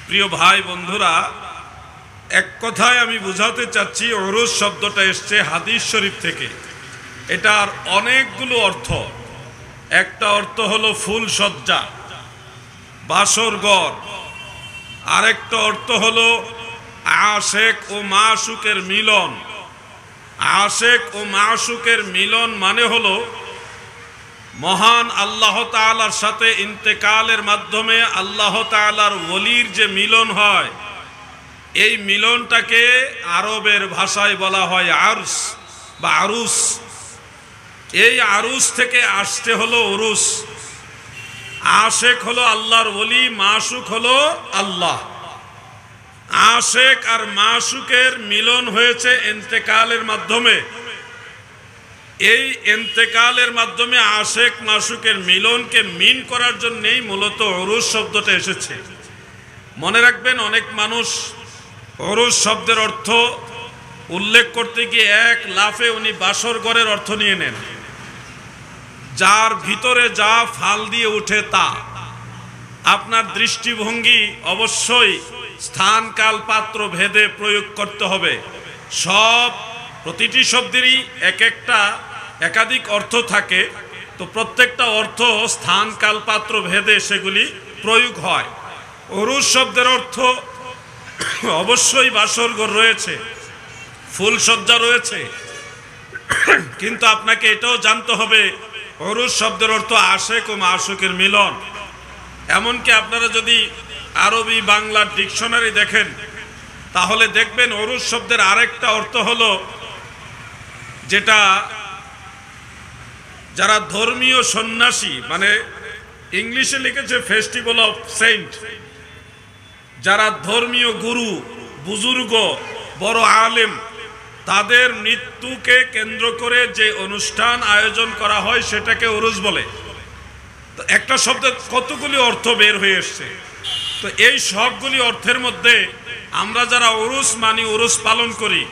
প্রিয় ভাই বন্ধুরা, এক কথায় আমি বুঝাতে চাচ্ছি, উরুস শব্দটা এসছে হাদিস শরীফ থেকে। এটার অনেকগুলো অর্থ। একটা অর্থ হলো ফুল সজ্জা, বাসর ঘর। আরেকটা অর্থ হলো আশেক ও মাশুকের মিলন। আশেক ও মাশুকের মিলন মানে হলো মহান আল্লাহ তাআলার সাথে ইন্তেকালের মাধ্যমে আল্লাহ তাআলার ওলির যে মিলন হয়, এই মিলনটাকে আরবের ভাষায় বলা হয় আরস বা আরুস। এই আরুস থেকে আসতে হলো উরুস। আশেক হলো আল্লাহর ওলি, মাশুক হলো আল্লাহ। আশেক আর মাশুকের মিলন হয়েছে ইন্তেকালের মাধ্যমে। এই ইন্তেকালের মাধ্যমে আশেক মাশুকের মিলনকে মিন করার জন্যই মূলত উরুস শব্দটা এসেছে। মনে রাখবেন, অনেক মানুষ উরুস শব্দের অর্থ উল্লেখ করতে গিয়ে এক লাফে উনি বাসর ঘরের অর্থ নিয়ে নেন। যার ভিতরে যা ফাল দিয়ে উঠে তা। আপনার দৃষ্টিভঙ্গি অবশ্যই স্থান কাল পাত্র ভেদে প্রয়োগ করতে হবে। প্রতিটি শব্দেরই একাধিক অর্থ থাকে, তো প্রত্যেকটা অর্থ স্থান কাল পাত্র ভেদে সেগুলি প্রয়োগ হয়। উরুস শব্দের অর্থ অবশ্যই বাসর ঘর রয়েছে, ফুলসজ্জা রয়েছে, কিন্তু আপনাকে এটাও জানতে হবে উরুস শব্দের অর্থ আশেক ও মাশুকের মিলন। এমনকি আপনারা যদি আরবি বাংলার ডিকশনারি দেখেন, তাহলে দেখবেন উরুস শব্দের আরেকটা অর্থ হলো, যেটা যারা ধর্মীয় সন্ন্যাসী, মানে ইংলিশে লিখেছে ফেস্টিভ্যাল অফ সেন্ট, যারা ধর্মীয় গুরু, বুজুর্গ, বড় আলেম, তাদের মৃত্যুকে কেন্দ্র করে যে অনুষ্ঠান আয়োজন করা হয় সেটাকে উরুস বলে। তো একটা শব্দের কতগুলি অর্থ বের হয়ে এসছে। তো এই সবগুলি অর্থের মধ্যে আমরা যারা উরুস মানি, উরুস পালন করি,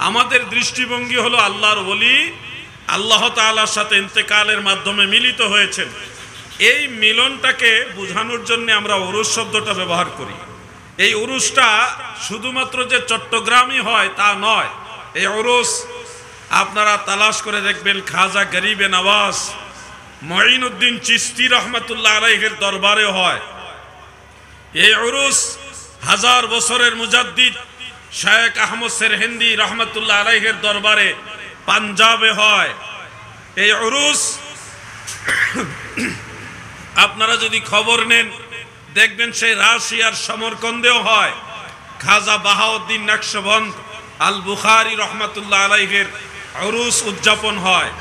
আমাদের দৃষ্টিভঙ্গি হলো আল্লাহর ওলি আল্লাহ তাআলার সাথে ইন্তেকালের মাধ্যমে মিলিত হয়েছেন। এই মিলনটাকে বোঝানোর জন্য আমরা উরুস শব্দটা ব্যবহার করি। এই উরুসটা শুধুমাত্র যে চট্টগ্রামই হয় তা নয়। এই উরুস আপনারা তালাশ করে দেখবেন, খাজা গরিবে নওয়াজ মঈনুদ্দিন চিশতি রহমাতুল্লাহ আলাইহির দরবারে হয়। এই উরুস হাজার বছরের মুজাদ্দিদ শেখ আহমদ সেরহিন্দি রহমাতুল্লাহ আলাইহির দরবারে পাঞ্জাবে হয়। এই উরুস আপনারা যদি খবর নেন, দেখবেন সেই রাশিয়ার সমরকন্দেও হয়। খাজা বাহাউদ্দিন নকশবন্দ আল বুখারী রহমাতুল্লাহ আলাইহির উরুস উদযাপন হয়।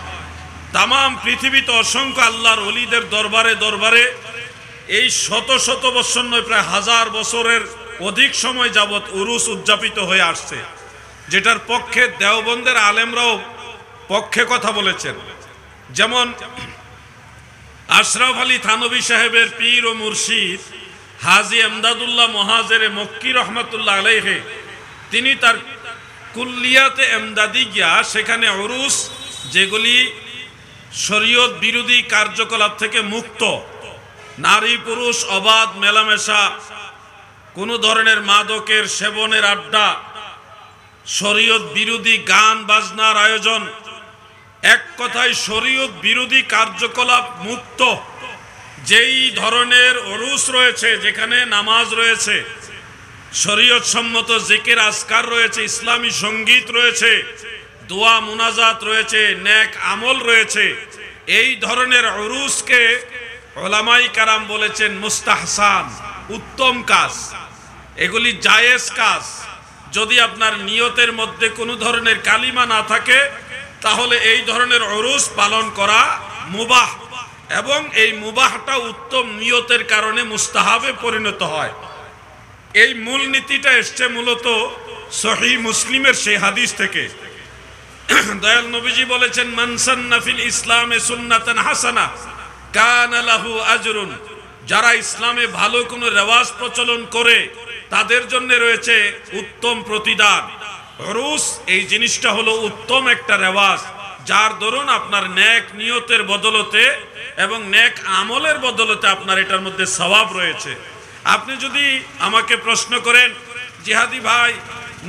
তাম পৃথিবীতে অসংখ্য আল্লাহর ওলিদের দরবারে দরবারে এই শত শত বছর নয়, প্রায় হাজার বছরের অধিক সময় যাবৎ উরুস উদযাপিত হয়ে আসছে, যেটার পক্ষে দেওবন্দের আলেমরাও পক্ষে কথা বলেছেন। যেমন আশরাফ আলী থানভী সাহেবের পীর ও মুর্শিদ হাজী এমদাদুল্লাহ মহাজেরে মক্কি রহমাতুল্লাহ আলাইহি, তিনি তার কুল্লিয়াতে এমদাদিয়া, সেখানে উরুস যেগুলি শরীয়ত বিরোধী কার্যকলাপ থেকে মুক্ত, নারী পুরুষ অবাধ মেলামেশা, কোনো ধরনের মাদকের সেবনের আড্ডা, শরীয়ত বিরোধী গান বাজনার আয়োজন, এক কথায় শরীয়ত বিরোধী কার্যকলাপ মুক্ত যেই ধরনের উরুস রয়েছে, যেখানে নামাজ রয়েছে, শরীয়ত সম্মত জিকির আজকার রয়েছে, ইসলামী সঙ্গীত রয়েছে, দোয়া মুনাজাত রয়েছে, নেক আমল রয়েছে, এই ধরনের উরুসকে উলামায়ে কেরাম বলেছেন মুস্তাহসান, উত্তম কাজ, এগুলি জায়েজ কাজ। যদি আপনার নিয়তের মধ্যে কোনো ধরনের কালিমা না থাকে, তাহলে এই ধরনের উরুস পালন করা মুবাহ, এবং এই মুবাহটা উত্তম নিয়তের কারণে মুস্তাহাবে পরিণত হয়। এই মূল নীতিটা এসছে মূলত সহিহ মুসলিমের সেই হাদিস থেকে। দয়াল নবীজি বলেছেন, মান সান্না ফিল ইসলামে সুন্নাতান হাসানা কানা লাহু আজরুন। যারা ইসলামে ভালো কোনো রেওয়াজ প্রচলন করে, তাদের জন্য রয়েছে উত্তম প্রতিদান। উরুস এই জিনিসটা হলো উত্তম একটা রেওয়াজ, যার দরুন আপনার নেক নিয়তের বদলতে এবং নেক আমলের বদলতে আপনার এটার মধ্যে সওয়াব রয়েছে। আপনি যদি আমাকে প্রশ্ন করেন জিহাদি ভাই,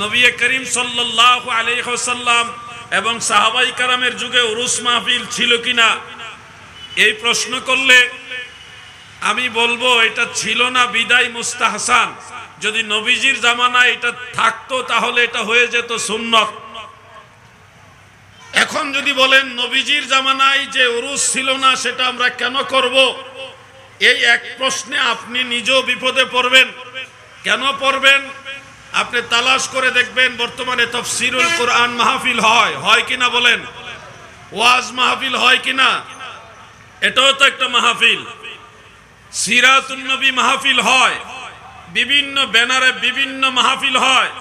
নবী করিম সাল্লাল্লাহু আলাইহি ওয়াসাল্লাম এবং সাহাবাই কারামের যুগে উরুস মাহফিল ছিল কিনা, এই প্রশ্ন করলে আমি বলবো এটা ছিল না বিদায় মুস্তাহসান। যদি নবীজির জামানায় এটা থাকতো তাহলে এটা হয়ে যেত সুন্নত। এখন যদি বলেন নবীজির জামানায় যে উরুস ছিল না সেটা আমরা কেন করব, এই এক প্রশ্নে আপনি নিজেও বিপদে পড়বেন। কেন পড়বেন? আপনি তালাশ করে দেখবেন বর্তমানে তাফসীরুল কোরআন মাহফিল হয় কিনা বলেন, ওয়াজ মাহফিল হয় কিনা, এটাও তো একটা মাহফিল। সিরাতুন নবী মাহফিল হয়, বিভিন্ন ব্যানারে বিভিন্ন মাহফিল হয়,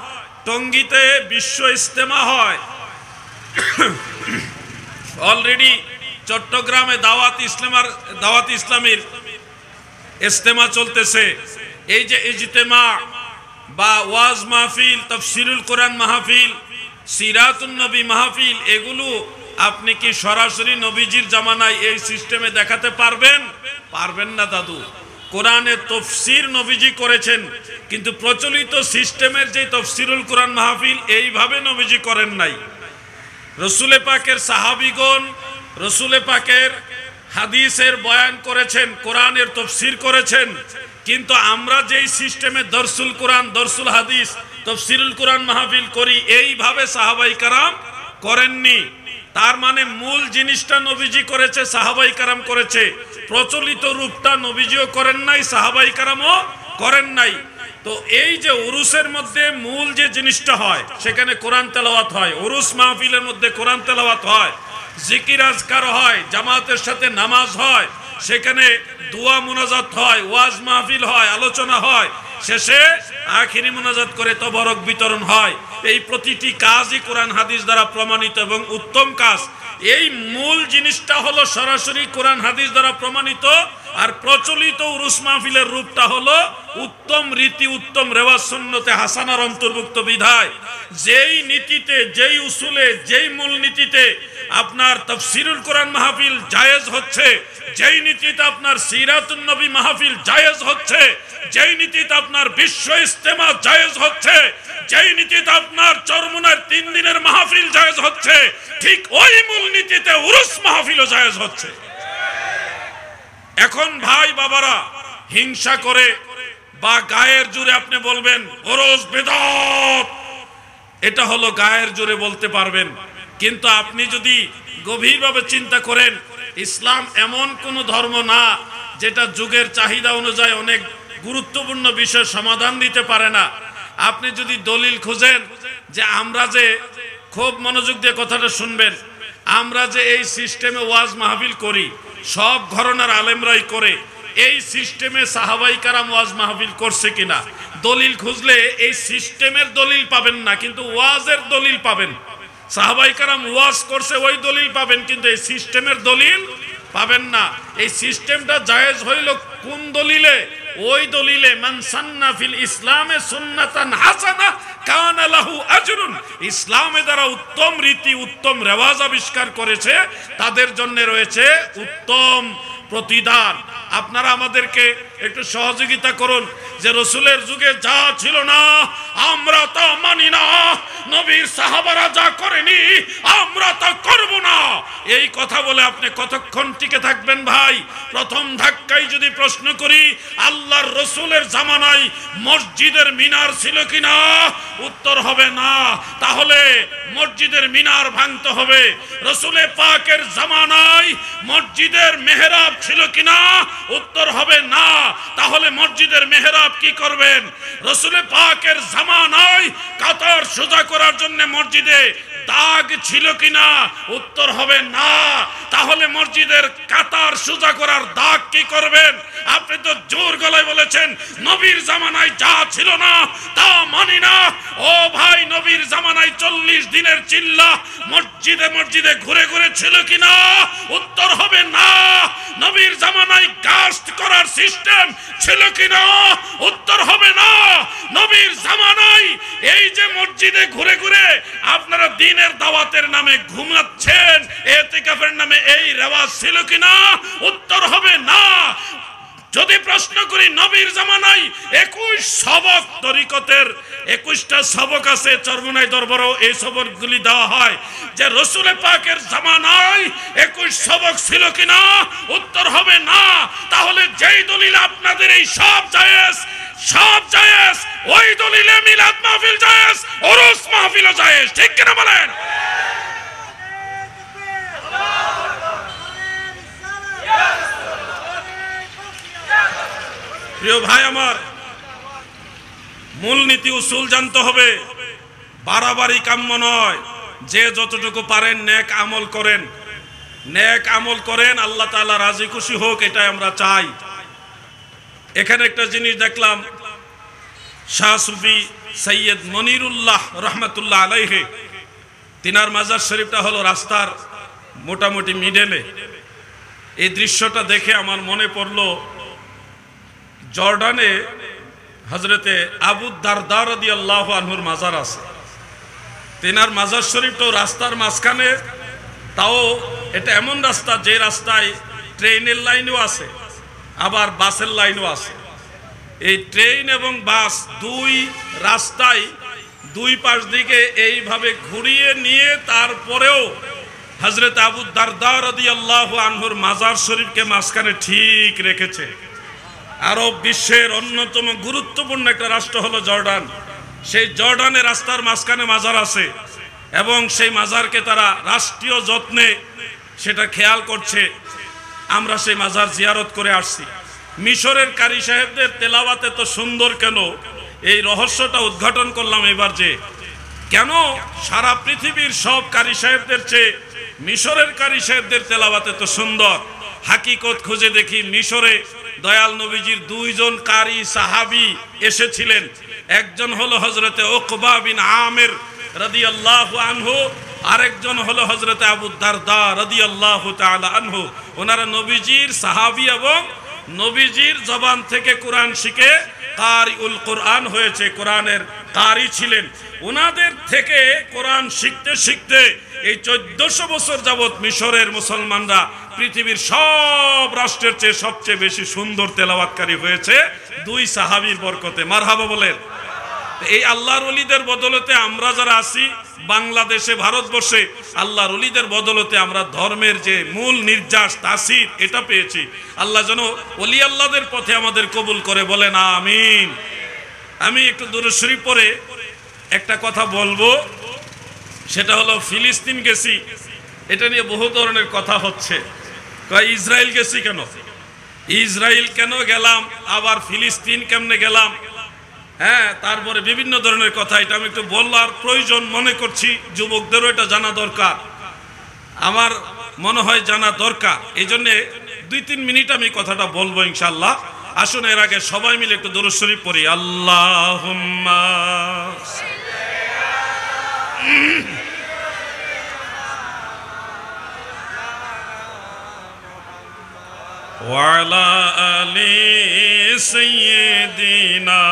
টঙ্গীতে বিশ্ব ইজতেমা হয়, অলরেডি চট্টগ্রামে দাওয়াত ইসলামীর ইজতেমা চলতেছে। এই যে ইজতেমা বা ওয়াজ মাহফিল, তাফসীরুল কোরআন মাহফিল, সিরাতুন নবী মাহফিল, এগুলো আপনি কি সরাসরি নবীজির জামানায় এই সিস্টেমে দেখাতে পারবেন? পারবেন না দাদু। কোরআনের তাফসীর নবীজি করেছেন, কিন্তু প্রচলিত সিস্টেমের যে তাফসীরুল কোরআন মাহফিল এইভাবে নবীজি করেন নাই। রসুলে পাকের সাহাবীগণ রসুলে পাকের হাদিসের বয়ান করেছেন, কোরআনের তাফসীর করেছেন, কিন্তু আমরা যেই সিস্টেমে দরসুল কোরআন, দরসুল হাদিস, তাফসীরুল কোরআন মাহফিল করি, এইভাবে সাহাবাই কারাম করেননি। তার মানে মূল জিনিসটা নবীজি করেছে, সাহাবাই কারাম করেছে, প্রচলিত রূপটা নবীজিও করেন নাই, সাহাবাই কারামও করেন নাই। তো এই যে উরুসের মধ্যে মূল যে জিনিসটা হয় সেখানে কোরআন তেলাওয়াত হয়, উরুস মাহফিলের মধ্যে কোরআন তেলাওয়াত হয়, জিকির আজকার হয়, জামাতের সাথে নামাজ হয়, সেখানে দোয়া মুনাজাত হয়, ওয়াজ মাহফিল হয়, আলোচনা হয়, শেষে আখিরি মুনাজাত করে তবরক বিতরণ হয়। এই প্রতিটি কাজই কোরআন হাদিস দ্বারা প্রমাণিত এবং উত্তম কাজ। এই মূল জিনিসটা হলো সরাসরি কোরআন হাদিস দ্বারা প্রমাণিত, আর প্রচলিত উরুস মাহফিলের রূপটা হলো উত্তম রীতি, উত্তম রেওয়াজ, সুন্নতে হাসানার অন্তর্ভুক্ত বিধায়। যেই নীতিতে, যেই উসুলে, যেই মূল নীতিতে আপনার তাফসীরুল কোরআন মাহফিল জায়েজ হচ্ছে, যেই নীতিতে আপনার সিরাতুন নবী মাহফিল জায়েজ হচ্ছে, যেই নীতিতে আপনার বিশ্ব ইজতেমা জায়েজ হচ্ছে, যেই নীতিতে আপনার চরমুনার 3 দিনের মাহফিল জায়েজ হচ্ছে, ঠিক ওই মূল নীতিতে উরুস মাহফিলও জায়েজ হচ্ছে। এখন ভাই বাবারা হিংসা করে বা গায়ের জোরে আপনি বলবেন উরুস বিদআত, এটা হলো গায়ের জোরে বলতে পারবেন, কিন্তু আপনি যদি গভীরভাবে চিন্তা করেন, ইসলাম এমন কোন ধর্ম না যেটা যুগের চাহিদা অনুযায়ী অনেক গুরুত্বপূর্ণ বিষয় সমাধান দিতে পারে না। আপনি যদি দলিল খুঁজেন যে আমরা যে, খুব মনোযোগ দিয়ে কথাটা শুনবেন, আমরা যে এই সিস্টেমে ওয়াজ মাহফিল করি, সব ঘরানার আলেমরাই করে, এই সিস্টেমে সাহাবাই কারাম ওয়াজ মাহফিল করছে কিনা দলিল খুঁজলে এই সিস্টেমের দলিল পাবেন না, কিন্তু ওয়াজের দলিল পাবেন। সাহাবাই কারাম ওয়াজ করছে ওই দলিল পাবেন, কিন্তু এই সিস্টেমের দলিল পাবেন না। এই সিস্টেমটা জায়েজ হইল কোন দলিলে? ওই দলিলে মান সান্না ফিল ইসলামে সুন্নাতান হাসানা কানা লাহু আজরুন, ইসলামে যারা উত্তম রীতি, উত্তম রেওয়াজ আবিষ্কার করেছে তাদের জন্য রয়েছে উত্তম প্রতিদান। আপনারা আমাদেরকে একটু সহযোগিতা করুন যে রসুলের যুগে যা ছিল না আমরা তা মানি না, নবীর সাহাবারা যা করেনি আমরা তা করব না, এই কথা বলে আপনি কতক্ষণ টিকে থাকবেন ভাই? প্রথম ধাক্কায় যদি প্রশ্ন করি আল্লাহর রসুলের জামানায় মসজিদের মিনার ছিল কিনা, উত্তর হবে না। তাহলে মসজিদের মিনার ভাঙতে হবে। রসুলে পাকের জামানায় মসজিদের মেহরাব ছিল কিনা, উত্তর হবে না। তাহলে মসজিদের মেহরাব কি করবেন? রসুলে পাকের জামানায় কাতার সোজা করার জন্য মসজিদে দাগ ছিল কিনা, উত্তর হবে না। তাহলে মসজিদের কাতার সোজা করার দাগ কি করবেন? আপনি তো জোর গলায় বলেছেন নবীর জামানায় যা ছিল না তা মানি না। ও ভাই, নবীর জামানায় 40 দিনের চিল্লা মসজিদে মসজিদে ঘুরে ঘুরে ছিল কিনা, উত্তর হবে না। নবীর জামানায় গাস্ট করার সিস্টেম ছিল কিনা, উত্তর হবে না। নবীর জামানায় এই যে মসজিদে ঘুরে ঘুরে আপনারা দিনের দাওয়াতের নামে ঘুমাচ্ছেন, ইতিকাফের নামে এই রেওয়াজ ছিল কিনা, উত্তর হবে না। যদি প্রশ্ন করি নবীর জামানায় 21 সবক তরিকতের 21টা সবক আছে, চরমনাই দরবারেও এই সবকগুলি দেওয়া হয়, যে রসুল পাকের জামানায় 21 সবক ছিল কিনা? উত্তর হবে না। তাহলে যেই দলিল আপনাদের এই সব জায়েজ ওই দলিলে মিলাদ মাহফিল জায়েজ, উরুস মাহফিলও জায়েজ, ঠিক কিনা বলেন? প্রিয় ভাই আমার, মূলনীতি উসুল জানতে হবে। বাড়াবাড়ি কাম্য নয়। যে যতটুকু পারেন নেক আমল করেন, আল্লাহ তাআলা রাজি খুশি হোক, এটাই আমরা চাই। এখানে একটা জিনিস দেখলাম, শাহ সুফি সৈয়দ মনিরুল্লাহ রহমতুল্লাহ আলাইহি, তিনার মাজার শরীফটা হলো রাস্তার মোটামুটি মিডলে। এই দৃশ্যটা দেখে আমার মনে পড়লো, জর্ডানে হজরতে আবু দারদা রাদিয়াল্লাহু আনহুর মাজার আছে। তেনার মাজার শরীফটাও রাস্তার মাঝখানে, তাও এটা এমন রাস্তা যে রাস্তায় ট্রেনের লাইনও আছে, আবার বাসের লাইনও আছে। এই ট্রেন এবং বাস দুই রাস্তায় দুই পাশ দিকে এইভাবে ঘুরিয়ে নিয়ে তারপরেও হজরত আবু দারদা রাদিয়াল্লাহু আনহুর মাজার শরীফকে মাঝখানে ঠিক রেখেছে। আরব বিশ্বের অন্যতম গুরুত্বপূর্ণ একটা রাষ্ট্র হলো জর্ডান। সেই জর্ডানে রাস্তার মাঝখানে মাজার আছে এবং সেই মাজারকে তারা রাষ্ট্রীয় যত্নে সেটা খেয়াল করছে। আমরা সেই মাজার জিয়ারত করে আসছি। মিশরের কারি সাহেবদের তেলাওয়াতে তো সুন্দর কেন, এই রহস্যটা উদ্ঘাটন করলাম এবার, যে কেন সারা পৃথিবীর সব কারি সাহেবদের চেয়ে মিশরের কারি সাহেবদের তেলাওয়াতে তো সুন্দর। হাকিকত খুঁজে দেখি, মিশরে দয়াল নবীজির দুইজন কারি সাহাবী এসেছিলেন। একজন হলো হযরতে উকবা বিন আমির রাদিয়াল্লাহু আনহু, আরেকজন হলো হযরতে আবু দারদা রাদিয়াল্লাহু তাআলা আনহু। ওনারা নবীজির সাহাবী এবং নবীজির জবান থেকে কোরআন শিখে কারিউল কোরআন হয়েছে, কোরআনের কারি ছিলেন। ওনাদের থেকে কোরআন শিখতে শিখতে এই 1400 বছর যাবত মিশরের মুসলমানরা পৃথিবীর সব রাষ্ট্রের চেয়ে সবচেয়ে বেশি সুন্দর তেলাওয়াতকারী হয়েছে দুই সাহাবীর বরকতে। মারহাবা বলেন। এই আল্লাহর ওলিদের বদলতে আমরা যারা আছি বাংলাদেশে, ভারতবর্ষে, আল্লাহর ওলিদের বদলতে আমরা ধর্মের যে মূল নির্যাস তাসির এটা পেয়েছি। আল্লাহ যেন ওলি আল্লাহদের পথে আমাদের কবুল করে, বলেন আমিন। আমি একটু দুরূদ শরীফ পড়ে একটা কথা বলবো, সেটা হলো ফিলিস্তিন গেছি, এটা নিয়ে বহু ধরনের কথা হচ্ছে। ইসরায়েল গেছি কেন, ইসরায়েল কেন গেলাম, আবার ফিলিস্তিন কেমনে গেলাম, হ্যাঁ, তারপরে বিভিন্ন ধরনের কথা। এটা আমি একটু বলার প্রয়োজন মনে করছি, যুবকদেরও এটা জানা দরকার, আমার মনে হয় জানা দরকার। এই জন্যে 2-3 মিনিট আমি কথাটা বলবো ইনশাআল্লাহ। আসুন এর আগে সবাই মিলে একটু দুরূদ শরীফ পড়ি। আল্লাহুম্মা ওয়ালা আলি সাইয়্যিদিনা।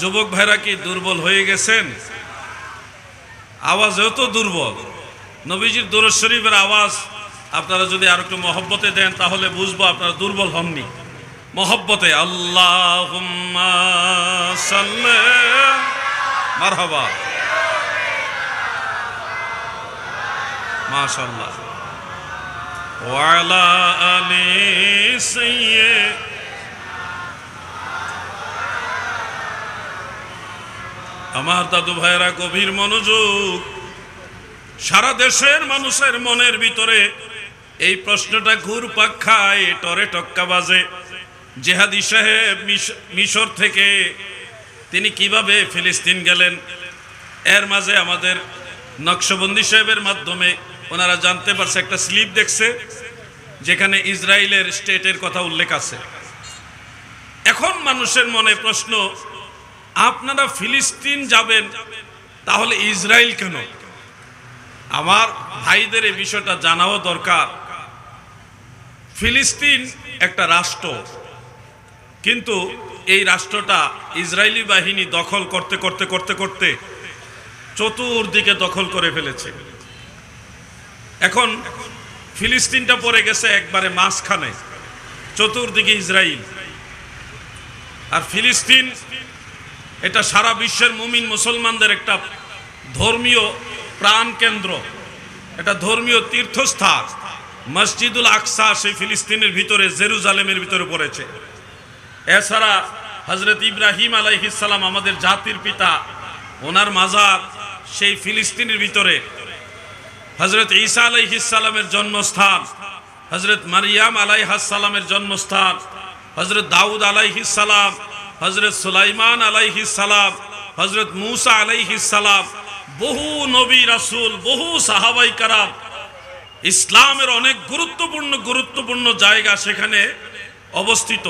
যুবক ভাইরা কি দুর্বল হয়ে গেছেন? আওয়াজেও তো দুর্বল। নবীজির দুরূদ শরীফের আওয়াজ আপনারা যদি আর একটু মহব্বতে দেন তাহলে বুঝবো আপনারা দুর্বল হননি। মহব্বতে আল্লাহুম্মা সাল্লি, মারহাবা, মাশাআল্লাহ, ওয়ালা আলি সাইয়্যিদ। আমার দাদু ভাইরা গভীর মনোযোগ। সারা দেশের মানুষের মনের ভিতরে এই প্রশ্নটা ঘুরপাক খায়, টরে টক্কা বাজে। জেহাদি সাহেব মিশর থেকে তিনি কিভাবে ফিলিস্তিন গেলেন, এর মাঝে আমাদের নকশবন্দি সাহেবের মাধ্যমে ওনারা জানতে পারছে, একটা স্লিপ দেখছে যেখানে ইসরায়েলের স্টেটের কথা উল্লেখ আছে। এখন মানুষের মনে প্রশ্ন, আপনারা ফিলিস্তিন যাবেন তাহলে ইসরায়েল কেন? আমার ভাইদের এই বিষয়টা জানাও দরকার। ফিলিস্তিন একটা রাষ্ট্র, কিন্তু এই রাষ্ট্রটা ইসরায়েলি বাহিনী দখল করতে করতে করতে করতে চতুর্দিকে দখল করে ফেলেছে। এখন ফিলিস্তিনটা পড়ে গেছে একবারে মাঝখানে, চতুর্দিকে ইসরায়েল। আর ফিলিস্তিন এটা সারা বিশ্বের মুমিন মুসলমানদের একটা ধর্মীয় প্রাণ কেন্দ্র, এটা ধর্মীয় তীর্থস্থান। মসজিদুল আকসা সেই ফিলিস্তিনের ভিতরে, জেরুজালেমের ভিতরে পড়েছে। এছাড়া হজরত ইব্রাহিম আলাইহিস সালাম আমাদের জাতির পিতা, ওনার মাজার সেই ফিলিস্তিনের ভিতরে। হজরত ঈসা আলাইহিস সালামের জন্মস্থান, হজরত মারিয়াম আলাইহিস সালামের জন্মস্থান, হজরত দাউদ আলাইহিস সালাম, হজরত সুলাইমান আলাইহিস সালাম, হজরত মুসা আলাইহিস সালাম, বহু নবী রাসূল, বহু সাহাবাই কারাম, ইসলামের অনেক গুরুত্বপূর্ণ জায়গা সেখানে অবস্থিত।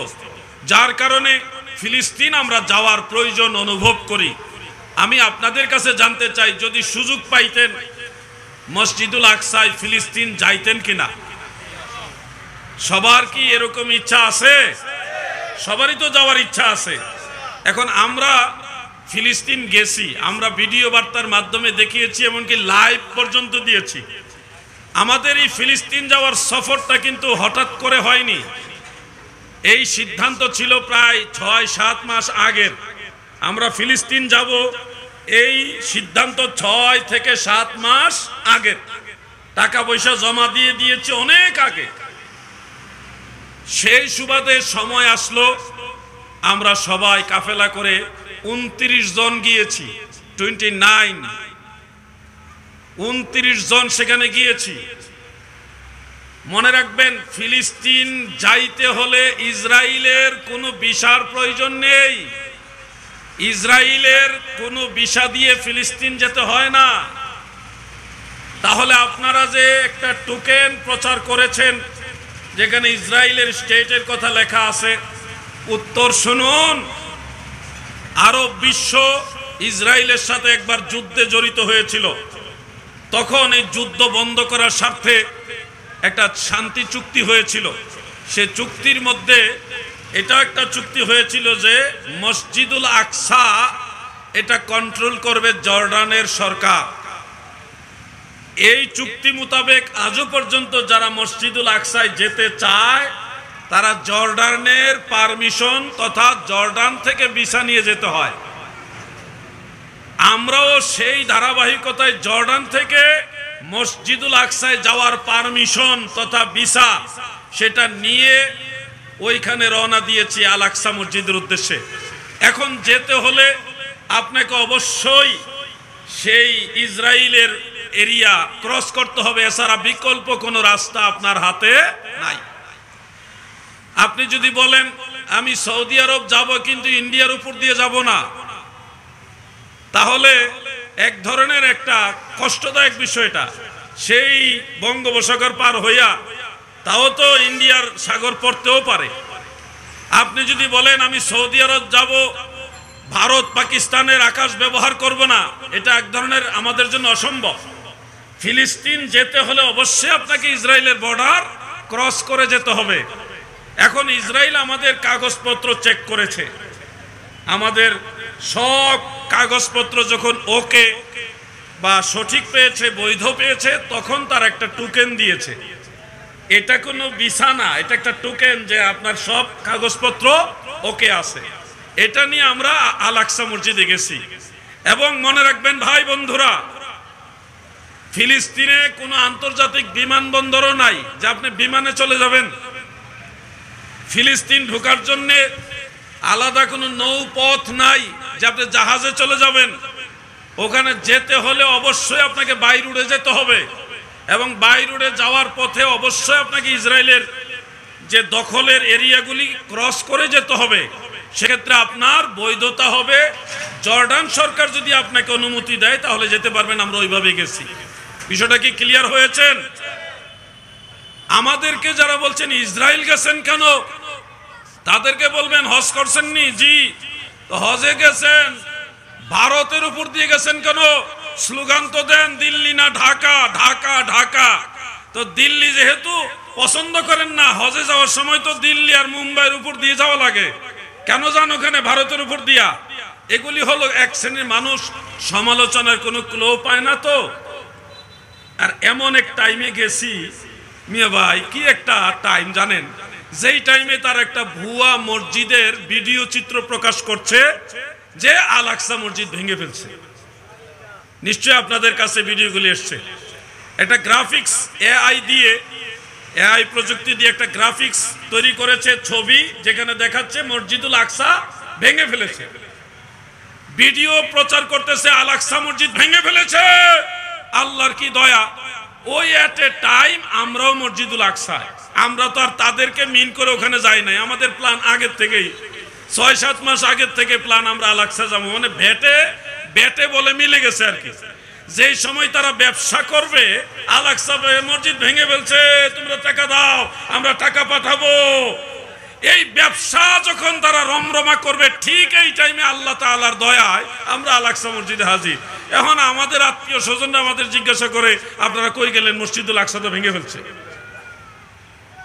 যার কারণে ফিলিস্তিন আমরা যাওয়ার প্রয়োজন অনুভব করি। আমি আপনাদের কাছে জানতে চাই, যদি সুযোগ পাইতেন মসজিদুল আকসায় ফিলিস্তিন যাইতেন কিনা? সবার কি এরকম ইচ্ছা আছে? সবারই তো যাওয়ার ইচ্ছা আছে। এখন আমরা ফিলিস্তিন গেছি, আমরা ভিডিও বার্তার মাধ্যমে দেখিয়েছি, এমনকি লাইভ পর্যন্ত দিয়েছি। আমাদের এই ফিলিস্তিন যাওয়ার সফরটা কিন্তু হঠাৎ করে হয়নি। এই সিদ্ধান্ত ছিল প্রায় ৬-৭ মাস আগের। আমরা ফিলিস্তিন যাব এই সিদ্ধান্ত ৬ থেকে ৭ মাস আগের। টাকা পয়সা জমা দিয়ে দিয়েছি অনেক আগে। সেই সুবাদে সময় আসলো, আমরা সবাই কাফেলা করে ২৯ জন গিয়েছি, 29 জন সেখানে গিয়েছি। মনে রাখবেন, ফিলিস্তিন যাইতে হলে ইসরায়েলের কোনো ভিসার প্রয়োজন নেই। ইসরায়েলের কোনো ভিসা দিয়ে ফিলিস্তিন যেতে হয় না। তাহলে আপনারা যে একটা টোকেন প্রচার করেছেন যেখানে ইসরায়েলের স্টেটের কথা লেখা আছে, উত্তর শুনুন। আরব বিশ্ব ইসরায়েলের সাথে একবার যুদ্ধে জড়িত হয়েছিল। তখন এই যুদ্ধ বন্ধ করার স্বার্থে একটা শান্তি চুক্তি হয়েছিল। সে চুক্তির মধ্যে এটা একটা চুক্তি হয়েছিল যে মসজিদুল আকসা এটা কন্ট্রোল করবে জর্ডানের সরকার। এই চুক্তি মোতাবেক আজও পর্যন্ত যারা মসজিদুল আকসায় যেতে চায় তারা জর্ডানের পারমিশন তথা জর্ডান থেকে ভিসা নিয়ে যেতে হয়। আমরাও সেই ধারাবাহিকতায় জর্ডান থেকে মসজিদুল আকসায় যাওয়ার পারমিশন তথা ভিসা সেটা নিয়ে ওইখানে রওনা দিয়েছি আল আকসা মসজিদের উদ্দেশ্যে। এখন যেতে হলে আপনাকে অবশ্যই সেই ইসরায়েলের এরিয়া ক্রস করতে হবে, এছাড়া বিকল্প কোনো রাস্তা আপনার হাতে নাই। আপনি যদি বলেন আমি সৌদি আরব যাব কিন্তু ইন্ডিয়ার উপর দিয়ে যাব না, তাহলে এক ধরনের একটা কষ্টদায়ক বিষয়টা। সেই বঙ্গোপসাগর পার হইয়া তাও তো ইন্ডিয়ার সাগর পড়তেও পারে। আপনি যদি বলেন আমি সৌদি আরব যাব, ভারত পাকিস্তানের আকাশ ব্যবহার করব না, এটা এক ধরনের আমাদের জন্য অসম্ভব। ফিলিস্তিন যেতে হলে অবশ্যই আপনাকে ইসরায়েলের বর্ডার ক্রস করে যেতে হবে। এখন ইসরায়েল আমাদের কাগজপত্র চেক করেছে, আমাদের সব কাগজপত্র যখন ওকে বা সঠিক পেয়েছে, বৈধ পেয়েছে, তখন তার একটা টোকেন দিয়েছে। এটা কোনো ভিসা না, এটা একটা টোকেন যে আপনার সব কাগজপত্র ওকে আছে। এটা নিয়ে আমরা আল আকসা মসজিদে গেছি। এবং মনে রাখবেন ভাই বন্ধুরা, ফিলিস্তিনে কোনো আন্তর্জাতিক বিমানবন্দরও নাই যে আপনি বিমানে চলে যাবেন। ফিলিস্তিন ঢোকার জন্য আলাদা কোনো নৌপথ নাই যে আপনি জাহাজে চলে যাবেন। ওখানে যেতে হলে অবশ্যই আপনাকে বাই রোডে যেতে হবে, এবং বাই রোডে যাওয়ার পথে অবশ্যই আপনাকে ইসরায়েলের যে দখলের এরিয়াগুলি ক্রস করে যেতে হবে। সেক্ষেত্রে আপনার বৈধতা হবে, জর্ডান সরকার যদি আপনাকে অনুমতি দেয় তাহলে যেতে পারবেন। আমরা ওইভাবে গেছি। বিষয়টা কি ক্লিয়ার হয়েছেন? আমাদেরকে যারা বলছেন ইসরায়েল গেছেন কেন, তাদেরকে বলবেন হজ করছেন নি? জি। তো হজে গেছেন, ভারতের উপর দিয়ে গেছেন কেন? স্লোগান তো দেন দিল্লি না ঢাকা, ঢাকা ঢাকা। তো দিল্লি যেহেতু পছন্দ করেন না, হজে যাওয়ার সময় তো দিল্লি আর মুম্বাইয়ের উপর দিয়ে যাওয়া লাগে, কেন যান ওখানে ভারতের উপর দিয়া? এগুলি হলো এক শ্রেণীর মানুষ, সমালোচনার কোনো ক্লো পায় না। তো আর এমন এক টাইমে গেছি মিয়া ভাই কি একটা টাইম জানেন, যেই টাইমে তার একটা ভুয়া মসজিদের ভিডিও চিত্র প্রকাশ করছে যে আল আকসা মসজিদ ভেঙে ফেলছে। নিশ্চয়ই আপনাদের কাছে ভিডিওগুলি এসছে। একটা গ্রাফিক্স এআই প্রযুক্তি দিয়ে একটা গ্রাফিক্স তৈরি করেছে, ছবি, যেখানে দেখাচ্ছে মসজিদুল আকসা ভেঙে ফেলেছে। ভিডিও প্রচার করতেছে আল আকসা মসজিদ ভেঙে ফেলেছে। আল্লাহর কি দয়া, ওই এট এ টাইম আমরাও মসজিদুল আকসায়, আমরা তো আর তাদেরকে মিন করে ওখানে যাই নাই, আমাদের প্ল্যান আগের থেকেই 6-7 মাস আগের থেকে প্ল্যান, আমরা আল আকসা যাবো, মানে বেটে বলে মিলে গেছে আর কি। যেই সময় তারা ব্যবসা করবে, আল আকসা মসজিদ ভেঙে ফেলছে, তোমরা টাকা দাও, আমরা টাকা পাঠাবো, এই ব্যবসা যখন তারা রমরমা করবে, ঠিক এই টাইমে আল্লাহ তাআলার দয়ায় আমরা আল আকসা মসজিদে হাজির। এখন আমাদের আত্মীয় স্বজনরা আমাদের জিজ্ঞাসা করে, আপনারা কই গেলেন? মসজিদুল আকসা তো ভেঙে ফেলছে,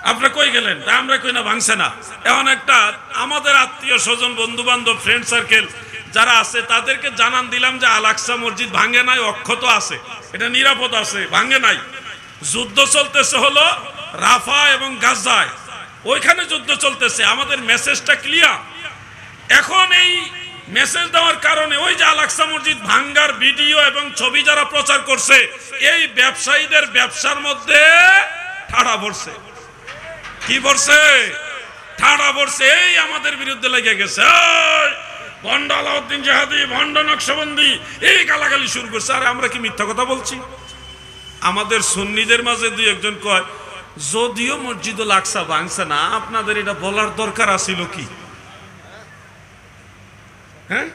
আপনারা কই গেলেন? আমরা কই না ভাঙছে না। এখন একটা আমাদের আত্মীয় স্বজন, বন্ধু বান্ধব, ফ্রেন্ড সার্কেল যারা আছে তাদেরকে জানান দিলাম যে আল আকসা মসজিদ ভাঙে নাই, অক্ষত আছে, এটা নিরাপদ আছে, ভাঙে নাই। যুদ্ধ চলতেছে হলো রাফা এবং গাজায়, ওইখানে যুদ্ধ চলতেছে, আমাদের মেসেজটা ক্লিয়ার। এখন এই মেসেজ দেওয়ার কারণে ওই যে আল আকসা মসজিদ ভাঙ্গার ভিডিও এবং ছবি যারা প্রচার করছে, এই ব্যবসায়ীদের ব্যবসার মধ্যে ঠাড়া পড়ছে। কি পড়ছে? ঠাড়া পড়ছে। এই আমাদের বিরুদ্ধে লেগে গেছে, ভণ্ড আলাউদ্দিন জিহাদি, ভণ্ড নকশবন্দি, এই গালাগালি শুরু করছে। আরে আমরা কি মিথ্যা কথা বলছি? আমাদের সুন্নিদের মাঝে দুই একজন কয়, যদিও মসজিদুল আকসা ভাঙছে না, আপনাদের এটা বলার দরকার আছিল কি? হ্যাঁ,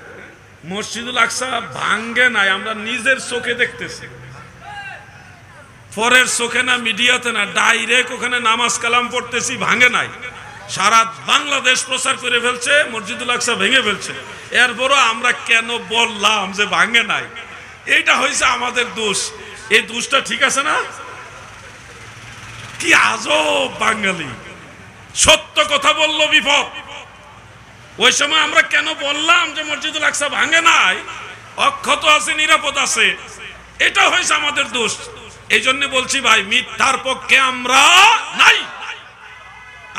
মসজিদুল আকসা ভাঙ্গে নাই, আমরা নিজের চোখে দেখতেছি, পরের চোখে না, মিডিয়াতে না, ডাইরেক্ট ওখানে নামাজ কালাম পড়তেছি, ভাঙে নাই। সারা বাংলাদেশ প্রচার করে ফেলছে মসজিদুল আকসা ভেঙে ফেলছে। এরপরও আমরা কেন বললাম যে ভাঙে নাই? এইটা হয়েছে আমাদের দোষ। এই দোষটা ঠিক আছে না? কি আজব বাঙালি, সত্য কথা বললো বিপদ। ওই সময় আমরা কেন বললাম যে মসজিদুল আকসা ভাঙে নাই, অক্ষত আছে, নিরাপদ আছে? এটা হয়েছে আমাদের দোষ। এই জন্য বলছি ভাই, মিথ্যার পক্ষে আমরা নাই,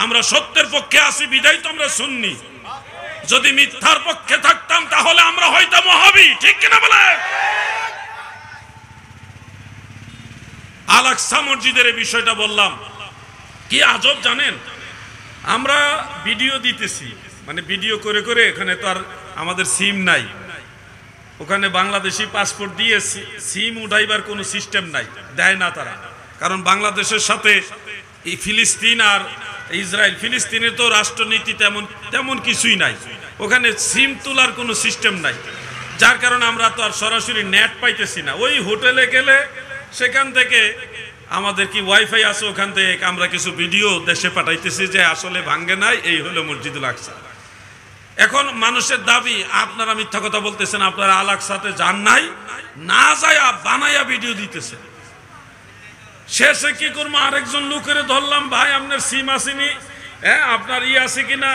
আমরা সত্যের পক্ষে আছি, বিদায় তো আমরা সুন্নি। যদি মিথ্যার পক্ষে থাকতাম তাহলে আমরা হয়তো ওয়াহাবি, ঠিক কিনা বলে? আল আকসা মসজিদের এই বিষয়টা বললাম, কি আজব জানেন, আমরা ভিডিও দিতেছি, মানে ভিডিও করে করে, এখানে তো আর আমাদের সিম নাই, ওখানে বাংলাদেশি পাসপোর্ট দিয়ে সিম উঠাইবার কোনো সিস্টেম নাই, দেয় না তারা। কারণ বাংলাদেশের সাথে এই ফিলিস্তিন আর ইসরায়েল, ফিলিস্তিনের তো রাষ্ট্রনীতি তেমন কিছুই নাই, ওখানে সিম তোলার কোনো সিস্টেম নাই, যার কারণে আমরা তো আর সরাসরি নেট পাইতেছি না। ওই হোটেলে গেলে সেখান থেকে আমাদের কি ওয়াইফাই আছে, ওখান থেকে আমরা কিছু ভিডিও দেশে পাঠাইতেছি যে আসলে ভাঙ্গে নাই, এই হলো মসজিদুল আকসা। এখন মানুষের দাবি, আপনারা মিথ্যা কথা বলতেছেন, আপনারা আল আকসাতে যান নাই, না যায়া বানায়া ভিডিও দিতেছে। শেষে কি করবো, আরেকজন লোকের ধরলাম, ভাই আপনার সিম আসেনি, হ্যাঁ আপনার আছে কিনা,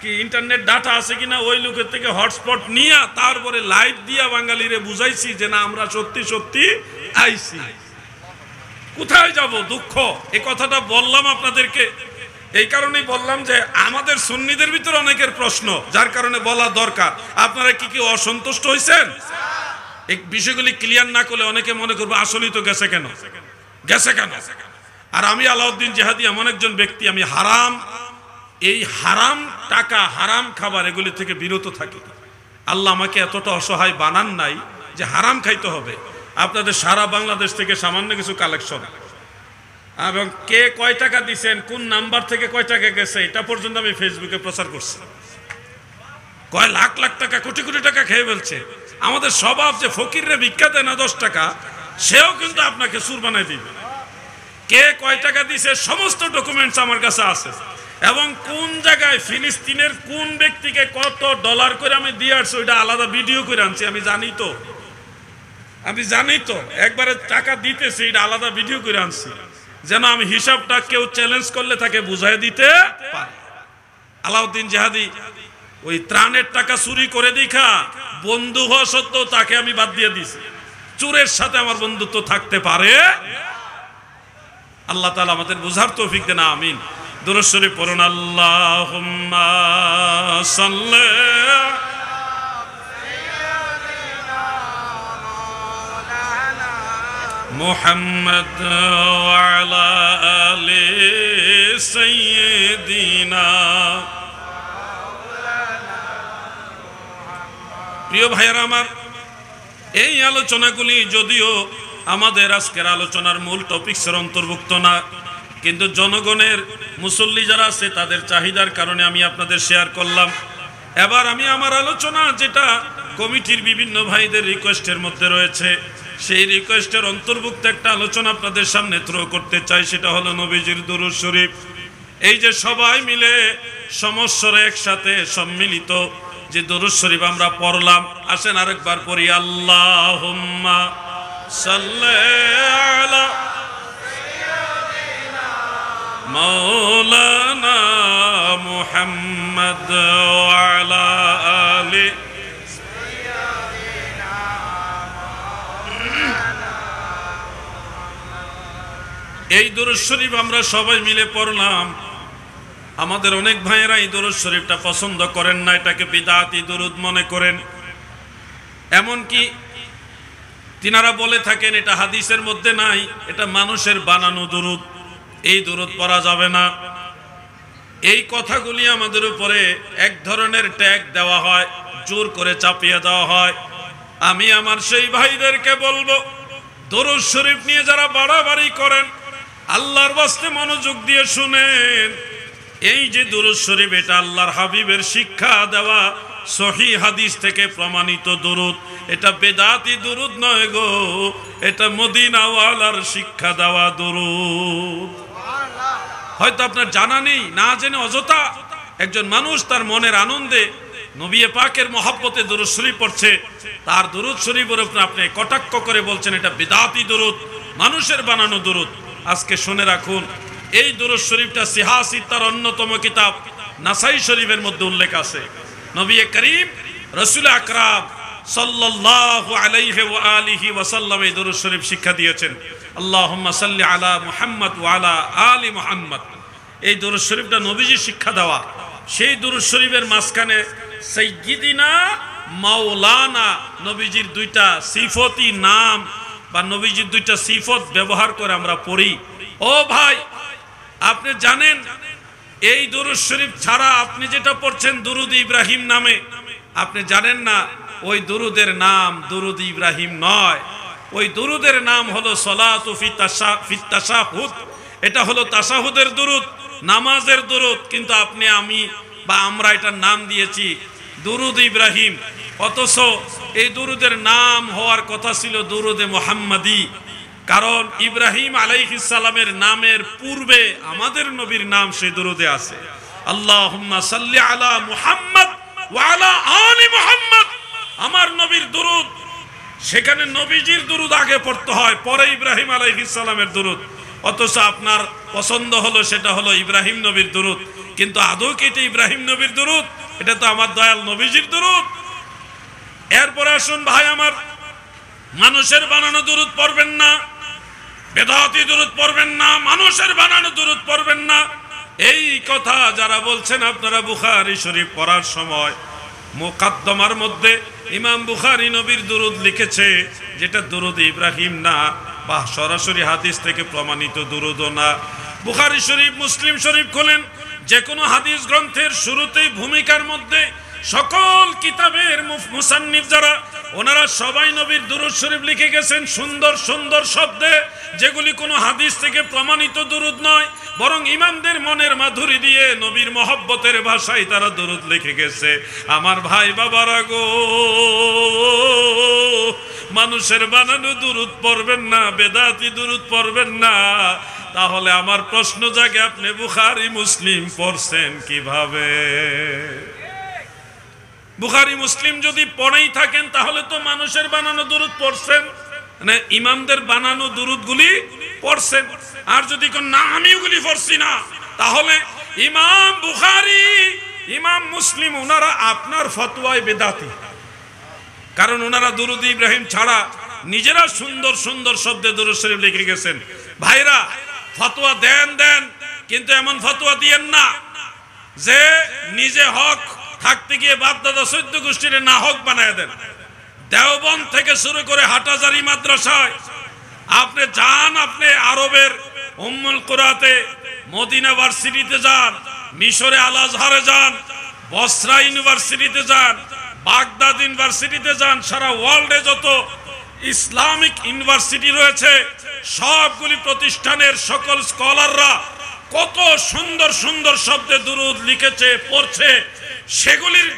কি ইন্টারনেট ডাটা আছে কিনা, ওই লোকের থেকে হটস্পট নিয়ে তারপরে লাইভ দিয়া বাঙালিরে বুঝাইছি যে না, আমরা সত্যি সত্যি আইছি। কোথায় যাব? দুঃখ। এই কথাটা বললাম আপনাদেরকে, এই কারণেই বললাম যে আমাদের সুন্নিদের ভিতরে অনেকের প্রশ্ন, যার কারণে বলা দরকার। আপনারা কি অসন্তুষ্ট হয়েছেন? এই বিষয়গুলি ক্লিয়ার না করলে অনেকে মনে করবে আসলেই তো গেছে কেন। আর আমি আলাউদ্দিন জিহাদি এমন একজন ব্যক্তি, আমি এই হারাম টাকা, হারাম খাবার, এগুলি থেকে বিরত থাকি। আল্লাহ আমাকে এতটা অসহায় বানান নাই যে হারাম খাইতে হবে। আপনাদের সারা বাংলাদেশ থেকে সামান্য কিছু কালেকশন, এবং কে কয় টাকা দিচ্ছেন, কোন নাম্বার থেকে কয় টাকা গেছে, এটা পর্যন্ত আমি ফেসবুকে প্রচার করছি। কয় লাখ লাখ টাকা, কোটি কোটি টাকা খেয়ে ফেলছে। আমাদের স্বভাব যে ফকিররে ভিক্ষা দেয় না 10 টাকা, সেও কিন্তু আপনাকে সুর বানাই দিবে। কে কয় টাকা দিছে সমস্ত ডকুমেন্টস আমার কাছে আছে, এবং কোন জায়গায় ফিলিস্তিনের কোন ব্যক্তিকে কত ডলার করে আমি দিয়ে আসছি, ওইটা আলাদা ভিডিও করে আনছি। আমি জানি তো একবারে টাকা দিতেছি, এটা আলাদা ভিডিও করে আনছি, যেন আমি হিসাবটা কেউ চ্যালেঞ্জ করলে তাকে বুঝাই দিতে পারি। আলাউদ্দিন জিহাদি ওই ত্রাণের টাকা চুরি করে দেখা বন্ধু হওয়া সত্ত্বেও তাকে আমি বাদ দিয়ে দিছি। চোরের সাথে আমার বন্ধুত্ব থাকতে পারে? আল্লাহ তাআলা আমাদের বুঝার তৌফিক দেন, আমিন। দুরূদ শরীফ পড়ুন। আল্লাহুম্মা সাল্লি মুহাম্মদ ওয়া আলা আলি সাইয়্যিদিনা। প্রিয় ভাইয়েরা আমার, এই আলোচনাগুলি যদিও আমাদের আজকের আলোচনার মূল টপিকসের অন্তর্ভুক্ত না, কিন্তু জনগণের মুসল্লি যারা আছে তাদের চাহিদার কারণে আমি আপনাদের শেয়ার করলাম। এবার আমি আমার আলোচনা যেটা কমিটির বিভিন্ন ভাইদের রিকোয়েস্টের মধ্যে রয়েছে, সেই রিকোয়েস্টের অন্তর্ভুক্ত একটা আলোচনা আপনাদের সামনে থ্রো করতে চাই, সেটা হলো নবীজির দুরূদ শরীফ। এই যে সবাই মিলে সমস্বরে একসাথে সম্মিলিত যে দুরূদ শরীফ আমরা পড়লাম, আসেন আরেকবার পড়ি। আল্লাহুম্মা সাল্লি আলা মাওলানা মুহাম্মদ ওয়া আলা আলি। এই দুরূদ শরীফ আমরা সবাই মিলে পড়লাম। আমাদের অনেক ভাইয়েরা এই দুরূদ শরীফটা পছন্দ করেন না, এটাকে বিদআতি দুরূদ মনে করেন। এমনকি তিনারা বলে থাকেন এটা হাদিসের মধ্যে নাই, এটা মানুষের বানানো দুরূদ, এই দুরূদ পড়া যাবে না। এই কথাগুলি আমাদের উপরে এক ধরনের ট্যাগ দেওয়া হয়, জোর করে চাপিয়ে দেওয়া হয়। আমি আমার সেই ভাইদেরকে বলবো, দুরূদ শরীফ নিয়ে যারা বাড়াবাড়ি করেন, আল্লাহর ওয়াস্তে মনোযোগ দিয়ে শুনেন। এই যে দুরূদ শরীফ, এটা আল্লাহর হাবিবের শিক্ষা দেওয়া সহিহ হাদিস থেকে প্রমাণিত দুরূদ, এটা বেদাতি দুরূদ নয় গো, এটা মদিনাওয়ালার শিক্ষা দেওয়া দুরূদ। হয়তো আপনার জানা নেই, না জেনে অযথা একজন মানুষ তার মনের আনন্দে নবী পাকের মহব্বতে দুরূদ শরীফ পড়ছে, তার দুরূদ শরীফের উপর আপনি কটাক্ষ করে বলছেন এটা বিদআতি দুরূদ, মানুষের বানানো দুরূদ। আজকে শুনে রাখুন, এই দুরূদ শরীফটা সিহাসিতার অন্যতম কিতাব নাসাই শরীফের মধ্যে উল্লেখ আছে। নবী করিম রাসূল আকরাম সাল্লাল্লাহু আলাইহি ওয়া আলিহি ওয়া সাল্লাম এই দুরূদ শরীফ শিক্ষা দিয়েছেন। আল্লাহুম্মা সাল্লি আলা মুহাম্মদ ওয়া আলা আলি মুহাম্মদ। এই দুরূদ শরীফটা নবীজির শিক্ষা দেওয়া। সেই দুরূদ শরীফের মাঝখানে সাইয়্যিদিনা মাওলানা, নবীজির দুইটা সিফতি নাম বা নবীজির দুইটা সিফত ব্যবহার করে আমরা পড়ি। ও ভাই, আপনি জানেন এই দুরূদ শরীফ ছাড়া আপনি যেটা পড়ছেন দুরুদ ইব্রাহিম নামে, আপনি জানেন না ওই দুরুদের নাম দুরুদ ইব্রাহিম নয়, ওই দুরুদের নাম হলো সলাতু ফি তাশাহুদ। এটা হলো তাশাহুদের দুরুদ, নামাজের দুরুদ। কিন্তু আপনি, আমি বা আমরা এটার নাম দিয়েছি দুরুদ ইব্রাহিম, অথচ এই দুরুদের নাম হওয়ার কথা ছিল দুরুদে মুহাম্মাদি। কারণ ইব্রাহিম আলাইহিস সালামের নামের পূর্বে আমাদের নবীর নাম সেই দুরুদে আছে। আল্লাহুম্মা সাল্লি আলা মুহাম্মদ ওয়া আলা আলি মুহাম্মদ, আমার নবীর দুরুদ, সেখানে নবীজির দুরুদ আগে পড়তে হয়, পরে ইব্রাহিম আলাইহিস সালামের দুরুদ। অথচ আপনার পছন্দ হলো সেটা হলো ইব্রাহিম নবীর দুরুদ, কিন্তু আদৌ কি এটা ইব্রাহিম নবীর দুরুদ? এটা তো আমার দয়াল নবীজির দুরুদ। এরপরে আসুন ভাই আমার, মানুষের বানানো দুরুদ পড়বেন না, বেদাতি দুরুদ পড়বেন না, মানুষের বানানো দুরুদ পড়বেন না। এই কথা যারা বলছেন, আপনারা বুখারী শরীফ পড়ার সময় মুকাদ্দমার মধ্যে ইমাম বুখারী নবীর দুরুদ লিখেছে, যেটা দুরুদ ইব্রাহিম না বা সরাসরি হাদিস থেকে প্রমাণিত দুরুদও না। বুখারী শরীফ, মুসলিম শরীফ খোলেন, যে কোনো হাদিস গ্রন্থের শুরুতেই ভূমিকার মধ্যে সকল কিতাবের মুসান্নিফ যারা, ওনারা সবাই নবীর দুরূদ শরীফ লিখে গেছেন সুন্দর সুন্দর শব্দে, যেগুলি কোনো হাদিস থেকে প্রমাণিত দুরূদ নয়, বরং ইমামদের মনের মাধুরী দিয়ে নবীর মহব্বতের ভাষায় তারা দুরূদ লিখে গেছে। আমার ভাই বাবারা গো, মানুষের বানানো দুরূদ পড়বেন না, বেদাতি দুরূদ পড়বেন না। তাহলে আমার প্রশ্ন জাগে, আপনি বুখারী মুসলিম পড়ছেন কিভাবে? বুখারী মুসলিম যদি পড়েই থাকেন তাহলে তো মানুষের বানানো দুরূদ পড়ছেন, মানে ইমামদের বানানো দুরূদগুলি পড়ছেন। আর যদি কোন না আমি ওগুলি পড়ছি না, তাহলে ইমাম বুখারী, ইমাম মুসলিম ওনারা আপনার ফতোয়ায় বেদাতি, কারণ ওনারা দুরূদ ইব্রাহিম ছাড়া নিজেরা সুন্দর সুন্দর শব্দে দুরূদ শরীফ লিখে গেছেন। ভাইরা, ফতোয়া দেন, কিন্তু এমন ফতোয়া দিয়েন না যে নিজে হক থাকতে গিয়ে বাপদাদা 14 গোষ্ঠীর না হক বানায় দেন। দেওবন্দ থেকে শুরু করে হাটাজারি মাদ্রাসায় আপনি যান, আপনি আরবের উম্মুল কুরাতে, মদিনা ভার্সিটিতে যান, মিশরে আল আজহারে যান, বসরা ইউনিভার্সিটিতে যান, বাগদাদ ইউনিভার্সিটিতে যান, সারা ওয়ার্ল্ডে যত ইসলামিক ইউনিভার্সিটি রয়েছে সবগুলি প্রতিষ্ঠানের সকল স্কলাররা কত সুন্দর সুন্দর শব্দে দুরূদ লিখেছে, পড়ছে। সেগুলির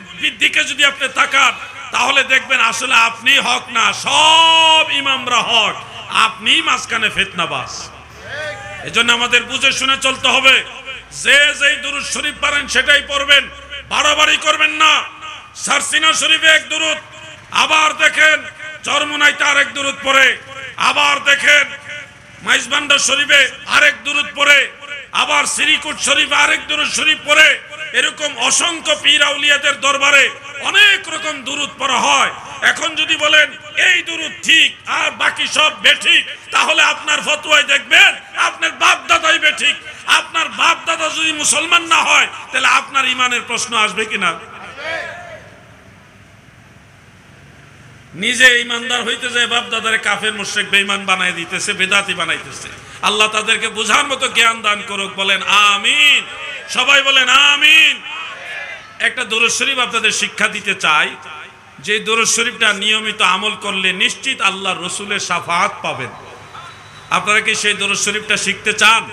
দিকে যদি আপনি তাকান তাহলে দেখবেন আসলে আপনি হক না, সব ইমামরা হক, আপনিই মাঝখানে ফিতনাবাজ। এজন্য আমাদের বুঝে শুনে চলতে হবে। যে যেই দুরূদ শরীফ পারেন সেটাই পড়বেন, বাড়াবাড়ি করবেন না। সারসিনা শরীফে এক দুরূদ, আবার দেখেন চরমুনাইতে আরেক দুরূদ পড়ে, আবার দেখেন মাইজবান্ডার শরীফে আরেক দুরূদ পড়ে, আবার শ্রীকুট শরীফে আরেক দুরূদ শরীফ পড়ে। এরকম অসংখ্য পীর আউলিয়াদের দরবারে অনেক রকম দুরূদ পড়া হয়। এখন যদি বলেন এই দুরূদ ঠিক আর বাকি সব বেঠিক, তাহলে আপনার ফতোয়ায় দেখবেন আপনার বাপ দাদাই বেঠিক। আপনার বাপ দাদা যদি মুসলমান না হয় তাহলে আপনার ইমানের প্রশ্ন আসবে কিনা? নিজে ইমানদার হইতে যায় বাপ দাদারে কাফের মুশরিক বেঈমান বানায় দিতেছে, বেদাতি বানাইতেছে। আল্লাহ তাদেরকে বোঝার মতো জ্ঞান দান করুক, বলেন আমিন। সবাই বলেন আমিন। একটা দুরূদ শরীফ আপনাদের শিক্ষা দিতে চাই, যে দুরূদ শরীফটা নিয়মিত আমল করলে নিশ্চিত আল্লাহর রাসূলের শাফাআত পাবেন। আপনারা কি সেই দুরূদ শরীফটা শিখতে চান?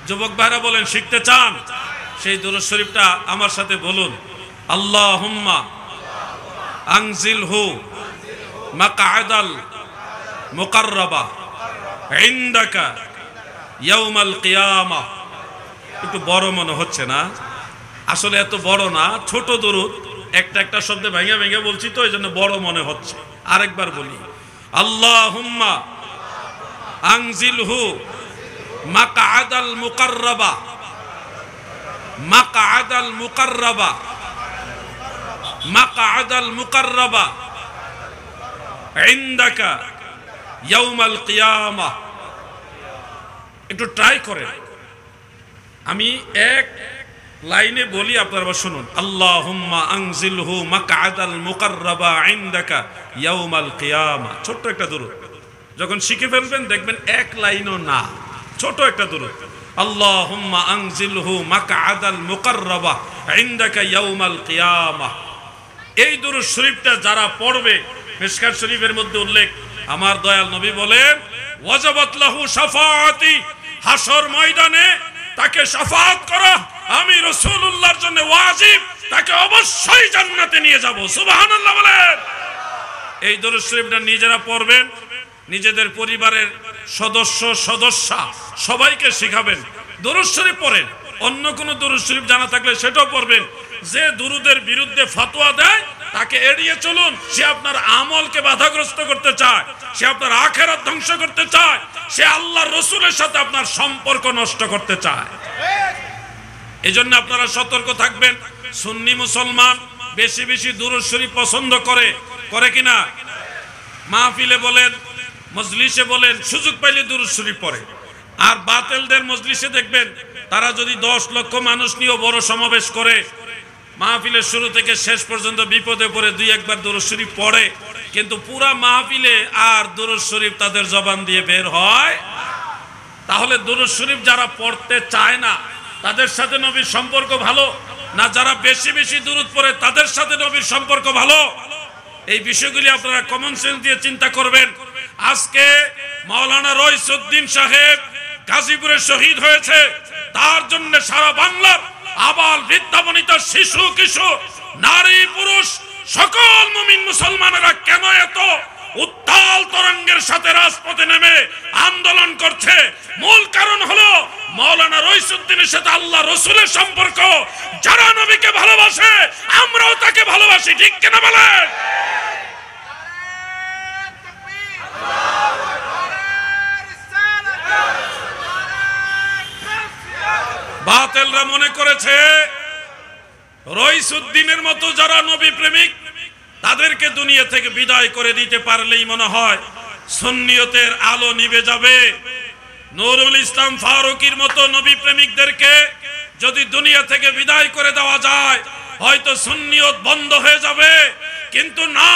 যুবক ভাইরা বলেন শিখতে চান? সেই দুরূদ শরীফটা আমার সাথে বলুন, আল্লাহুম্মা আনজিলহু মাকআদাল মুকাররাবা ইনদাকা ইয়াউমাল কিয়ামা। একটু বড় মনে হচ্ছে না? আসলে এত বড় না, ছোট দুরূদ, একটা একটা শব্দে ভেঙে ভেঙে বলছি তো এইজন্য বড় মনে হচ্ছে। আরেকবার বলি, আল্লাহুম্মা আনজিলহু মাকআদাল মুকাররাবা, মাকআদাল মুকাররাবা, মাকআদাল মুকাররাবা ইনদাকা ইয়াউমাল কিয়ামা। একটু ট্রাই করেন, আমি এক লাইনে বলি, আপনারা শুনুন। আল্লাহুম্মা আনজিলহু মাকআদাল মুকাররাবা ইনদাকা ইয়াউমাল কিয়ামা। ছোট্ট একটা দুরূদ, যখন শিখে ফেলবেন দেখবেন এক লাইনও না, ছোট একটা দুরূদ। আল্লাহুম্মা আনজিলহু মাকআদাল মুকাররাবা ইনদাকা ইয়াউমাল কিয়ামা। এই দুরূদ শরীফটা যারা পড়বে, মিশকাত শরীফের মধ্যে উল্লেখ, আমার দয়াল নবী বলেন ওয়াজাবাত লাহু শাফাআতি, হাসর ময়দানে তাকে শাফাআত করা আমি রাসূলুল্লাহর জন্য ওয়াজিব, তাকে অবশ্যই জান্নাতে নিয়ে যাব। সুবহানাল্লাহ বলেন। এই দুরূদ শরীফটা নিজেরা পড়বেন, নিজেদের পরিবারের সদস্যা সবাইকে শিখাবেন। দুরূদ শরীফ পড়েন, অন্য কোন দুরূদ শরীফ জানা থাকলে সেটাও পড়বেন। যে দুরূদের বিরুদ্ধে ফতোয়া দেয় তাকে এড়িয়ে চলুন। সে আপনার আমলকে বাধাগ্রস্ত করতে চায়, সে আপনার আখিরাত ধ্বংস করতে চায়, সে আল্লাহর রাসূলের সাথে আপনার সম্পর্ক নষ্ট করতে চায়। এজন্য আপনারা সতর্ক থাকবেন। সুন্নি মুসলমান বেশি বেশি দুরূদ শরীফ পছন্দ করে কিনা? মাহফিলে বলেন, মজলিসে বলেন, সুযোগ পাইলে দুরূদ শরীফ পড়ে। আর বাতিলদের মজলিসে দেখবেন তারা যদি 10 লক্ষ মানুষ নিয়ে বড় সমাবেশ করে, মাহফিলের শুরু থেকে শেষ পর্যন্ত বিপদে পড়ে 2-1 দুরূদ শরীফ পড়ে, কিন্তু পুরা মাহফিলে আর দুরূদ শরীফ তাদের জবান দিয়ে বের হয়। তাহলে দুরূদ শরীফ যারা পড়তে চায় না তাদের সাথে নবীর সম্পর্ক ভালো না, যারা বেশি বেশি দুরূদ পড়ে তাদের সাথে নবীর সম্পর্ক ভালো? এই বিষয়গুলি আপনারা কমন সেন্স দিয়ে চিন্তা করবেন। আজকে মাওলানা রইসউদ্দিন সাহেব গাজীপুরে শহীদ হয়েছে, তার জন্য সারা বাংলার আবাল বৃদ্ধা বনিতা, শিশু কিশোর, নারী পুরুষ সকল মুমিন মুসলমানেরা কেন এত উত্তাল তরঙ্গের সাথে রাজপথে নেমে আন্দোলন করছে? মূল কারণ হলো মাওলানা রইসউদ্দিনের সাথে আল্লাহ রাসূলের সম্পর্ক। যারা নবীকে ভালোবাসে আমরাও তাকে ভালোবাসি, ঠিক কিনা বলেন? বাতিলরা মনে করেছে রইসউদ্দিনের মতো যারা নবী প্রেমিক তাদেরকে দুনিয়া থেকে বিদায় করে দিতে পারলেই মনে হয় সুন্নিয়তের আলো নিভে যাবে। নুরুল ইসলাম ফারুকীর মতো নবী প্রেমিকদেরকে যদি দুনিয়া থেকে বিদায় করে দেওয়া যায় হয়তো সুন্নিয়ত বন্ধ হয়ে যাবে, কিন্তু না,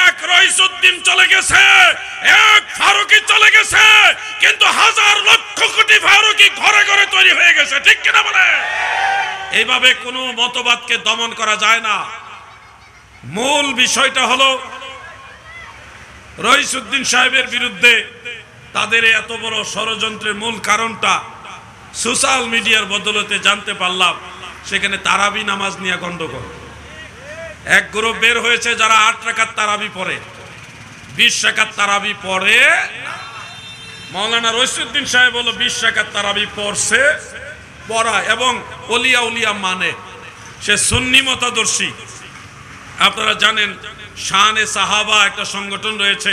এক রইসুদ্দিন চলে গেছে, এক ফারুকী চলে গেছে, কিন্তু হাজার লক্ষ কোটি ফারুকী ঘরে ঘরে তৈরি হয়ে গেছে। ঠিক কিনা বলে? এইভাবে কোনো মতবাদকে দমন করা যায় না। মূল বিষয়টা হলো রইসুদ্দিন সাহেবের বিরুদ্ধে তাদের এত বড় ষড়যন্ত্রের মূল কারণটা সোশ্যাল মিডিয়ার বদলতে জানতে পারলাম। সেখানে তারাবি নামাজ নিয়ে গন্ডগোল। এক গ্রুপ বের হয়েছে যারা 8 রাকাত তারাবি পড়ে, 20 রাকাত তারাবি পড়ে। মাওলানা রইসুদ্দিন সাহেব হলো 20 রাকাত তারাবি পড়ছে, পড়া এবং ওলিয়া উলিয়া মানে। সে সুন্নি মতাদর্শী। আপনারা জানেন শানে সাহাবা একটা সংগঠন রয়েছে,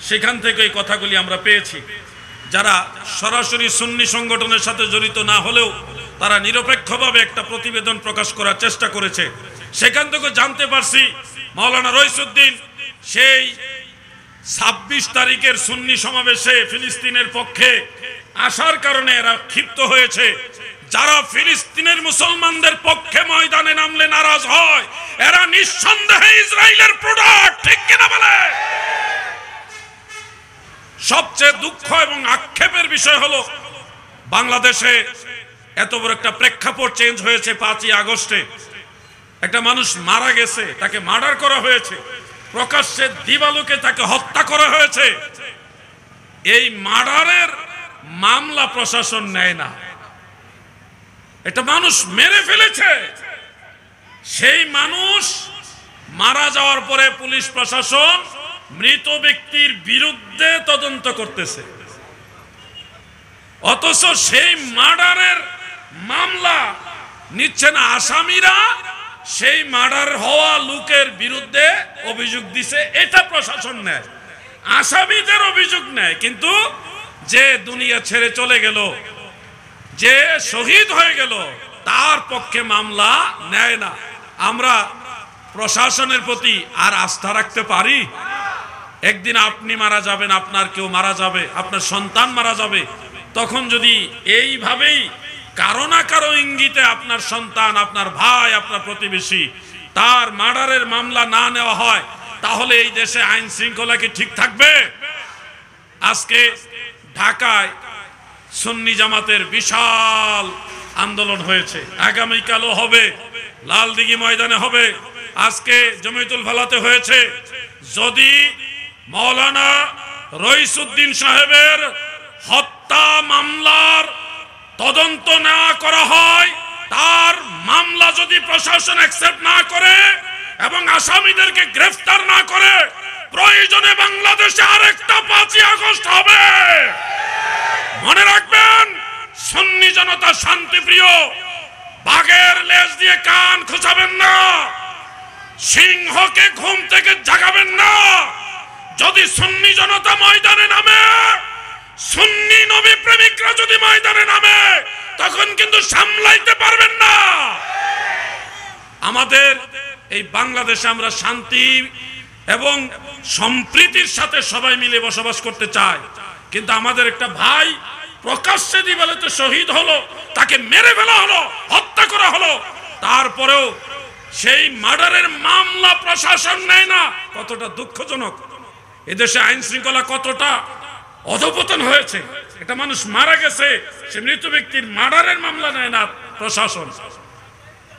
সেখান থেকে এই কথাগুলি আমরা পেয়েছি। যারা সরাসরি সুন্নি সংগঠনের সাথে জড়িত না হলেও তারা নিরপেক্ষভাবে একটা প্রতিবেদন প্রকাশ করার চেষ্টা করেছে। সেখান থেকে জানতে পারছি মাওলানা রইসুদ্দিন সেই 26 তারিখের সুন্নি সমাবেশে ফিলিস্তিনের পক্ষে আসার কারণে এরা ক্ষিপ্ত হয়েছে। যারা ফিলিস্তিনের মুসলমানদের পক্ষে ময়দানে নামলে নারাজ হয়, এরা নিঃসন্দেহে ইসরায়েলের প্রোডাক্ট। ঠিক কিনা বলে? সবচেয়ে দুঃখ এবং আক্ষেপের বিষয় হলো বাংলাদেশে এত বড় একটা প্রেক্ষাপট চেঞ্জ হয়েছে। 5ই আগস্টে একটা মানুষ মারা গেছে, তাকে মার্ডার করা হয়েছে, প্রকাশ্যে দিবালোকে তাকে হত্যা করা হয়েছে। এই মার্ডারের মামলা প্রশাসন নেয় না। এটা মানুষ মেরে ফেলেছে, সেই মানুষ মারা যাওয়ার পরে পুলিশ প্রশাসন মৃত ব্যক্তির বিরুদ্ধে তদন্ত করতেছে, অথচ সেই মার্ডারের মামলা নিচ্ছে না আসামিরা। সেই মার্ডার হওয়া লোকের বিরুদ্ধে অভিযোগ দিছে, এটা প্রশাসন নেয়, আসামিদের অভিযোগ নেয়। কিন্তু যে দুনিয়া ছেড়ে চলে গেল, যে শহীদ হয়ে গেল, তার পক্ষে মামলা নেয় না। আমরা প্রশাসনের প্রতি আর আস্থা রাখতে পারি? একদিন আপনি মারা যাবেন, আপনার কেউ মারা যাবে, আপনার সন্তান মারা যাবে। তখন যদি এইভাবেই কারো না কারো ইঙ্গিতে আপনার সন্তান, আপনার ভাই, আপনার প্রতিবেশী তার মার্ডারের মামলা না নেওয়া হয়, তাহলে এই দেশে আইন শৃঙ্খলা কি ঠিক থাকবে? আজকে ঢাকায় সুন্নি জামাতের বিশাল আন্দোলন হয়েছে, আগামীকালও হবে, লালদিঘি ময়দানে হবে, আজকে জমিয়তুল ফালাতে হয়েছে। যদি মাওলানা রইসুদ্দিন সাহেবের হত্যা মামলার তদন্ত না করা হয়, তার মামলা যদি প্রশাসন অ্যাকসেপ্ট না করে এবং আসামিদেরকে গ্রেফতার না করে, প্রয়োজনে বাংলাদেশে আরেকটা 5ই আগস্ট হবে। মনে রাখবেন, সুন্নি জনতা শান্তিপ্রিয়, বাঘের লেজ দিয়ে কান খোঁচাবেন না, সিংহকে ঘুম থেকে জাগাবেন না। যদি সুন্নি জনতা ময়দানে নামে, সুন্নি নবী প্রেমিকরা যদি ময়দানে নামে, তখন কিন্তু সামলাইতে পারবেন না। আমাদের এই বাংলাদেশে আমরা শান্তি এবং সম্প্রীতির সাথে সবাই মিলে বসবাস করতে চাই, কিন্তু আমাদের একটা ভাই প্রকাশ্যে দিবালোতে শহীদ হলো, তাকে মেরে ফেলা হলো, হত্যা করা হলো, তারপরেও সেই মার্ডারের মামলা প্রশাসন নেয় না। কতটা দুঃখজনক! এদেশে আইন শৃঙ্খলা কতটা অধপতন হয়েছে। একটা মানুষ মারা গেছে, সে মৃত ব্যক্তির মার্ডারের মামলা নেয় না প্রশাসন।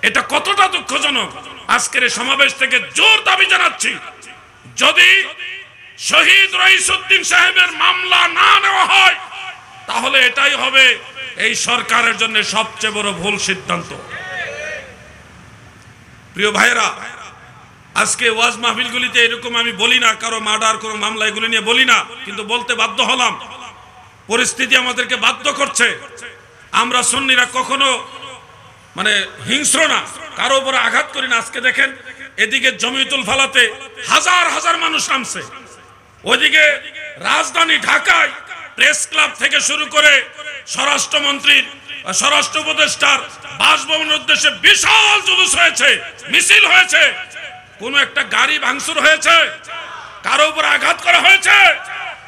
এটা কতটা দুঃখজনক! আজকের সমাবেশ থেকে জোর দাবি জানাচ্ছি, যদি শহীদ রইসুদ্দিন সাহেবের মামলা না নেওয়া হয়, তাহলে এটাই হবে এই সরকারের জন্য সবচেয়ে বড় ভুল সিদ্ধান্ত। প্রিয় ভাইরা, আজকে ওয়াজ মাহফিলগুলিতে এরকম আমি বলি না, কারো মার্ডার, কোনো মামলা এগুলি নিয়ে বলি না, কিন্তু বলতে বাধ্য হলাম, পরিস্থিতি আমাদেরকে বাধ্য করছে। আমরা সুন্নিরা কখনো হিংস্র না, কারো উপরে আঘাত করি না। আজকে দেখেন, এদিকে জমিয়তুল ফালাতে হাজার হাজার মানুষ নামছে, ওইদিকে রাজধানী ঢাকায় প্রেস ক্লাব থেকে শুরু করে স্বরাষ্ট্রমন্ত্রীর, স্বরাষ্ট্র উপদেষ্টার বাসভবনের উদ্দেশ্যে বিশাল জুলুস হয়েছে, মিছিল হয়েছে। কোন একটা গাড়ি ভাঙচুর হয়েছে, কারো উপর আঘাত করা হয়েছে,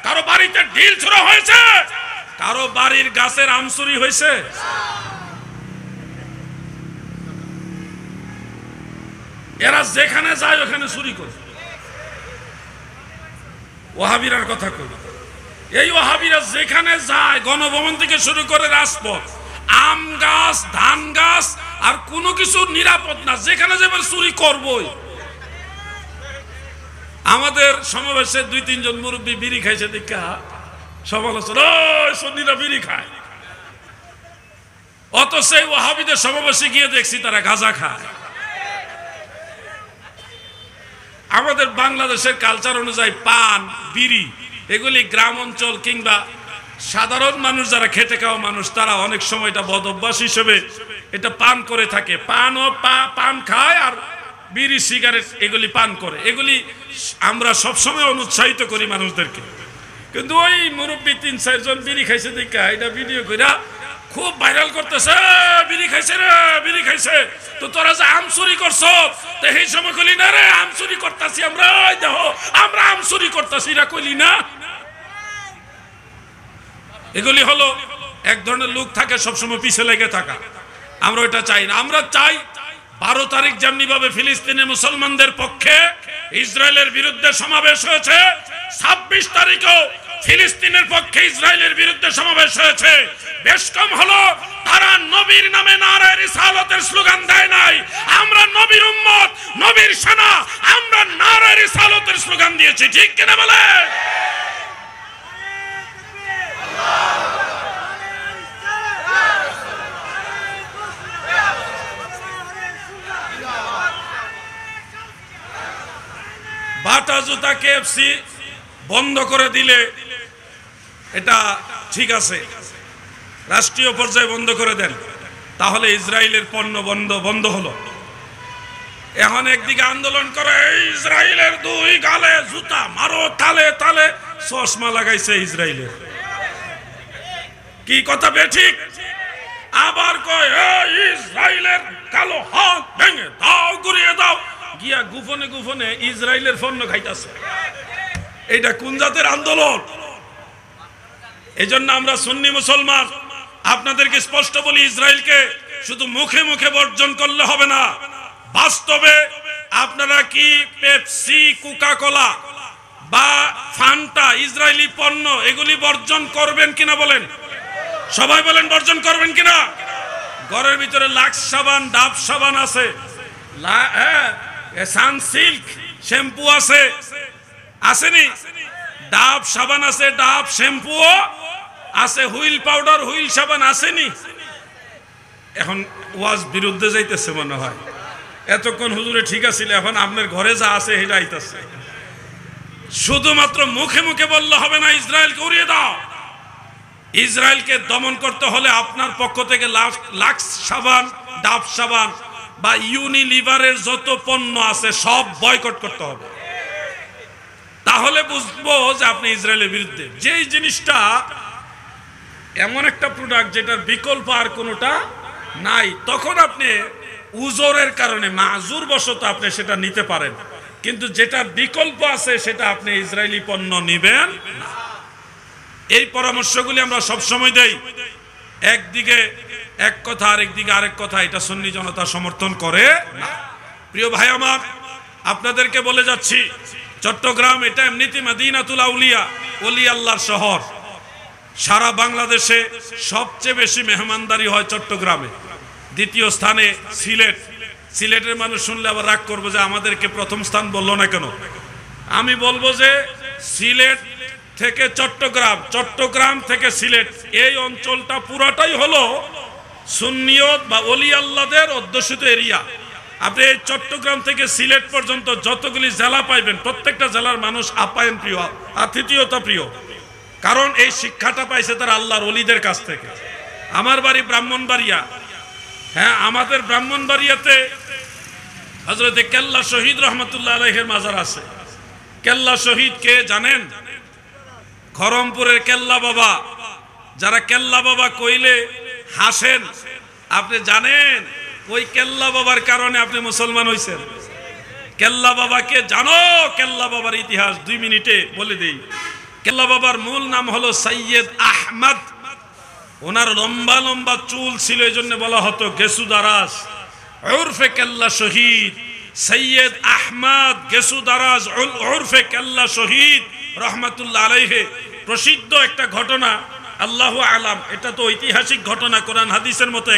কারো বাড়িতে ঢিল ছোড়া হয়েছে, কারো বাড়ির গাছের আম চুরি হয়েছে? এরা যেখানে যায় ওখানে চুরি করে। ওয়াহাবিরার কথা কই, এই ওয়াহাবিরা যেখানে যায়, গণভবন থেকে শুরু করে রাজপথ, আম গাছ, ধান গাছ, আর কোনো কিছু নিরাপদ না, যেখানে যাবে চুরি করবই। আমাদের সমাবেশে 2-3 জন মুরব্বী বিড়ি খাইছে দেখা সমালোচনা, ওই সুন্নিরা বিড়ি খায়। অথচ এই ওয়াহাবিদের সমাবেশে গিয়ে দেখছি তারা গাঁজা খায়। আমাদের বাংলাদেশের কালচার অনুযায়ী পান, বিড়ি এগুলি গ্রাম অঞ্চল কিংবা সাধারণ মানুষ যারা খেটে খাওয়া মানুষ, তারা অনেক সময় এটা বদ অভ্যাস হিসেবে এটা পান করে থাকে। পান খায় আর বিড়ি, সিগারেট এগুলি পান করে। এগুলি আমরা সবসময় অনুৎসাহিত করি মানুষদেরকে। কিন্তু ওই মুরব্বী 3-4 জন বিড়ি খাইছে দেখা এটা ভিডিও কইরা খুব ভাইরাল করতেছে, বিড়ি খাইছে রে, বিড়ি খাইছে। তো তোরা যে আম চুরি করছো, তো এই সময় কইলি না রে আম চুরি করতেছি আমরা, দেখো আমরা আম চুরি করতেছি, এরা কইলি না। এগুলি হলো এক ধরনের লোক থাকে সবসময় পিছে লেগে থাকা। আমরা ওইটা চাই না। আমরা চাই 12 তারিখ যেমনি ভাবে ফিলিস্তিনে মুসলমানদের পক্ষে ইসরায়েলের বিরুদ্ধে সমাবেশ হয়েছে, 26 তারিখও ফিলিস্তিনের পক্ষে ইসরায়েলের বিরুদ্ধে সমাবেশ হয়েছে। বেশ কম হলো তারা নবীর নামে নারায়ে রিসালাতের স্লোগান দেয় নাই। আমরা নবীর উম্মত, নবীর সেনা, আমরা নারায়ে রিসালাতের স্লোগান দিয়েছি। ঠিক কিনা বলে? বাটা জুতা কেএফসি বন্ধ করে দিলে এটা ঠিক আছে, রাষ্ট্রীয় পর্যায়ে বন্ধ করে দেন, তাহলে ইসরায়েলের পণ্য বন্ধ হলো। এখন একদিকে আন্দোলন করে ইসরায়েলের 2 গালে জুতা মারো, তালে তালে চশমা লাগাইছে ইসরায়েলের। কি কথা বেঠিক? আবার কয় ইসরায়েলের কালো হাত ভেঙে দাও, গুড়িয়ে দাও, গিয়া গোপনে গোপনে ইসরায়েলের পণ্য খাইতেছে। এইটা কোন জাতের আন্দোলন? এই জন্য আমরা সুন্নি মুসলমান আপনাদেরকে স্পষ্ট বলি, ইসরায়েলকে শুধু মুখে মুখে বর্জন করলে হবে না, বাস্তবে আপনারা কি পেপসি, কোকা-কোলা বা ফান্টা, ইসরায়েলি পণ্য এগুলি বর্জন করবেন কিনা বলেন? সবাই বলেন বর্জন করবেন কিনা? ঘরের ভিতরে লাক্স সাবান, ডাব সাবান আছে, সানসিল্ক শ্যাম্পু আছে, আসেনি? ডাব সাবান আছে, ডাব শ্যাম্পুও আছে, হুইল পাউডার, হুইল সাবান আসেনি? এখন ওয়াজ বিরুদ্ধে যাইতেছে মনে হয়। এতক্ষণ হুজুরে ঠিক আছিল, এখন আপনার ঘরে যা আছে সেটা আইতাছে। শুধুমাত্র মুখে মুখে বললে হবে না ইসরায়েলকে উড়িয়ে দাও। ইসরায়েলকে দমন করতে হলে আপনার পক্ষ থেকে লাক্স সাবান, ডাব সাবান বা ইউনিলিভারের যত পণ্য আছে সব বয়কট করতে হবে। তাহলে বুঝবো যে আপনি ইসরায়েলের বিরুদ্ধে। যেই জিনিসটা এমন একটা প্রোডাক্ট যেটার বিকল্প আর কোনোটা নাই, তখন আপনি উজরের কারণে মাযুর বশত আপনি সেটা নিতে পারেন, কিন্তু যেটা বিকল্প আছে সেটা আপনি ইসরায়েলি পণ্য নিবেন না। এই পরামর্শগুলি আমরা সব সময় দেই। একদিকে এক কথা, আরেকদিকে আরেক কথা, এটা সুন্নি জনতা সমর্থন করে না। প্রিয় ভাই আমার, আপনাদেরকে বলে যাচ্ছি, চট্টগ্রাম এটা এমনিতে মদিনাতুল আউলিয়া, ওলি আল্লাহর শহর। সারা বাংলাদেশে সবচেয়ে বেশি মেহমানদারি হয় চট্টগ্রামে, দ্বিতীয় স্থানে সিলেট। সিলেটের মানুষ শুনলে আবার রাগ করবো যে আমাদেরকে প্রথম স্থান বললো না কেন। আমি বলবো যে সিলেট থেকে চট্টগ্রাম, চট্টগ্রাম থেকে সিলেট, এই অঞ্চলটা পুরাটাই হলো সুন্নিয়ত বা ওলি আল্লাহদের অধ্যুষিত এরিয়া। আপনি এই চট্টগ্রাম থেকে সিলেট পর্যন্ত যতগুলি জেলা পাইবেন, প্রত্যেকটা জেলার মানুষ আপ্যায়ন প্রিয়, আতিথেয়তা প্রিয়, কারণ এই শিক্ষাটা পাইছে তারা আল্লাহর ওলিদের কাছ থেকে। আমার বাড়ি ব্রাহ্মণবাড়িয়া। হ্যাঁ, আমাদের ব্রাহ্মণবাড়িয়াতে হযরতে কেল্লা শহীদ রহমতুল্লাহ আলাইহির মাজার আছে। কেল্লা শহীদ কে জানেন? খরমপুরের কেল্লা বাবা। যারা কেল্লা বাবা কইলে হাসেন, আপনি জানেন ওই কেল্লা বাবার কারণে আপনি মুসলমান হইছেন। কেল্লা বাবাকে জানো? কেল্লা বাবার ইতিহাস 2 মিনিটে বলে দেই। কেল্লা বাবার মূল নাম হলো সৈয়দ আহমদ ওনার লম্বা লম্বা চুল ছিল, এই জন্য বলা হতো গেসু দারাজ। উরফে কেল্লা শহীদ সৈয়দ আহমদ গেসু দারাজ উরফে কেল্লা শহীদ রহমাতুল্লাহ আলাইহি। প্রসিদ্ধ একটা ঘটনা, আল্লাহু আলাম, এটা তো ঐতিহাসিক ঘটনা, কোরআন হাদিসের মতো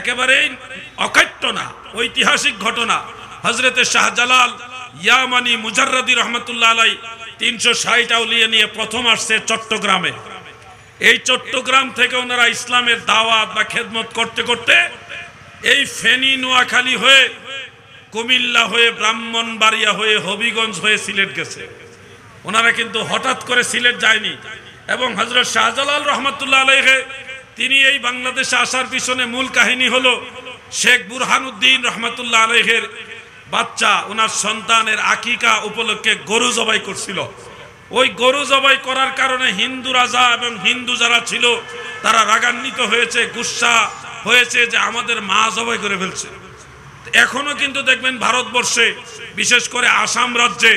একেবারেই অকাট্য না, ঐতিহাসিক ঘটনা। হযরতে শাহজালাল ইয়ামানি মুজাররদি রহমাতুল্লাহ আলাই 360 আউলিয়া নিয়ে প্রথম আসছে চট্টগ্রামে। এই চট্টগ্রাম থেকে ওনারা ইসলামের দাওয়াত বা খেদমত করতে করতে এই ফেনী নোয়াখালী হয়ে, কুমিল্লা হয়ে, ব্রাহ্মণবাড়িয়া হয়ে, হবিগঞ্জ হয়ে সিলেট গেছে। ওনারা কিন্তু হঠাৎ করে সিলেট যায়নি। এবং হযরত শাহজালাল রহমাতুল্লাহ আলাইহি তিনি এই বাংলাদেশে আসার পিছনে মূল কাহিনী হলো শেখ বুরহানুদ্দিন রহমাতুল্লাহ আলাইহির বাচ্চা, ওনার সন্তানের আকিকা উপলক্ষে গরু জবাই করছিল। ওই গরু জবাই করার কারণে হিন্দু রাজা এবং হিন্দু যারা ছিল তারা রাগান্বিত হয়েছে, গুসা হয়েছে যে আমাদের মা জবাই করে ফেলছে। এখনো কিন্তু দেখবেন ভারতবর্ষে, বিশেষ করে আসাম রাজ্যে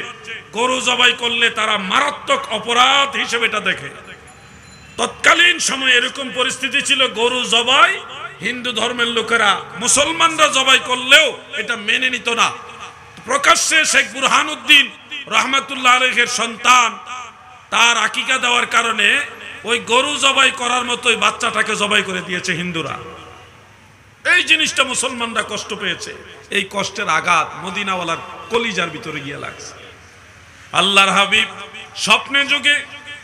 গরু জবাই করলে তারা মারাত্মক অপরাধ হিসেবে এটা দেখে। তৎকালীন সময় এরকম পরিস্থিতি ছিল, গরু জবাই হিন্দু ধর্মের লোকেরা, মুসলমানরা জবাই করলেও এটা মেনে নিত না। প্রকাশ্যে শেখ বুরহানুদ্দিন রহমাতুল্লাহ আলাইহির সন্তান তার আকিকা দেওয়ার কারণে ওই গরু জবাই করার মতোই বাচ্চাটাকে জবাই করে দিয়েছে হিন্দুরা। এই জিনিসটা মুসলমানরা কষ্ট পেয়েছে। এই কষ্টের আঘাত মদিনাওয়ালার কলিজার ভিতরে গিয়ে লাগছে। আল্লাহর হাবিব স্বপ্নে যুগে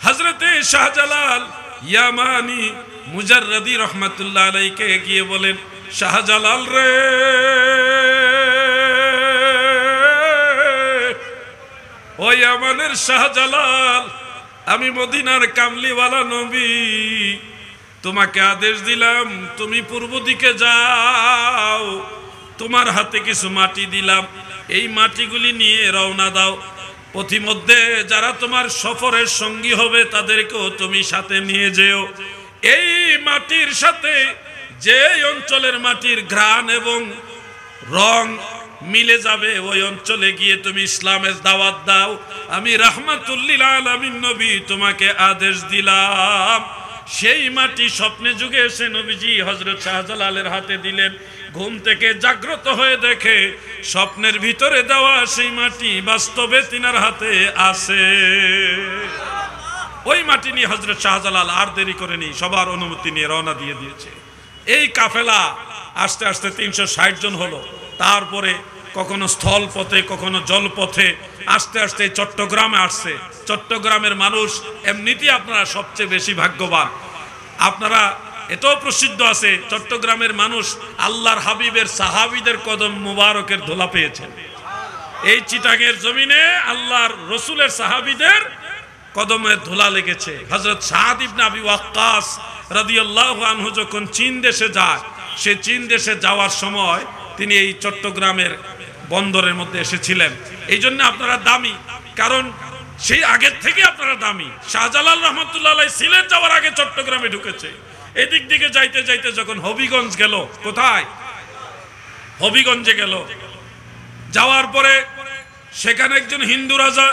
হযরতে শাহজালাল ইয়ামানি মুজাররদি রহমাতুল্লাহ আলাইহিকে গিয়ে বলেন, শাহজালাল রে, ও ইয়ামানের শাহজালাল, আমি মদিনার কামলিওয়ালা নবী, তোমাকে আদেশ দিলাম তুমি পূর্ব দিকে যাও, তোমার হাতে কিছু মাটি দিলাম, এই মাটিগুলি নিয়ে রওনা দাও। পথিমধ্যে যারা তোমার সফরের সঙ্গী হবে তাদেরকেও তুমি সাথে নিয়ে যেও। এই মাটির সাথে যে অঞ্চলের মাটির ঘ্রাণ এবং রং মিলে যাবে ওই অঞ্চলে গিয়ে তুমি ইসলামের দাওয়াত দাও। আমি রাহমাতুল লিল আলামিন নবী তোমাকে আদেশ দিলাম। সেই মাটি স্বপ্নে যুগে এসে নবীজি হযরত শাহজালালের হাতে দিলেন। ঘুম থেকে জাগ্রত হয়ে দেখে স্বপ্নের ভিতরে দেওয়া সেই মাটি বাস্তবে তিনার হাতে আছে। ওই মাটি নিয়ে হযরত শাহজালাল আর দেরি করেনি, সবার অনুমতি নিয়ে রওনা দিয়ে দিয়েছে। এই কাফেলা আস্তে আস্তে 360 জন হলো। তারপরে কখনো স্থল পথে, কখনো জলপথে, আস্তে আস্তে চট্টগ্রামে আসছে। চট্টগ্রামের মানুষ এমনিতেই আপনারা সবচেয়ে বেশি ভাগ্যবান। আপনারা এটাও প্রসিদ্ধ আছে, চট্টগ্রামের মানুষ আল্লাহর হাবিবের সাহাবীদের কদম মুবারকের ধুলা পেয়েছেন। এই চিটাগের জমিনে আল্লাহর রসুলের সাহাবীদের কদমের ধুলা লেগেছে। হযরত সাদ ইবনে আবি ওয়াক্কাস রাদিয়াল্লাহু আনহু যখন চীন দেশে যায়, সে চীন দেশে যাওয়ার সময় তিনি এই চট্টগ্রামের বন্দরের মধ্যে এসেছিলেন। এই জন্য আপনারা দামি, কারণ সেই আগের থেকে আপনারা দামি। শাহজালাল রহমাতুল্লাহ আলাইহি সিলেট যাওয়ার আগে চট্টগ্রামে ঢুকেছে। এদিক দিকে যাইতে যাইতে যখন হবিগঞ্জ গেল, কোথায়? হবিগঞ্জে গেল। যাওয়ার পরে সেখানে একজন হিন্দু রাজা,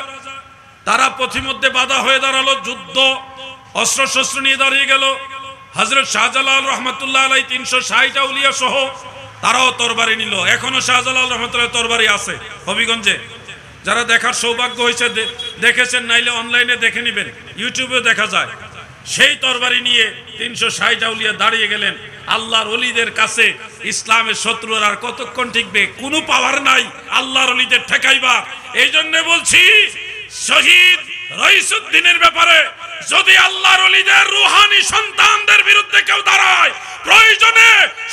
তারা পথিমধ্যে বাধা হয়ে দাঁড়ালো, যুদ্ধ অস্ত্র শস্ত্র নিয়ে দাঁড়িয়ে গেল। হযরত শাহজালাল রহমাতুল্লাহ আলাইহি 360 আউলিয়া সহ তারাও তরবারি নিল। এখনো শাহজালাল রহমাতুল্লাহ তরবারি আছে হবিগঞ্জে। যারা দেখার সৌভাগ্য হয়েছে দেখেছেন, নাইলে অনলাইনে দেখে নেবেন, ইউটিউবে দেখা যায়। সেই তরবারি নিয়ে 360 আউলিয়া দাঁড়িয়ে গেলেন। আল্লাহর ওলিদের কাছে ইসলামের শত্রুরা আর কতক্ষণ টিকবে? কোনো পাওয়ার নাই আল্লাহর ওলিদের ঠেকাইবার। এই জন্য বলছি, শহীদ রইসুদ্দিনের ব্যাপারে যদি আল্লাহর ওলিদের রূহানি সন্তানদের বিরুদ্ধে কেউ দাঁড়ায়, প্রয়োজনে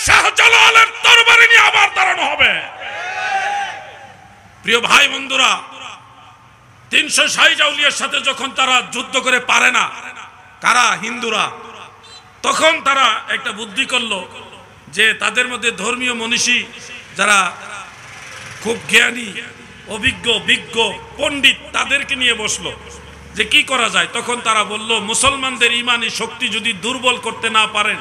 শাহজালালের তরবারি নিয়ে আবার দাঁড়ানো হবে। প্রিয় ভাই বন্ধুরা, 360 আউলিয়ার সাথে যখন তারা যুদ্ধ করে পারে না, কারা? হিন্দুরা। তখন তারা একটা বুদ্ধি করলো যে তাদের মধ্যে ধর্মীয় মনীষী যারা খুব জ্ঞানী, অভিজ্ঞ, বিজ্ঞ, পণ্ডিত, তাদেরকে নিয়ে বসলো যে কি করা যায়। তখন তারা বলল, মুসলমানদের ইমানি শক্তি যদি দুর্বল করতে না পারেন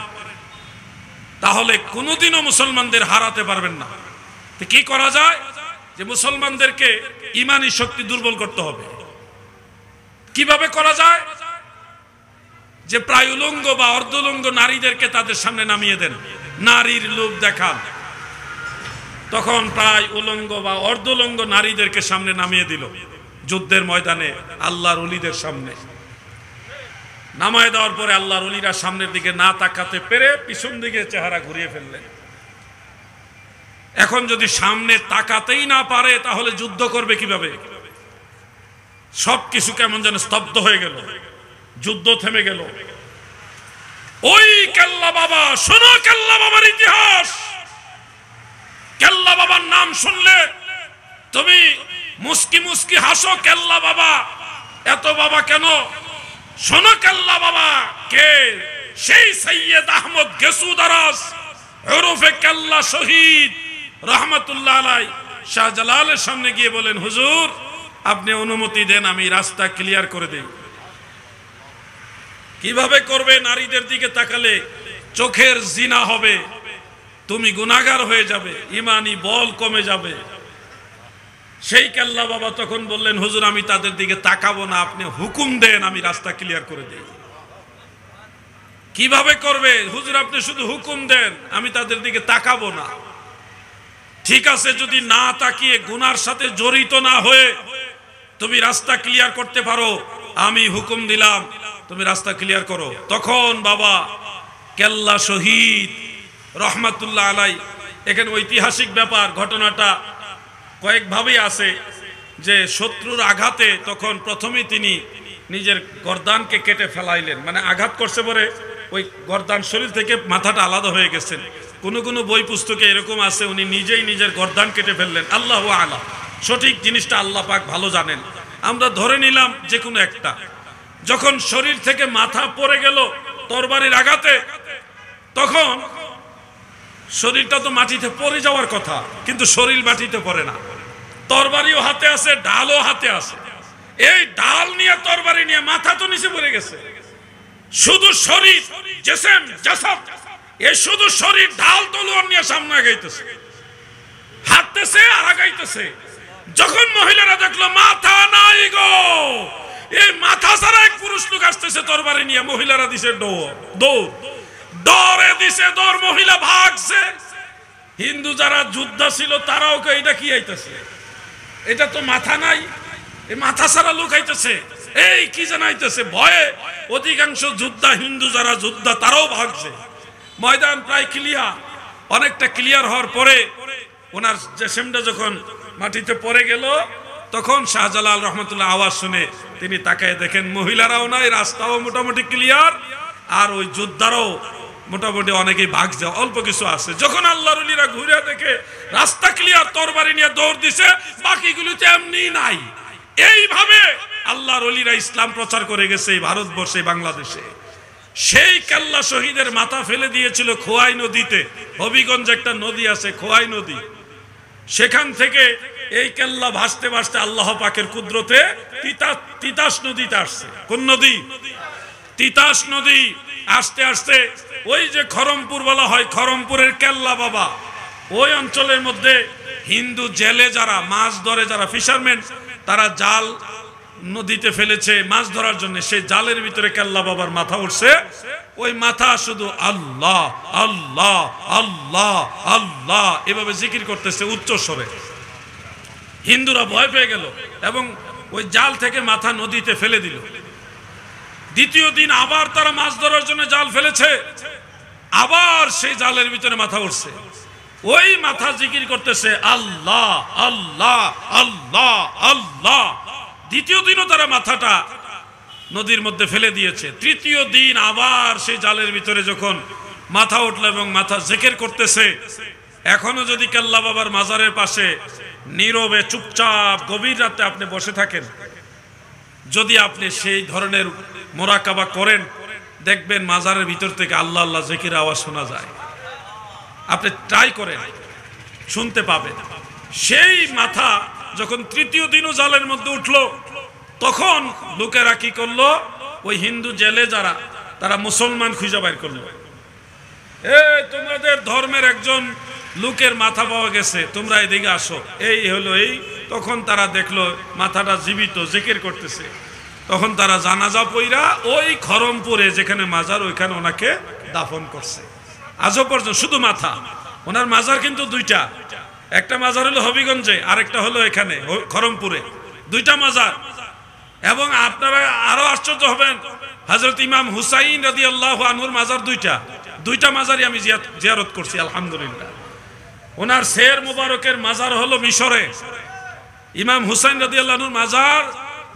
তাহলে কোনোদিনও মুসলমানদের হারাতে পারবেন না। তো কি করা যায়? যে মুসলমানদেরকে ইমানি শক্তি দুর্বল করতে হবে। কিভাবে করা যায়? যে প্রায় উলঙ্গ বা অর্ধউলঙ্গ নারীদেরকে তাদের সামনে নামিয়ে দেন, নারীর লোভ দেখান। তখন প্রায় উলঙ্গ বা অর্ধউলঙ্গ নারীদেরকে সামনে নামিয়ে দিল যুদ্ধের ময়দানে আল্লাহর ওলিদের সামনে। নামায় দেওয়ার পরে আল্লাহর ওলিরা সামনের দিকে না তাকাতে পেরে পিছন দিকে চেহারা ঘুরিয়ে ফেললেন। এখন যদি সামনে তাকাতেই না পারে তাহলে যুদ্ধ করবে কিভাবে? সবকিছু কেমন যেন স্তব্ধ হয়ে গেল, যুদ্ধ থেমে গেল। ওই কেল্লা বাবা, শোনো কেল্লা বাবার ইতিহাস। কেল্লা বাবার নাম শুনলে তুমি মুস্কি মুস্কি হাসো। কেল্লা বাবা, এত বাবা কেন? শোনো কেল্লা বাবা কে? সেই সৈয়দ আহমদ গেসুদারাস ওরফে কেল্লা শহীদ রহমতুল্লাহ আলাই শাহজালালের সামনে গিয়ে বলেন, হুজুর আপনি অনুমতি দেন আমি রাস্তা ক্লিয়ার করে দেই। কিভাবে করবে? নারীদের দিকে তাকালে চোখের জিনা হবে, তুমি গুনাহগার হয়ে যাবে, ইমানি বল কমে যাবে। সেই কেল্লা বাবা তখন বললেন, হুজুর আমি তাদের দিকে তাকাবো না, আপনি হুকুম দেন আমি রাস্তা ক্লিয়ার করে দেই। কিভাবে করবে? হুজুর আপনি শুধু হুকুম দেন, আমি তাদের দিকে তাকাবো না। ঠিক আছে, যদি না তাকিয়ে গুনার সাথে জড়িত না হয়ে তুমি রাস্তা ক্লিয়ার করতে পারো, আমি হুকুম দিলাম তুমি রাস্তা ক্লিয়ার করো। তখন বাবা কেল্লা শহীদ রহমাতুল্লাহ আলাই, এখানে ঐতিহাসিক ব্যাপার, ঘটনাটা কয়েকভাবেই আছে যে শত্রুর আঘাতে তখন প্রথমে তিনি নিজের গর্দানকে কেটে ফেলাইলেন, মানে আঘাত করছে পরে ওই গর্দান শরীর থেকে মাথাটা আলাদা হয়ে গেছেন। কোন কোন বই পুস্তকে এরকম আছে উনি নিজেই নিজের গর্দান কেটে ফেললেন। আল্লাহু আলাম, সঠিক জিনিসটা আল্লাহ পাক ভালো জানেন। আমরা ধরে নিলাম যে কোনো একটা। যখন শরীর থেকে মাথা পড়ে গেল তরবারির আঘাতে, তখন শরীরটা তো মাটিতে পড়ে যাওয়ার কথা, কিন্তু শরীর মাটিতে পড়ে না। তরবারিও হাতে আছে, ঢালও হাতে আছে। এই ঢাল নিয়ে তরবারি নিয়ে মাথা তো নিচে পড়ে গেছে, শুধু শরীর জিসম জাসাদ, এই শুধু শরীর ঢাল তলোয়ার নিয়ে সামনে আগাইতেছে, হাঁটতেছে আর আগাইতেছে। যখন মহিলারা দেখলো মাথা নাই গো, এই মাথা ছাড়া এক পুরুষ লোক আসতেছে তরবারি নিয়ে, মহিলারা দিছে দৌড়, দৌড়ে দিছে দৌড়, মহিলা ভাগছে। হিন্দু যারা যোদ্ধা ছিল তারাও এটা কি আইতেছে, এটা তো মাথা নাই, এই মাথা ছাড়া লোক আইতেছে, এই কি জানাইতেছে। ভয়ে অধিকাংশ যোদ্ধা, হিন্দু যারা যোদ্ধা তারাও ভাগছে। ময়দান প্রায় ক্লিয়ার, অনেকটা ক্লিয়ার হওয়ার পরে ওনার জেসেমটা যখন মাটিতে পড়ে গেল, তখন শাহজালাল রহমতুল্লাহ আওয়াজ শুনে তিনি তাকায় দেখেন মহিলারাও নাই, রাস্তাও মোটামুটি ক্লিয়ার, আর ওই যোদ্ধারাও মোটামুটি অনেকেই ভাগছে, অল্প কিছু আছে। যখন আল্লাহর ওলিরা ঘুরে দেখে রাস্তা ক্লিয়ার, তরবারি নিয়ে দৌড় দিছে, বাকিগুলোতে এমনি নাই। এইভাবে আল্লাহর ওলিরা ইসলাম প্রচার করে গেছে এই ভারতবর্ষে, বাংলাদেশে। সেই কেল্লা শহীদের মাথা ফেলে দিয়েছিল খোয়াই নদীতে। হবিগঞ্জ একটা নদী আছে খোয়াই নদী, সেখান থেকে এই কেল্লা ভাসতে ভাসতে আল্লাহ পাকের কুদরতে তিতাস নদীতে আসছে। কোন নদী? তিতাস নদী। আসতে আসতে ওই যে খরমপুর বলা হয়, খরমপুরের কেল্লা বাবা, ওই অঞ্চলের মধ্যে হিন্দু জেলে যারা মাছ ধরে, যারা ফিশারম্যান, তারা জাল নদীতে ফেলেছে মাছ ধরার জন্য, সেই জালের ভিতরে কেল্লা বাবার মাথা উঠছে। ওই মাথা শুধু আল্লাহ আল্লাহ আল্লাহ আল্লাহ এভাবে জিকির করতেছে উচ্চ স্বরে। হিন্দুরা ভয় পেয়ে গেল এবং ওই জাল থেকে মাথা নদীতে ফেলে দিল। দ্বিতীয় দিন আবার তারা মাছ ধরার জন্য জাল ফেলেছে, আবার সেই জালের ভিতরে মাথা উঠছে। ওই মাথা জিকির করতেছে আল্লাহ আল্লাহ আল্লাহ আল্লাহ। দ্বিতীয় দিনও তারা মাথাটা নদীর মধ্যে ফেলে দিয়েছে। তৃতীয় দিন আবার সেই জালের ভিতরে যখন মাথা উঠল এবং মাথা জিকির করতেছে, এখনো যদি কেল্লা বাবার মাজারের পাশে নীরবে চুপচাপ গভীর রাতে আপনি বসে থাকেন, যদি আপনি সেই ধরনের মোরাকাবা করেন, দেখবেন মাজারের ভিতর থেকে আল্লাহ আল্লাহ জিকির আওয়াজ শোনা যায়। আপনি ট্রাই করেন, শুনতে পাবেন। সেই মাথা যখন তৃতীয় দিনও জালের মধ্যে উঠলো, তখন লোকেরা কি করলো, ওই হিন্দু জেলে যারা, তারা মুসলমান খুঁজে বাইর করলো, তোমাদের ধর্মের একজন লোকের মাথা পাওয়া গেছে, তোমরা এদিকে আসো। এই হলো এই। তখন তারা দেখলো মাথাটা জীবিত, জিকির করতেছে। তখন তারা জানাজা পইরা ওই খরমপুরে যেখানে মাজার ওইখানে ওনাকে দাফন করছে। আজও পর্যন্ত শুধু মাথা, ওনার মাজার কিন্তু দুইটা, একটা মাজার হলো হবিগঞ্জে, আরেকটা হলো এখানে খরমপুরে, দুইটা মাজার। এবং আপনারা আরো আশ্চর্য হবেন, হযরত ইমাম হুসাইন রাদিয়াল্লাহু আনহুর মাজার দুইটা মাজারই আমি জিয়ারত করছি আলহামদুলিল্লাহ। ওনার শের মুবারকের মাজার হলো মিশরে, ইমাম হুসাইন রাদিয়াল্লাহু আনহুর মাজার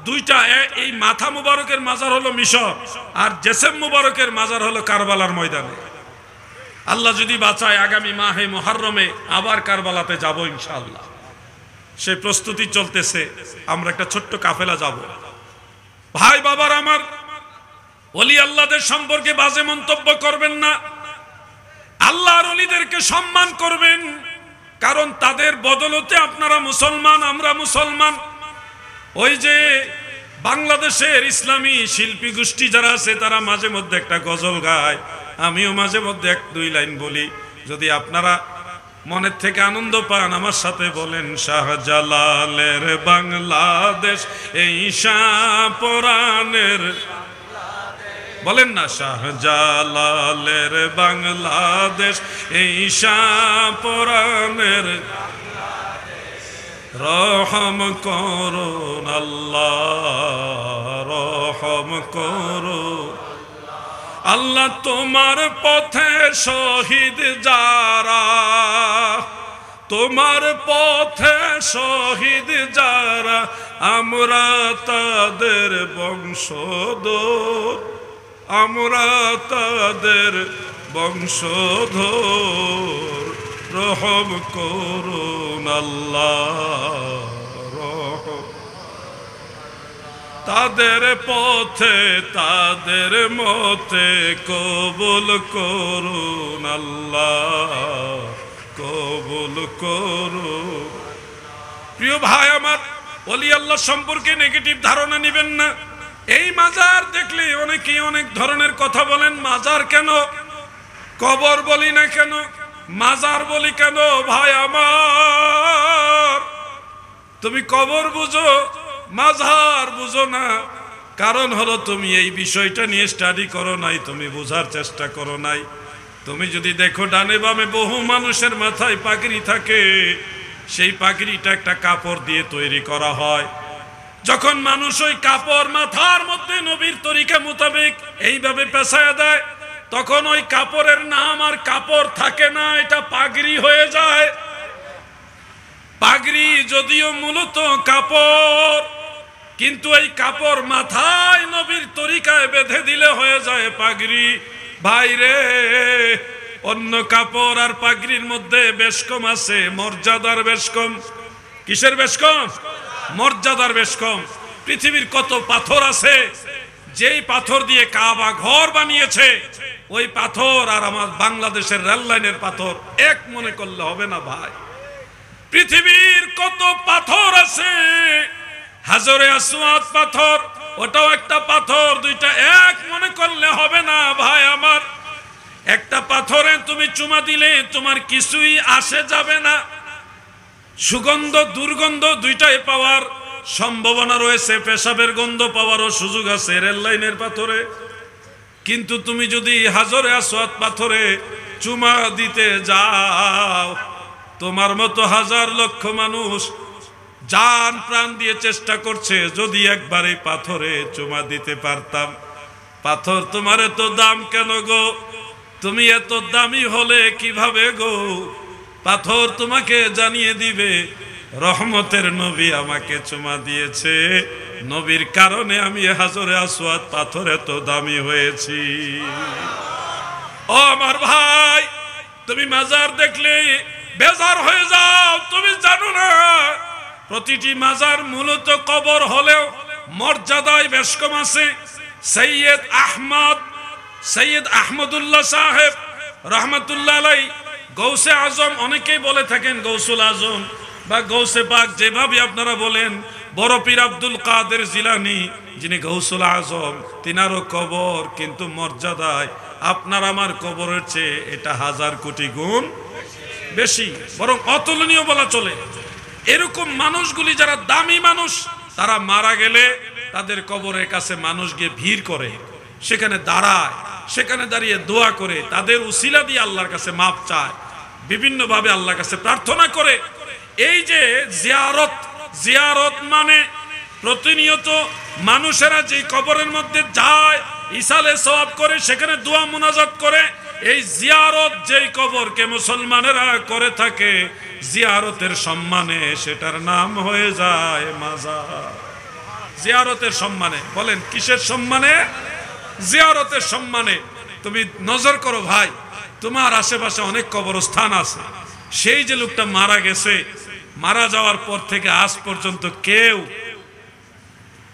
দুইটা, এই মাথা মুবারকের মাজার হলো মিশর, আর জেসেম মুবারকের মাজার হলো কারবালার ময়দানে। আল্লাহ যদি বাঁচায় আগামী মাহে মুহররমে আবার কারবালাতে যাব ইনশাআল্লাহ, সেই প্রস্তুতি চলতেছে। আমরা একটা ছোট্ট কাফেলা যাব। ভাই বাবার আমার, ওলি আল্লাহদের সম্পর্কে বাজে মন্তব্য করবেন না, আল্লাহর ওলিদেরকে সম্মান করবেন, কারণ তাদের বদলতে আপনারা মুসলমান, আমরা মুসলমান। ওই যে বাংলাদেশের ইসলামী শিল্পী গোষ্ঠী যারা আছে তারা মাঝে মধ্যে একটা গজল গায়, আমিও মাঝে মধ্যে এক দুই লাইন বলি, যদি আপনারা মনের থেকে আনন্দ পান আমার সাথে বলেন, শাহজালালের বাংলাদেশ এই শাহপরানের, বলেন না, শাহজালালের বাংলাদেশ এই শাহপরানের, রহম করুন আল্লাহ, রহম করুন আল্লাহ। তোমার পথে শহীদ যারা, তোমার পথে শহীদ যারা, আমরা তাদের বংশধর, আমরা তাদের বংশধর, রহম করুন আল্লাহ, রহম। তাদের পথে তাদের মতে কবুল করুন আল্লাহ, কবুল করুন। প্রিয় ভাই আমার, ওলি আল্লাহ সম্পর্কে নেগেটিভ ধারণা নেবেন না। এই মাজার দেখলে অনেকেই অনেক ধরনের কথা বলেন, মাজার কেন, কবর বলি না কেন, মাজার বলি কেন? ভাই আমার, তুমি কবর বুঝো, মাজার বুঝো না। কারণ হলো তুমি এই বিষয়টা নিয়ে স্টাডি করো নাই, তুমি বোঝার চেষ্টা করো নাই। তুমি যদি দেখো ডানে বামে বহু মানুষের মাথায় পাগড়ি থাকে, সেই পাগড়িটা একটা কাপড় দিয়ে তৈরি করা হয়। যখন মানুষ ওই কাপড় মাথার মধ্যে নবীর তরিকা মোতাবেক এইভাবে পেঁচায়া দেয়, তখন ওই কাপড়ের নাম আর কাপড় থাকে না, এটা পাগড়ি হয়ে যায়। পাগড়ি যদিও মূলত কাপড়, কিন্তু এই কাপড় মাথায় নবীর তরিকায় বেঁধে দিলে হয়ে যায় পাগড়ি। ভাইরে, অন্য কাপড় আর পাগড়ির মধ্যে বেশ কম আছে, মর্যাদার বেশ কম। কিসের বেশ কম? মর্যাদার বেশ কম। পৃথিবীর কত পাথর আছে, যেই পাথর দিয়ে কাবা ঘর বানিয়েছে, ওই পাথর আর আমার বাংলাদেশের রেল লাইনের পাথর এক মনে করলে হবে না ভাই। পৃথিবীর কত পাথর আছে, হাজরে আসওয়াদ পাথর, ওটাও একটা পাথর, দুইটা এক মনে করলে হবে না ভাই আমার। একটা পাথরে তুমি চুমা দিলে তোমার কিছুই আসে যাবে না, সুগন্ধ দুর্গন্ধ দুইটাই পাওয়ার সম্ভাবনা রয়েছে, পেশাবের গন্ধ পাওয়ারও সুযোগ আছে রেল লাইনের পাথরে। কিন্তু তুমি যদি হাজরে আসওয়াদ পাথরে চুমা দিতে যাও, তোমার মতো হাজার লক্ষ মানুষ জান প্রাণ দিয়ে চেষ্টা করছে, যদি একবার এই পাথরে চুমা দিতে পারতাম। পাথর তোমার এত দাম কেন গো? তুমি এত দামি হলে কিভাবে গো? পাথর তোমাকে জানিয়ে দিবে, রহমতের নবী আমাকে চুমা দিয়েছে, নবীর কারণে আমি হাজরে আসওয়াদ পাথর এত দামি হয়েছি। ও আমার ভাই, তুমি মাজার দেখলে বেজার হয়ে যাও, তুমি জানো না প্রতিটি মাজার মূলত কবর হলেও মর্যাদায় বেশ কম আছে। সৈয়দ আহমদুল্লাহ সাহেব রহমতুল্লাহ আলাই, গৌসে আজম, অনেকেই বলে থাকেন গৌসুল আজম বা গৌসে পাক, যেভাবে আপনারা বলেন। বড় পীর আব্দুল কাদের জিলানী, যিনি গৌসুল আজম, তিনারও কবর কিন্তু মর্যাদায় আপনার আমার কবরের চেয়ে এটা 1000 কোটি গুণ বেশি, বরং অতুলনীয় বলা চলে। এরকম মানুষগুলি যারা দামি মানুষ, তারা মারা গেলে তাদের কবরের কাছে মানুষ গিয়ে ভিড় করে, সেখানে দাঁড়ায়, সেখানে দাঁড়িয়ে দোয়া করে, তাদের উসিলা দিয়ে আল্লাহর কাছে মাপ চায়, বিভিন্নভাবে আল্লাহর কাছে প্রার্থনা করে। এই যে জিয়ারত, জিয়ারত মানে প্রতিনিয়ত মানুষেরা যে কবরের মধ্যে যায়, ইসালে সওয়াব করে, সেখানে দোয়া মুনাজাত করে, এই জিয়ারত যেই কবরকে মুসলমানেরা করে থাকে জিয়ারতের সম্মানে, সেটার নাম হয়ে যায় মাজার। জিয়ারতের সম্মানে, বলেন কিসের সম্মানে? জিয়ারতের সম্মানে। তুমি নজর করো ভাই, তোমার আশেপাশে অনেক কবরস্থান আছে, সেই যে লোকটা মারা গেছে, মারা যাওয়ার পর থেকে আজ পর্যন্ত কেউ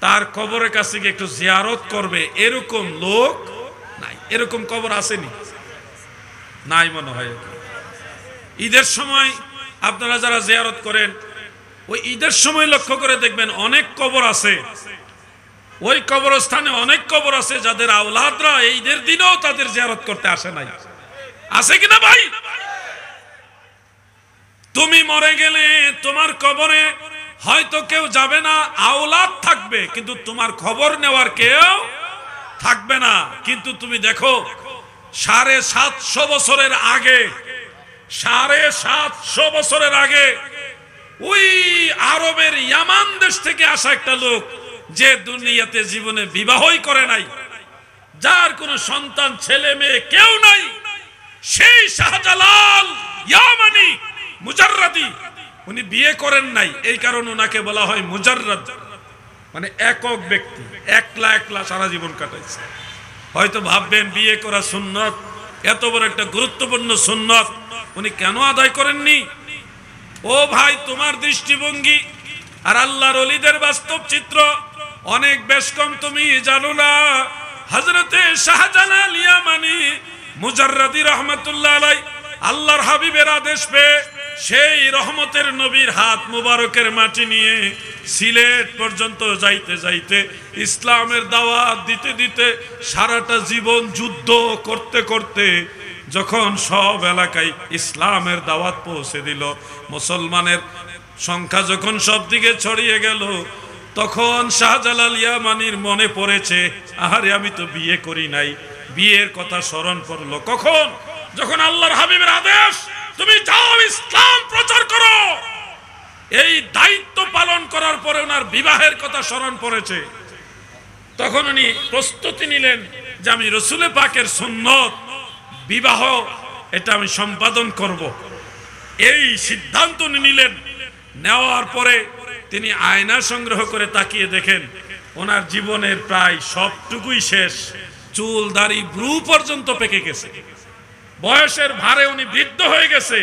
তার কবরের কাছে গিয়ে একটু জিয়ারত করবে এরকম লোক নাই। এরকম কবর আসেনি, নাই মনে হয়। ঈদের সময় আপনারা যারা জিয়ারত করেন, ওই ঈদের সময় লক্ষ্য করে দেখবেন অনেক কবর আছে, ওই কবরস্থানে অনেক কবর আছে যাদের আওলাদরা এই ঈদের দিনেও তাদের জিয়ারত করতে আসে নাই। আছে কিনা ভাই? তুমি মরে গেলে তোমার কবরে হয়তো কেউ যাবে না, আওলাদ থাকবে, কিন্তু তোমার খবর নেওয়ার কেউ থাকবে না। কিন্তু তুমি দেখো 750 বছরের আগে, 750 বছরের আগে ওই আরবের ইয়ামান দেশ থেকে আসা একটা লোক, যে দুনিয়াতে জীবনে বিবাহই করে নাই, যার কোনো সন্তান ছেলে মেয়ে কেউ নাই, সেই শাহজালাল ইয়ামানি মুজাররাদি, উনি বিয়ে করেন নাই, এই কারণে ওনাকে বলা হয় মুজাররাদ, মানে একক ব্যক্তি, একলা একলা সারা জীবন কাটাইছে। হয়তো ভাববেন বিয়ে করা সুন্নত, এত বড় একটা গুরুত্বপূর্ণ সুন্নত উনি কেন আদায় করেননি? ও ভাই, তোমার দৃষ্টিভঙ্গি আর আল্লাহর ওলিদের বাস্তব চিত্র অনেক বেশ কম, তুমি জানো না। হযরতে শাহজালাল ইয়ামানি মুজাররাদি রহমাতুল্লাহ আলাইহি আল্লাহর হাবিবের আদেশ পেয়ে সেই রহমতের নবীর হাত মুবারকের মাটি নিয়ে সিলেট পর্যন্ত যাইতে যাইতে, ইসলামের দাওয়াত দিতে দিতে, সারাটা জীবন যুদ্ধ করতে করতে যখন সব এলাকায় ইসলামের দাওয়াত পৌঁছে দিল, মুসলমানের সংখ্যা যখন সব দিকে ছড়িয়ে গেল, তখন শাহজালাল ইয়ামানির মনে পড়েছে, আহারে আমি তো বিয়ে করি নাই। বিয়ের কথা স্মরণ পড়লো কখন? যখন আল্লাহর হাবিবের আদেশ, তুমি যাও ইসলাম প্রচার করো। এই দায়িত্ব পালন করার পরে ওনার বিবাহের কথা স্মরণ পড়েছে। তখন উনি প্রস্তুতি নিলেন যে আমি রসুলে পাকের সুন্নত বিবাহ, এটা আমি সম্পাদন করব। এই সিদ্ধান্ত নিলেন। নেওয়ার পরে তিনি আয়না সংগ্রহ করে তাকিয়ে দেখেন ওনার জীবনের প্রায় সবটুকুই শেষ, চুল দাড়ি ভ্রু পর্যন্ত পেকে গেছে, বয়সের ভারে উনি বৃদ্ধ হয়ে গেছে।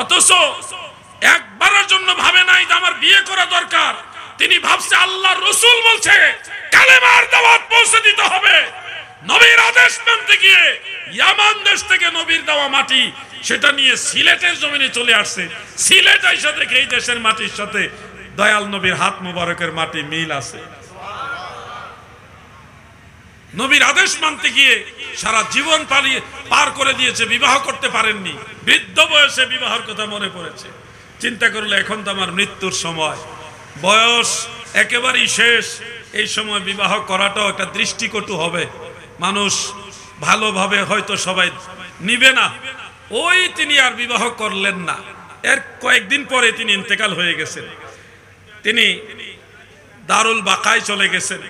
অথচ একবারের জন্য ভাবে নাই যে আমার বিয়ে করা দরকার। তিনি ভাবছে আল্লাহর রাসূল বলছে কালেমার দাওয়াত পৌঁছে দিতে হবে। নবীর আদেশ মানতে গিয়ে ইয়ামান দেশ থেকে নবীর দেওয়া মাটি সেটা নিয়ে সিলেটের জমিনে চলে আসছে। সিলেট আইসা দেখে এই দেশের মাটির সাথে দয়াল নবীর হাত মুবারকের মাটি মিল আছে। নবীর আদেশ মানতে গিয়ে সারা জীবন পার করে দিয়েছে, বিবাহ করতে পারেননি। বৃদ্ধ বয়সে বিবাহের কথা মনে পড়েছে। চিন্তা করলে এখন তো আমার মৃত্যুর সময়, বয়স একেবারেই শেষ, এই সময় বিবাহ করাটাও একটা দৃষ্টিকটু হবে, মানুষ ভালোভাবে হয়তো সবাই নিবে না। ওই তিনি আর বিবাহ করলেন না। এর কয়েকদিন পরে তিনি ইন্তেকাল হয়ে গেছেন। তিনি দারুল বাকায় চলে গেছেন।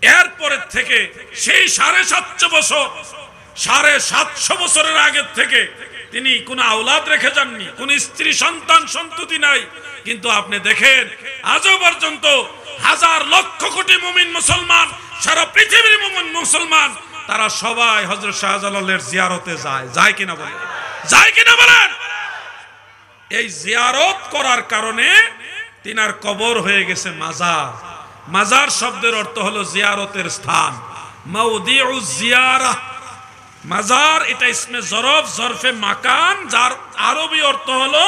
এরপরের থেকে সেই 750 বছর, 750 বছরের আগের থেকে তিনি কোন আওলাদ রেখে যাননি, কোন স্ত্রী সন্তান সন্ততি নাই। কিন্তু আপনি দেখেন আজও পর্যন্ত হাজার লক্ষ কোটি মুমিন মুসলমান, সারা পৃথিবীর মুমিন মুসলমান, তারা সবাই হযরত শাহজালালের জিয়ারতে যায়। যায় কিনা বলেন? যায় কিনা বলেন? এই জিয়ারত করার কারণে তিনার কবর হয়ে গেছে মাজার। মাজার শব্দের অর্থ হলো জিয়ারতের স্থান, মাউদিউজ জিয়ারাহ। মাজার এটা ইসমে জরফ, জরফে মাকান, যার আরবি অর্থ হলো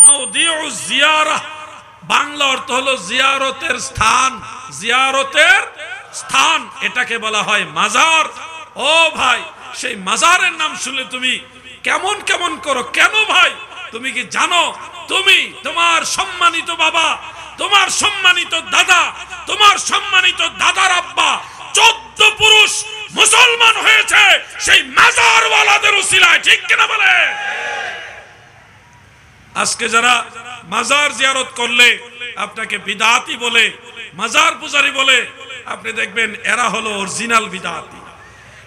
মাউদিউজ জিয়ারাহ, বাংলা অর্থ হলো জিয়ারতের স্থান। জিয়ারতের স্থান এটাকে বলা হয় মাজার। ও ভাই, সেই মাজারের নাম শুনলে তুমি কেমন কেমন করো? কেন ভাই? তুমি কি জানো তুমি তোমার সম্মানিত বাবা তোমার সম্মানিত দাদা, তোমার সম্মানিত দাদার আব্বা 14 পুরুষ মুসলমান হয়েছে সেই মাজারওয়ালাদের উসিলায়, ঠিক কিনা বলে? আজকে যারা মাজার জিয়ারত করলে আপনাকে বিদআতি বলে, মাজার পূজারি বলে, আপনি দেখবেন এরা হলো অরিজিনাল বিদআতি।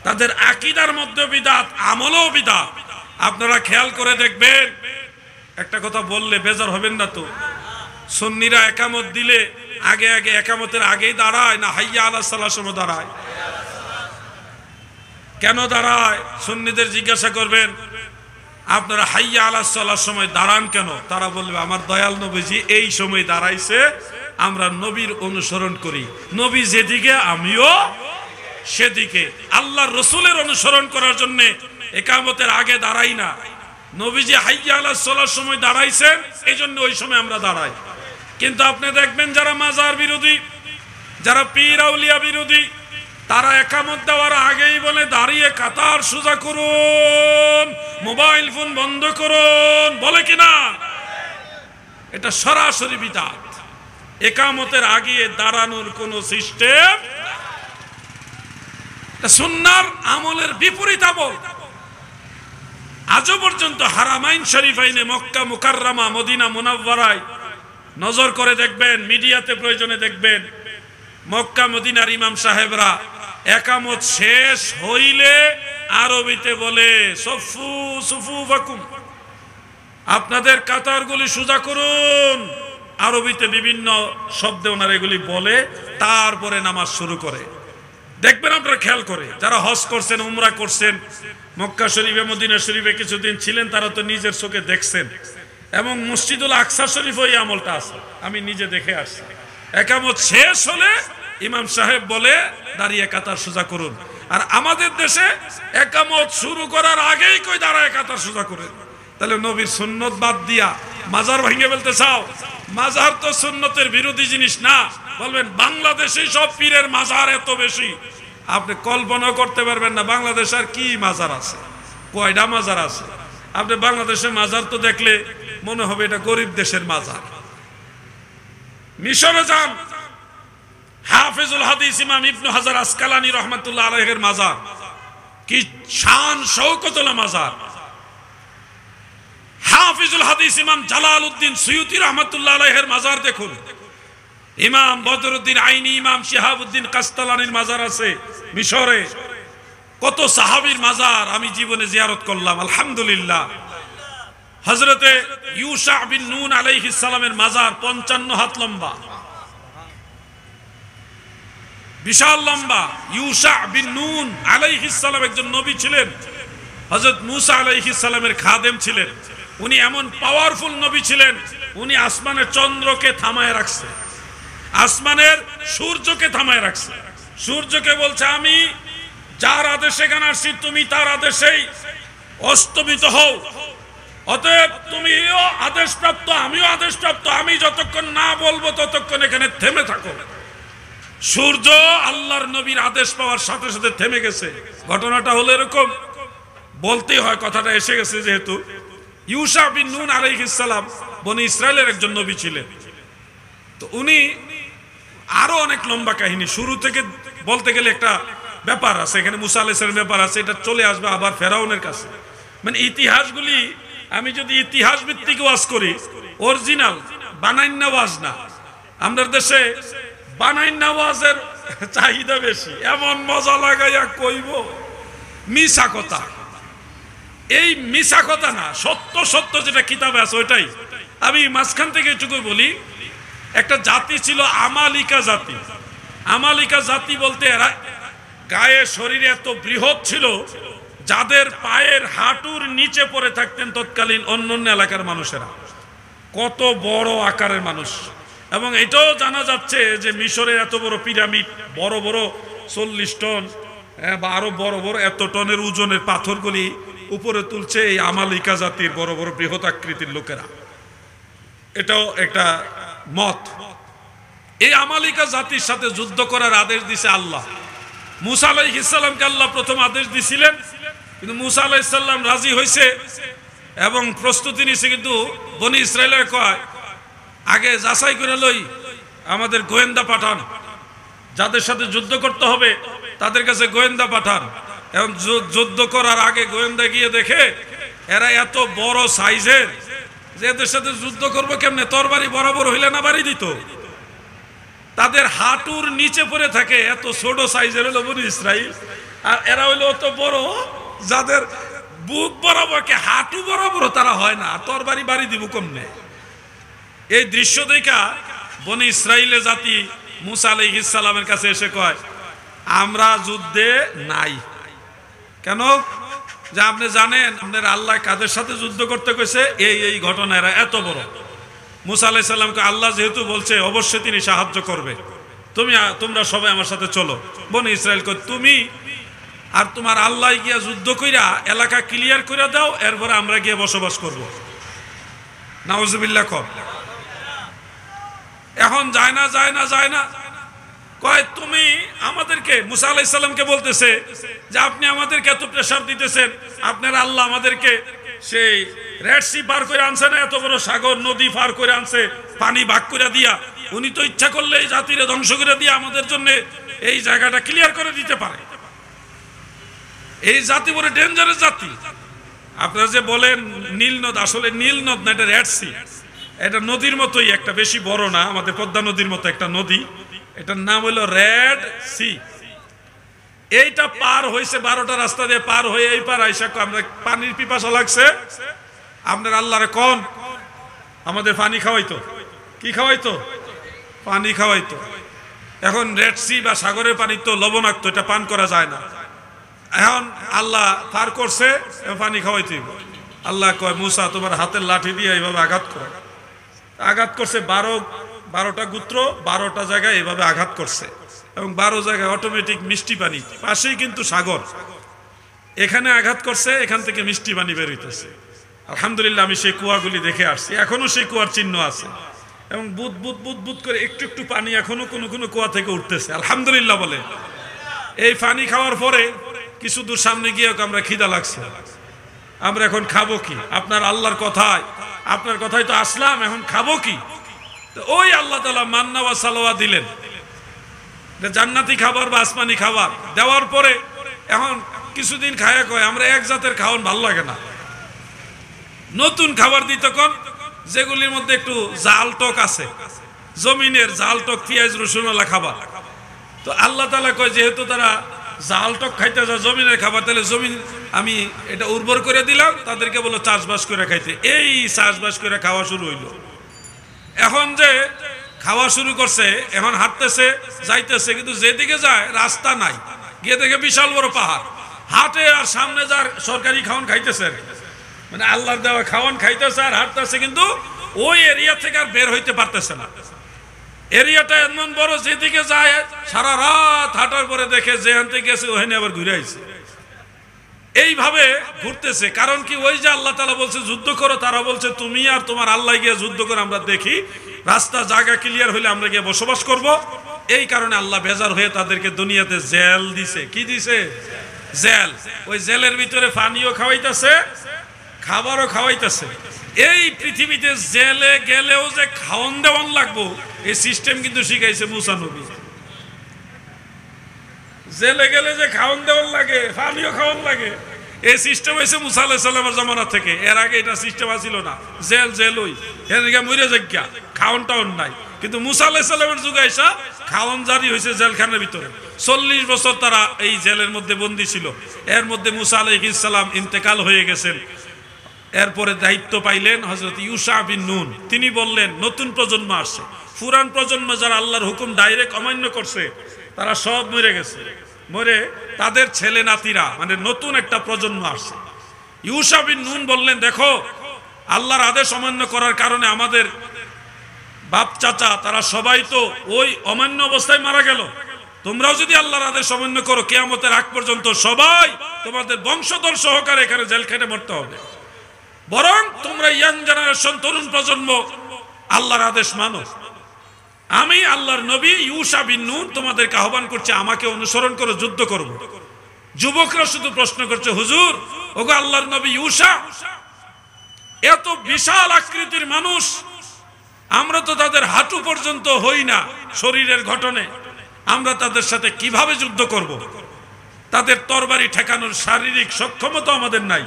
তাদের আকীদার মধ্যে বিদআত, আমলও বিদআত। আপনারা খেয়াল করে দেখবেন, একটা কথা বললে বেজার হবেন না তো, সুন্নিরা একামত দিলে আগে আগে একামতের আগেই দাঁড়ায় না হাইয়া আলাস সালার সময় দাঁড়ায়? কেন দাঁড়ায়? সুন্নিদের জিজ্ঞাসা করবেন আপনারা হাইয়া আলাস সালার সময় দাঁড়ান কেন? তারা বলবে আমার দয়াল নবীজি এই সময় দাঁড়াইছে, আমরা নবীর অনুসরণ করি, নবী যেদিকে আমিও সেদিকে। আল্লাহর রসুলের অনুসরণ করার জন্য একামতের আগে দাঁড়াই না, নবীজি হাইয়া আলাস সালার সময় দাঁড়াইছেন এই জন্য ওই সময় আমরা দাঁড়াই। কিন্তু আপনি দেখবেন যারা মাজার বিরোধী, যারা পীর আউলিয়া বিরোধী, তারা একামত দেওয়ার আগেই বলে দাঁড়িয়ে কাতার সোজা করুন, মোবাইল ফোন বন্ধ করুন, বলে কিনা? এটা সরাসরি বিদআত। একামতের আগে দাঁড়ানোর কোন সিস্টেম, এটা সুন্নাহর আমলের বিপরীত আমল। আজও পর্যন্ত হারামাইন শরীফাইনে, মক্কা মুকাররমা, মদিনা মুনাওয়ারায় নজর করে দেখবেন, মিডিয়াতে প্রয়োজনে দেখবেন, মক্কা মদিনার ইমাম সাহেবরা একামত শেষ হইলে আরবিতে বলে সফু সুফুফাকুম, আপনাদের কাতারগুলি সোজা করুন। আরবিতে বিভিন্ন শব্দে ওনারা এগুলি বলে, তারপরে নামাজ শুরু করে। দেখবেন আপনারা খেয়াল করে, যারা হজ করছেন, উমরা করছেন, মক্কা শরীফে মদিনা শরীফে কিছুদিন ছিলেন, তারা তো নিজের চোখে দেখছেন। এবং মসজিদুল আকসা শরীফ ওই আমলটা আছে, আমি নিজে দেখে আসছি। একামত শেষ হলে ইমাম সাহেব বলে দাঁড়িয়ে কাতার সোজা করুন। আর আমাদের দেশে একামত শুরু করার আগেই কই দাঁড়ায় কাতার সোজা করেন। তাহলে নবীর সুন্নত বাদ দিয়া মাজার ভেঙে ফেলতে চাও? মাজার তো সুন্নতের বিরোধী জিনিস না। বলবেন বাংলাদেশে সব পীরের মাজার এত বেশি, আপনি কল্পনা করতে পারবেন না বাংলাদেশ আর কি মাজার আছে, কয়টা মাজার আছে। আপনি বাংলাদেশের মাজার তো দেখলে মনে হবে এটা গরিব দেশের মাজার। মিশরে যান, হাফিজুল হাদিস ইমাম ইবনে হাজার আসকালানী রাহমাতুল্লাহ আলাইহির মাজার, কি শান শৌকতওয়ালা মাজার। হাফিজুল হাদিস ইমাম জালালউদ্দিন সুয়ুতী রাহমাতুল্লাহ আলাইহির মাজার দেখুন। ইমাম বদরুদ্দিন আইনি, ইমাম শিহাবউদ্দিন কাস্তালানির মাজার আছে মিশরে। কত সাহাবীর মাজার আমি জীবনে জিয়ারত করলাম, আলহামদুলিল্লাহ। হযরতে ইউশা বিন নুন আলাইহিস সালামের মাজার 55 হাত লম্বা, বিশাল লম্বা। ইউশা বিন নুন আলাইহিস সালাম একজন নবী ছিলেন, হযরত মুসা আলাইহিস সালামের খাদেম ছিলেন। উনি এমন পাওয়ারফুল নবী ছিলেন, উনি আসমানের চন্দ্রকে থামায় রাখছে, আসমানের সূর্যকে থামায় রাখছে। সূর্যকে বলছে আমি যার আদেশে গান আসছি তুমি তার আদেশেই অস্তমিত হও, অতএব তুমিও আদেশপ্রাপ্ত আমিও আদেশপ্রাপ্ত, আমি যতক্ষণ না বলবো ততক্ষণ এখানে থেমে থাকো। সূর্য আল্লাহর নবীর আদেশ পাওয়ার সাথে সাথে থেমে গেছে। ঘটনাটা হলো এরকম, বলতেই হয়, কথাটা এসে গেছে যেহেতু। ইউশা বিন নুন আলাইহিস সালাম বনি ইসরায়েলের একজন নবী ছিলেন। তো উনি আরো অনেক লম্বা কাহিনী, শুরু থেকে বলতে গেলে একটা ব্যাপার আছে, এখানে মুসা আলাইহিস সালামের ব্যাপার আছে, এটা চলে আসবে আবার ফেরাউনের কাছে। মানে ইতিহাসগুলি আমি যদি ইতিহাস ভিত্তিক ওয়াজ করি, অরিজিনাল বানাইন্না ওয়াজ না। আমাদের দেশে বানাইন্না ওয়াজের চাহিদা বেশি, এমন মজা লাগাইয়া কইব মিছা কথা। এই মিছা কথা না, সত্য সত্য যেটা কিতাবে আছে ওইটাই। আমি মাঝখান থেকে এটুকু বলি, একটা জাতি ছিল আমালিকা জাতি। আমালিকা জাতি বলতে এরা গায়ে শরীরে এত বৃহৎ ছিল, যাদের পায়ের হাঁটুর নিচে পড়ে থাকতেন তৎকালীন অন্যান্য এলাকার মানুষেরা। কত বড় আকারের মানুষ। এবং এটাও জানা যাচ্ছে যে মিশরের এত বড় পিরামিড, বড় বড় 40 টন বা আরো বড় বড় এত টনের ওজনের পাথরগুলি উপরে তুলছে এই আমালিকা জাতির বড় বড় বৃহৎ আকৃতির লোকেরা। এটাও একটা মত। এই আমালিকা জাতির সাথে যুদ্ধ করার আদেশ দিছে আল্লাহ। মুসা আলাইহিস সালামকে আল্লাহ প্রথম আদেশ দিছিলেন, কিন্তু মুসা আলাইহিস সালাম রাজি হয়েছে এবং প্রস্তুতি নিছে। কিন্তু বনি ইসরায়েলের কয় আগে যাচাই করে লই, আমাদের গোয়েন্দা পাঠান, যাদের সাথে যুদ্ধ করতে হবে তাদের কাছে গোয়েন্দা পাঠান। এখন যুদ্ধ করার আগে গোয়েন্দা গিয়ে দেখে এরা এত বড় সাইজের যে এদের সাথে যুদ্ধ করবো কেমনে, তরবারি বরাবর হইলে না বাড়ি দিত। তাদের হাঁটুর নিচে পড়ে থাকে, এত ছোট সাইজের হলো বনি ইসরাইল, আর এরা হইলো অত বড় যাদের বুক বরাবর কে হাঁটু বরাবর তারা হয় না, তরবারি বাড়ি দিব কেমনে। এই দৃশ্য দেখা বনি ইসরাইলের জাতি মুসা আলাইহিস সালামের কাছে এসে কয়, আমরা যুদ্ধে নাই। কেন? যে আপনি জানেন আপনার আল্লাহ কাদের সাথে যুদ্ধ করতে কইছে, এই ঘটনা, এরা এত বড়। মুসা আলাইহিস সালামকে আল্লাহ যেহেতু বলছে অবশ্যই তিনি সাহায্য করবে, তোমরা সবাই আমার সাথে চলো। বনি ইসরাইল কয়, তুমি আর তোমার আল্লাহ গিয়া যুদ্ধ কইরা এলাকা ক্লিয়ার করে দাও, এরপরে আমরা গিয়ে বসবাস করব। নাউজুবিল্লাহ কর। এখন যায় না কয়, তুমি আমাদেরকে, মুসা আলাইহিস সালামকে বলতেছে যে আপনি আমাদেরকে এত প্রেসার দিতেছেন, আপনার আল্লাহ আমাদেরকে সেই রেড সি পার করে আনছে না, এত বড় সাগর নদী পার করে আনছে, পানি ভাগ করে দিয়া, উনি তো ইচ্ছা করলে এই জাতিরে ধ্বংস করে দিয়ে আমাদের জন্য এই জায়গাটা ক্লিয়ার করে দিতে পারে। এই জাতি বড় ডেঞ্জারাস জাতি। আপনারা যে বলেন নীল নদ, আসলে নীল নদ না, এটা রেড সি। এটা নদীর মতোই, একটা বেশি বড় না, আমাদের পদ্মা নদীর মতো একটা নদী, এটার নাম হলো রেড সি। এইটা পার হয়েছে 12টা রাস্তা দিয়ে পার হয়ে এই পার আইসা আমরা পানির পিপাসা লাগছে, আপনার আল্লাহরে কোন আমাদের পানি খাওয়াইতো। কি খাওয়াইতো? পানি খাওয়াইতো। এখন রেড সি বা সাগরের পানি তো লবণাক্ত, এটা পান করা যায় না। এখন আল্লাহ পার করছে, পানি খাওয়াইতে। আল্লাহ কয়, মুসা তোমার হাতের লাঠি দিয়ে এইভাবে আঘাত করছে। 12টা গোত্র 12টা জায়গায় এভাবে আঘাত করছে, এবং 12 জায়গায় অটোমেটিক মিষ্টি পানি, পাশেই কিন্তু সাগর, এখানে আঘাত করছে, এখান থেকে মিষ্টি পানি বের হইতেছে। আলহামদুলিল্লাহ আমি সেই কুয়াগুলি দেখে আসছি, এখনো সেই কুয়ার চিহ্ন আছে, এবং বুদ বুদ বুদ বুদ করে একটু পানি এখনো কোনো কুয়া থেকে উঠতেছে। আলহামদুলিল্লাহ বলে। এই পানি খাওয়ার পরে কিছু দূর সামনে গিয়ে আমরা খিদা লাগছে, আমরা এখন খাবো কি? আপনার আল্লাহর কথায়, আপনার কথায় তো আসলাম, এখন খাবো কি? ওই আল্লাহ তাআলা মান্না ওয়া সালওয়া দিলেন, জান্নাতি খাবার বা আসমানি খাবার দেওয়ার পরে এখন কিছুদিন খায়া কয় আমরা এক জাতের খাওয়ান ভালো লাগে না, নতুন খাবার দিই তখন যেগুলির মধ্যে একটু জাল টক আছে, জমিনের জাল টক পেঁয়াজ রসুনওয়ালা খাবার। তো আল্লাহ তাআলা কয় যেহেতু তারা জাল টক খাইতে যায় জমিনের খাবার, তাহলে জমিন আমি এটা উর্বর করে দিলাম, তাদেরকে বলো চাষবাস করে খাইতে। এই চাষবাস করে খাওয়া শুরু হইলো। এখন যে খাওয়া শুরু করছে, এখন হাঁটতেছে যাইতেছে, কিন্তু যেদিকে যায় রাস্তা নাই, গিয়ে দেখে বিশাল বড় পাহাড়, হাটে আর সামনে যার সরকারি খাওয়ান খাইতেছে, মানে আল্লাহর দেওয়া খাওয়ান খাইতেছে আর হাঁটতেছে, কিন্তু ওই এরিয়া থেকে আর বের হইতে পারতেছে না। এরিয়াটা এমন বড়, যেদিকে যায় সারা রাত হাঁটার পরে দেখে যে আনতে গেছে ওখানে আবার ঘুরে আইছে। এইভাবে ঘুরতেছে। কারণ কি? ওই যে আল্লাহ তাআলা বলছে যুদ্ধ করো, তারা বলছে তুমি আর তোমার আল্লাহ গিয়ে যুদ্ধ করে আমরা দেখি, রাস্তা জায়গা ক্লিয়ার হইলে আমরা গিয়ে বসবাস করব। এই কারণে আল্লাহ বেজার হয়ে তাদেরকে দুনিয়াতে জেল দিছে। কি দিছে? জেল। ওই জেলের ভিতরে পানিও খাওয়াইতেছে, খাবারও খাওয়াইতেছে। এই পৃথিবীতে জেলে গেলেও যে খাওয়ান দেওয়ান লাগবো, এই সিস্টেম কিন্তু শিখাইছে মুসা নবী। জেলে গেলে যে খাওয়ান দেওয়ান লাগে, পানিও খাওয়ান লাগে, এই সিস্টেম হয়েছে মুসা আলাইহিস সালামের জামানা থেকে। এর আগে এটা সিস্টেম আসিল না। জেল ওই এদিকে মরে যাজ্ঞা, খাওয়ান টাউন নাই। কিন্তু মুসা আলাইহিস সালামের যুগে আইসা খাওয়ান জারি হয়েছে জেলখানার ভিতরে। 40 বছর তারা এই জেলের মধ্যে বন্দী ছিল। এর মধ্যে মুসা আলাইহিস সালাম ইন্তেকাল হয়ে গেছেন। এরপরে দায়িত্ব পাইলেন হযরত ইউশা বিন নুন। তিনি বললেন নতুন প্রজন্ম আসছে, পুরান প্রজন্ম যারা আল্লাহর হুকুম ডাইরেক্ট অমান্য করছে তারা সব মরে গেছে। মরে তাদের ছেলে নাতিরা, মানে নতুন একটা প্রজন্ম আসছে। ইউশা বিন নুন বললেন দেখো, আল্লাহর আদেশ অমান্য করার কারণে আমাদের বাপ চাচা তারা সবাই তো ওই অমান্য অবস্থায় মারা গেল। তোমরাও যদি আল্লাহর আদেশ অমান্য করো, কিয়ামতের আগ পর্যন্ত সবাই তোমাদের বংশধর সহকারে এখানে জেল খেটে মরতে হবে। বরং তোমরা ইয়াং জেনারেশন, তরুণ প্রজন্ম আল্লাহর আদেশ মানো। আমি আল্লাহর নবী ইউশা বিন নুন তোমাদেরকে আহ্বান করছি, আমাকে অনুসরণ করো, যুদ্ধ করব। যুবকরা শুধু প্রশ্ন করছে, হুজুর ওগো আল্লাহর নবী ইউশা এত বিশাল আকৃতির মানুষ, আমরা তো তাদের হাঁটু পর্যন্ত হই না শরীরের গঠনে, আমরা তাদের সাথে কিভাবে যুদ্ধ করব? তাদের তরবারি ঠেকানোর শারীরিক সক্ষমতা আমাদের নাই।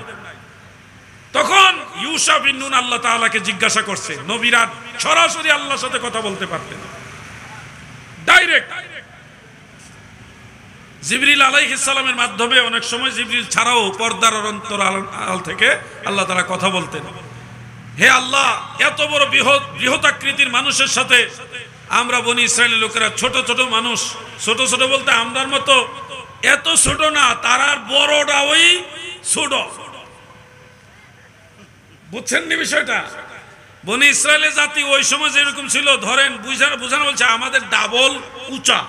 তখন ইউসা বিন নুন আল্লাহ তাআলাকে জিজ্ঞাসা করছে। নবীরা সরাসরি আল্লাহর সাথে কথা বলতে পারতেন, ডাইরেক্ট। জিবরিল আলাইহিস সালামের মাধ্যমে, অনেক সময় জিবরিল ছাড়াও পর্দার অন্তরাল থেকে আল্লাহ তাআলা কথা বলতেন। হে আল্লাহ, এত বড় বৃহৎ আকৃতির মানুষের সাথে আমরা বনি ইসরায়েলের লোকেরা ছোট ছোট মানুষ, ছোট ছোট বলতে আমরার মতো এত ছোট না, তারার বড়টা ওই ছোট, বুঝছেন নি বিষয়টা? বনি ইসরায়েলের জাতি ওই সময় যেরকম ছিল, ধরেন বুঝানো বলছে আমাদের ডাবল উঁচা,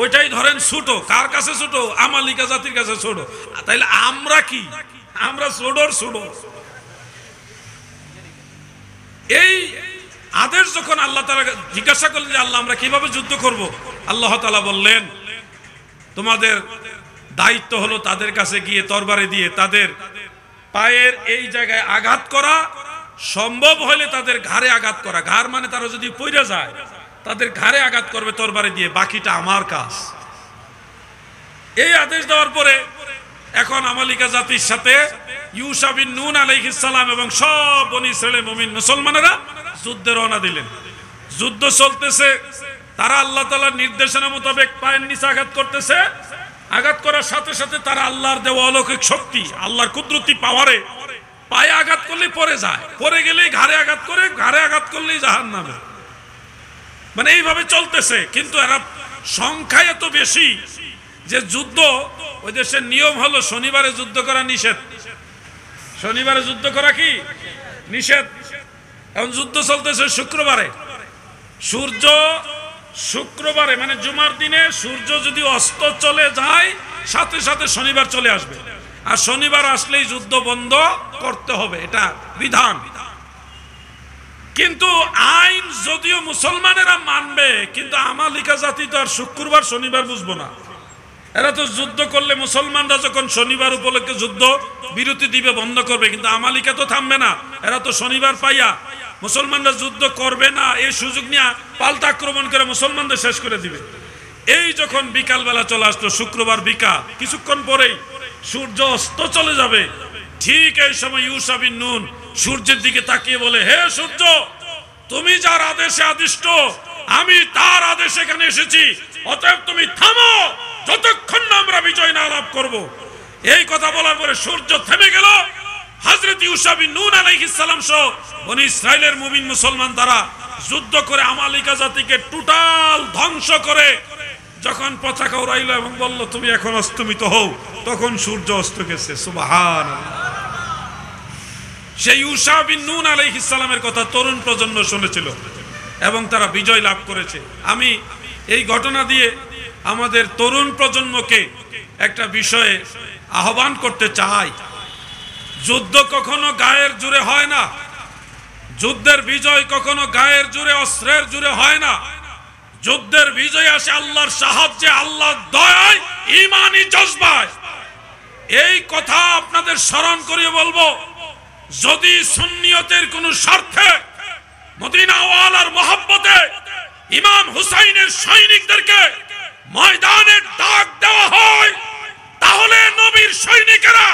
ওইটাই ধরেন ছোট। কার কাছে ছোট? আমালিকা জাতির কাছে ছোট। তাইলে আমরা কি? আমরা ছোটর ছোট। এই আদেশ যখন আল্লাহ তাআলা জিজ্ঞাসা করলেন যে আল্লাহ আমরা কিভাবে যুদ্ধ করব, আল্লাহ তাআলা বললেন তোমাদের দায়িত্ব হলো তাদের কাছে গিয়ে তরবারি দিয়ে তাদের পায়ের এই জায়গায় আঘাত করা, সম্ভব হলে তাদের ঘাড়ে আঘাত করা। ঘাড় মানে তারা যদি পইরা যায় তাদের ঘাড়ে আঘাত করবে তরবারি দিয়ে, বাকিটা আমার কাজ। এই আদেশ দেওয়ার পরে এখন আমালিকা জাতির সাথে ইউসা বিন নুন আলাইহিস সালাম এবং সব বনি ইসরাইলের মুমিন মুসলমানেরা যুদ্ধে রওনা দিলেন। যুদ্ধ চলতেছে, তারা আল্লাহ তাআলার নির্দেশনা মোতাবেক পায়ের নিচে আঘাত করতেছে। আঘাত করার সাথে সাথে তারা আল্লাহর দেওয়া অলৌকিক শক্তি, আল্লাহর কুদরতি পাওয়ারে পায়ে আঘাত করলেই পড়ে যায়, পড়ে গেলেই ঘাড়ে আঘাত করে, ঘাড়ে আঘাত করলেই জাহান্নামে। মানে এইভাবে চলতেছে। কিন্তু এরা সংখ্যায় এত বেশি যে যুদ্ধ, ওই দেশের নিয়ম হলো শনিবারে যুদ্ধ করা নিষেধ। শনিবারে যুদ্ধ করা কি নিষেধ। এখন যুদ্ধ চলতেছে শুক্রবারে। সূর্য শুক্রবারে মানে জুমার দিনে সূর্য যদি অস্ত চলে যায়, সাথে সাথে শনিবার চলে আসবে, আর শনিবার আসলেই যুদ্ধ বন্ধ করতে হবে, এটা বিধান। কিন্তু আইন যদিও মুসলমানেরা মানবে, কিন্তু আমালিকা জাতি তো আর শুক্রবার শনিবার বুঝবো না। এরা তো যুদ্ধ করলে মুসলমানরা যখন শনিবার উপলক্ষে যুদ্ধ বিরতি দিবে, বন্ধ করবে, কিন্তু আমালিকা তো থামবে না। এরা তো শনিবার পাইয়া মুসলমানরা যুদ্ধ করবে না, এই সুযোগ নিয়ে পাল্টা আক্রমণ করে মুসলমানদের শেষ করে দিবে। এই যখন বিকাল বেলা চলে আসলো, শুক্রবার বিকাল, কিছুক্ষণ পরেই সূর্য অস্ত চলে যাবে। ঠিক এই সময় ইউসা বিন নুন সূর্যের দিকে তাকিয়ে বলে, হে সূর্য, তুমি যার আদেশে আদিষ্ট, আমি তার আদেশে এখানে এসেছি, অতএব তুমি থামো যতক্ষণ না আমরা বিজয় না লাভ করব। এই কথা বলার পরে সূর্য থেমে গেল। হযরত ইউসা বিন নুন আলাইহিস সালাম সহ বনি ইসরাইলের মুমিন মুসলমান তারা যুদ্ধ করে আমালিকা জাতিকে টোটাল ধ্বংস করে যখন পতাকা উড়াইলো এবং বলল তুমি এখন অস্তমিত হও, তখন সূর্য অস্ত গেছে। সুবহানাল্লাহ। সেই ইউসা বিন নুন আলাইহিস সালামের কথা তরুণ প্রজন্ম শুনেছিল এবং তারা বিজয় লাভ করেছে। আমি এই ঘটনা দিয়ে আমাদের তরুণ প্রজন্মকে একটা বিষয়ে আহ্বান করতে চাই। যুদ্ধ কখনো গায়ের জোরে হয় না, যুদ্ধের বিজয় কখনো গায়ের জোরে, অস্ত্রের জোরে হয় না। যুদ্ধের বিজয় আসে আল্লাহর সাহায্যে, আল্লাহর দয়ায়, ঈমানি জজবায়। এই কথা আপনাদের স্মরণ করিয়ে বলবো, যদি সুন্নিয়তের কোন স্বার্থে মদিনা ওয়ালার মহব্বতে ইমাম হুসাইনের সৈনিকদেরকে ময়দানে ডাক দেওয়া হয়, তাহলে নবীর সৈনিকেরা,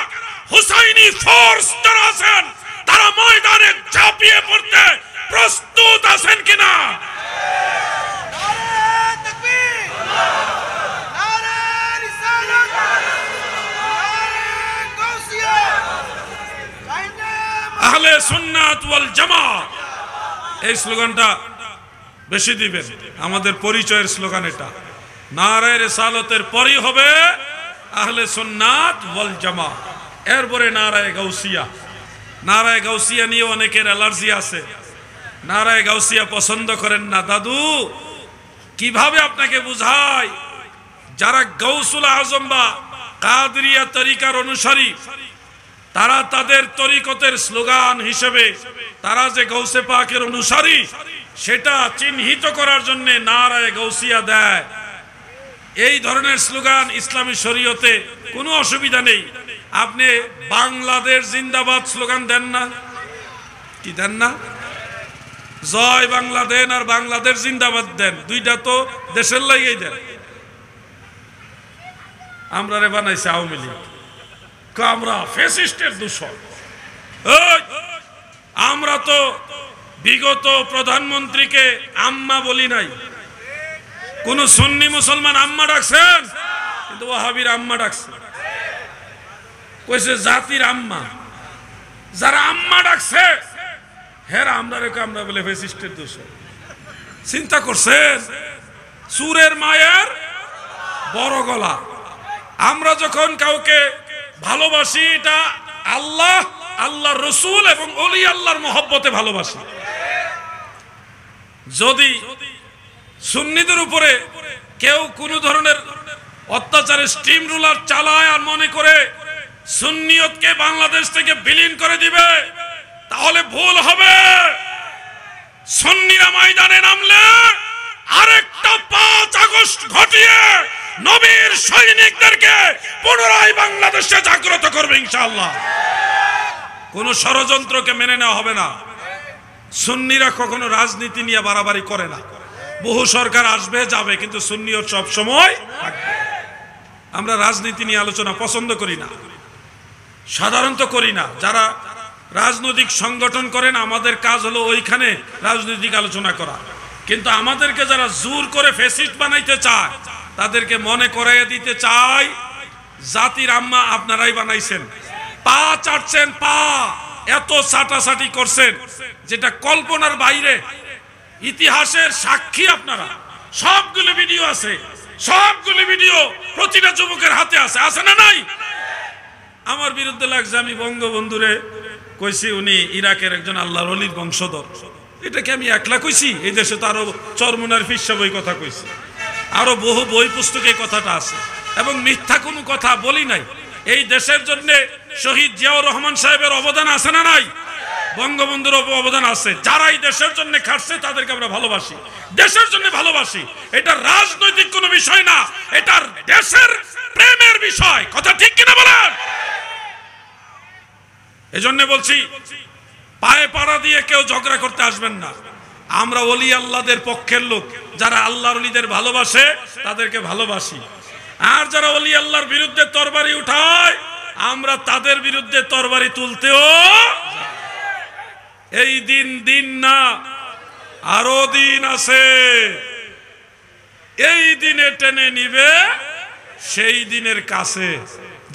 হুসাইনি ফোর্স যারা আছেন, তারা ময়দানে ঝাঁপিয়ে পড়তে প্রস্তুত আছেন কিনা? আহলে সুন্নাত ওয়াল জামাত, এই স্লোগানটা বেশি দিবেন। আমাদের পরিচয়ের স্লোগান এটা। নারায়ে রিসালাতের পরই হবে আহলে সুন্নাত ওয়াল জামাত, এরপরে নারায়ে গাউসিয়া। নারায়ে গাউসিয়া নিয়ে অনেকের অ্যালার্জি আছে, নারায়ে গাউসিয়া পছন্দ করেন না। দাদু কিভাবে আপনাকে বুঝাই, যারা গাউসুল আজম বা কাদরিয়া তরিকার অনুসারী, তারা তাদের তরিকতের স্লোগান হিসেবে তারা যে গাউসে পাকের অনুসারী, সেটা চিহ্নিত করার জন্য নারায়ে গাউসিয়া দেয়। এই ধরনের স্লোগান ইসলামী শরীয়তে কোনো অসুবিধা নেই। আপনি বাংলাদেশ জিন্দাবাদ স্লোগান দেন না, কি দেন না? জয় বাংলা দেন আর বাংলাদেশ জিন্দাবাদ দেন, দুইটা তো দেশের লাগেই দেন। আমরা রে বানাইছে আওয়ামী লীগ, আমরা ফ্যাসিস্টের দূষণ। আমরা তো বিগত প্রধানমন্ত্রীকে আম্মা বলি নাই। কোন সুন্নি মুসলমান আম্মা ডাকছেন? কিন্তু ওয়াহাবির আম্মা ডাকছে, কইছে জাতির আম্মা। যারা আম্মা ডাকছে হেরা আমরা রেখে আমরা বলে ফ্যাসিস্টের দূষণ। চিন্তা করছেন? সুরের মায়ের বড় গলা। আমরা যখন কাউকে ভালোবাসি এটা আল্লাহ, আল্লাহর রসুল এবং ওলি আল্লাহর মহব্বতে ভালোবাসি। যদি সুন্নিদের উপরে কেউ কোনো ধরনের অত্যাচারের স্টিম রুলার চালায় আর মনে করে সুন্নিয়তকে বাংলাদেশ থেকে বিলীন করে দিবে, তাহলে ভুল হবে। সুন্নিরা ময়দানে নামলে আরেকটা 5 আগস্ট ঘটিয়ে নবীর সৈনিকদেরকে পুনরায় বাংলাদেশে জাগ্রত করবে ইনশাআল্লাহ। কোন ষড়যন্ত্রকে মেনে নেওয়া হবে না। সুন্নিরা কখনো রাজনীতি নিয়ে বাড়াবাড়ি করে না। বহু সরকার আসবে যাবে, কিন্তু সুন্নিয়ত সব সময় থাকবে। আমরা রাজনীতি নিয়ে আলোচনা পছন্দ করি না, সাধারণত করি না। যারা রাজনৈতিক সংগঠন করেন আমাদের কাজ হলো ওইখানে রাজনৈতিক আলোচনা করা, কিন্তু আমাদেরকে যারা জোর করে ফ্যাসিস্ট বানাইতে চায় তাদেরকে মনে করাইয়া দিতে চাই জাতির আম্মা আপনারাই বানাইছেন। পা চাটছেন, পা এত চাটাচাটি করছেন যেটা কল্পনার বাইরে। ইতিহাসের সাক্ষী আপনারা, সবগুলো ভিডিও আছে, সবগুলো ভিডিও প্রতিটা যুবকের হাতে আছে, আছে না নাই? আমার বিরুদ্ধে লাগছে, আমি বঙ্গবন্ধুরে কইছি উনি ইরাকের একজন আল্লাহর ওলির বংশধর। এটাকে আমি একলা কইছি? এই দেশে তো আরো চরমুনার ফিরসা বই কথা কইছি, আরো বহু বই পুস্তকে কথাটা আছে, এবং মিথ্যা কোনো কথা বলি নাই। এই দেশের জন্য শহীদ জিয়াউর রহমান সাহেবের অবদান আছে না নাই? বঙ্গবন্ধুর অবদান আছে। যারা এই দেশের জন্য খাটছে তাদেরকে আমরা ভালোবাসি, দেশের জন্য ভালোবাসি। এটা রাজনৈতিক কোনো বিষয় না, এটা দেশের প্রেমের বিষয়। কথা ঠিক কিনা বলেন? এজন্য বলছি, পায়ে পাড়া দিয়ে কেউ ঝগড়া করতে আসবেন না। আমরা ওলি আল্লাহদের পক্ষের লোক, যারা আল্লাহর ওলিদের ভালোবাসে তাদেরকে ভালোবাসি। আর যারা ওলি আল্লাহর বিরুদ্ধে তরবারি উঠায় আমরা তাদের বিরুদ্ধে তরবারি তুলতেও। এই দিন দিন না, আরো দিন আছে। এই দিনে টেনে নিবে সেই দিনের কাছে।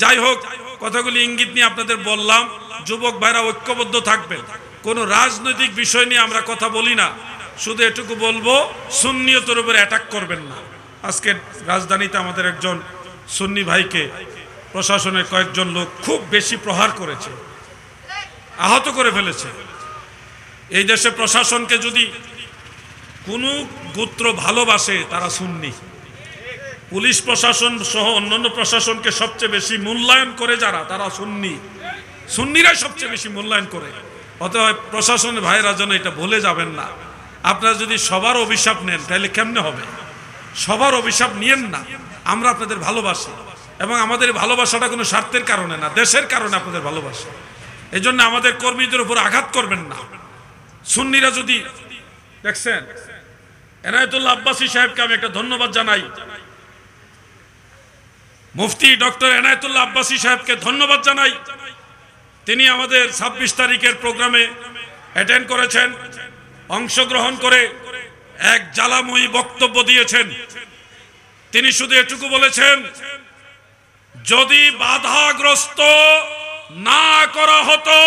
যাই হোক, কথাগুলি ইঙ্গিত নিয়ে আপনাদের বললাম। যুবক ভাইরা ঐক্যবদ্ধ থাকবেন। কোন রাজনৈতিক বিষয় নিয়ে আমরা কথা বলি না, শুধু এটুকু বলবো সুন্নিয়তের উপরে অ্যাটাক করবেন না। আজকে রাজধানীতে আমাদের একজন সুন্নি ভাইকে প্রশাসনের কয়েকজন লোক খুব বেশি প্রহার করেছে, আহত করে ফেলেছে। এই দেশে প্রশাসনকে যদি কোনো গোত্র ভালোবাসে তারা সুন্নি। পুলিশ প্রশাসন সহ অন্যান্য প্রশাসনকে সবচেয়ে বেশি মূল্যায়ন করে যারা, তারা সুন্নি। সুন্নিরাই সবচেয়ে বেশি মূল্যায়ন করে। অতএব প্রশাসনের ভাইরা যেন এটা ভুলে যাবেন না। আপনারা যদি সবার অভিশাপ নেন তাহলে কেমনে হবে? সবার অভিশাপ নিয়েন না। আমরা আপনাদের ভালোবাসি, এবং আমাদের ভালোবাসাটা কোনো স্বার্থের কারণে না, দেশের কারণে আপনাদের ভালোবাসা। এই জন্য আমাদের কর্মীদের উপর আঘাত করবেন না। সুন্নিরা যদি দেখছেন, এনায়েতুল্লাহ আব্বাসী সাহেবকে আমি একটা ধন্যবাদ জানাই। মুফতি ডক্টর এনায়েতুল্লাহ আব্বাসী সাহেবকে ধন্যবাদ জানাই। তিনি আমাদের 26 তারিখের প্রোগ্রামে অ্যাটেন্ড করেছেন, অংশগ্রহণ করে এক জ্বালাময়ী বক্তব্য দিয়েছেন। তিনি শুধু এটুকু বলেছেন, যদি বাধাগ্রস্ত না করা হতো,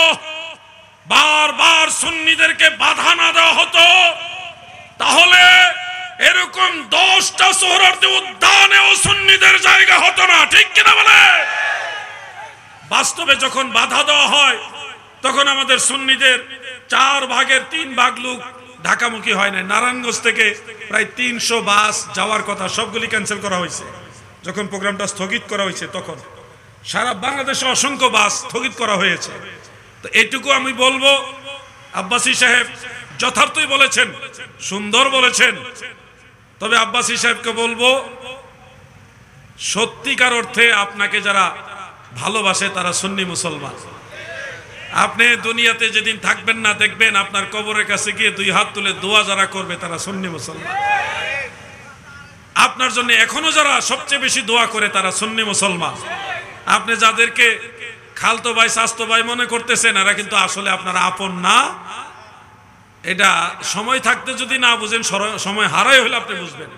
বারবার সুন্নিদেরকে বাধা না দেওয়া হতো, তাহলে এরকম 10টা সোহরাওয়ার্দী উদ্যানেও সুন্নিদের জায়গা হতো না। ঠিক কিনা বলে? বাস্তবে যখন বাধা দেওয়া হয় তখন আমাদের সুন্নিদের 4 ভাগের 3 ভাগ লোক ঢাকামুখী হয় না। নারায়ণগঞ্জ থেকে প্রায় 300 বাস যাওয়ার কথা, সবগুলি ক্যান্সেল করা হয়েছে। যখন প্রোগ্রামটা স্থগিত করা হয়েছে তখন সারা বাংলাদেশে অসংখ্য বাস স্থগিত করা হয়েছে। তো এইটুকু আমি বলবো, আব্বাসী সাহেব যথার্থই বলেছেন, সুন্দর বলেছেন। তবে আব্বাসী সাহেবকে বলবো, সত্যিকার অর্থে আপনাকে যারা ভালোবাসে তারা সুন্নি মুসলমান। আপনি দুনিয়াতে যেদিন থাকবেন না, দেখবেন আপনার কবরের কাছে গিয়ে দুই হাত তুলে দোয়া যারা করবে তারা সুন্নি মুসলমান। আপনার জন্য এখনো যারা সবচেয়ে বেশি দোয়া করে তারা সুন্নি মুসলমান। আপনি যাদেরকে খালতো ভাই চাচতো ভাই মনে করতেছেন, এরা কিন্তু আসলে আপনার আপন না। এটা সময় থাকতে যদি না বুঝেন, সময় হারাই হলে আপনি বুঝবেন।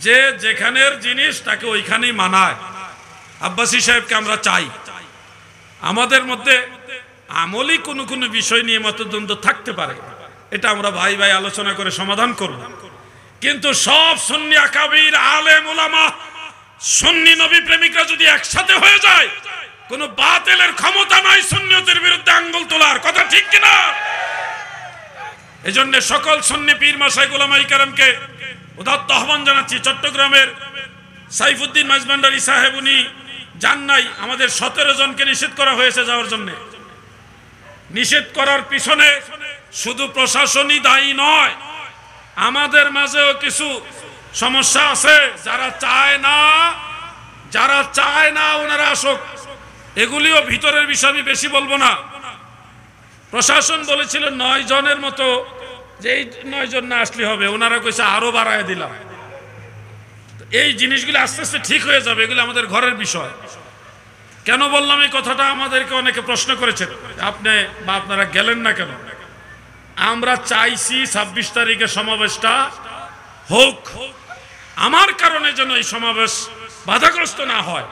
যে যেখানের জিনিস তাকে ওইখানেই মানায়। আব্বাসী সাহেবকে আমরা চাই। আমাদের মধ্যে আমলি কোনো কোনো বিষয় নিয়ে মতদ্বন্দ্ব থাকতে পারে, এটা আমরা ভাই ভাই আলোচনা করে সমাধান করব। কিন্তু সব সুন্নি আকাবির আলেম উলামা সুন্নি নবী প্রেমিকরা যদি একসাথে হয়ে যায়, কোনো বাতিলের ক্ষমতা নাই সুন্নিয়তের বিরুদ্ধে আঙ্গুল তোলার। কথা ঠিক কিনা? এজন্য সকল সুন্নি পীর মাশায়েখ উলামায়ে কেরামকে উদাত্ত আহ্বান জানাচ্ছি। চট্টগ্রামের সাইফুদ্দিন মাইজভান্ডারী সাহেব উনি যান নাই। আমাদের 17 জনকে নিষেধ করা হয়েছে যাওয়ার জন্য। নিষেধ করার পিছনে শুধু প্রশাসনই দায়ী নয়, আমাদের মাঝেও কিছু সমস্যা আছে। যারা চায় না ওনারা আসুক, এগুলিও ভিতরের বিষয়, আমি বেশি বলবো না। প্রশাসন বলেছিল 9 জনের মতো, যে এই 9 জন না আসলে হবে, ওনারা কইছে আরো বাড়ায় দিলাম। এই জিনিসগুলো আস্তে আস্তে ঠিক হয়ে যাবে, এগুলো আমাদের ঘরের বিষয়। কেন বললাম এই কথাটা? আমাদেরকে অনেকে প্রশ্ন করেছেন, আপনি বা আপনারা গেলেন না কেন? আমরা চাইছি 26 তারিখে সমাবেশটা হোক, আমার কারণে যেন এই সমাবেশ বাধাগ্রস্ত না হয়।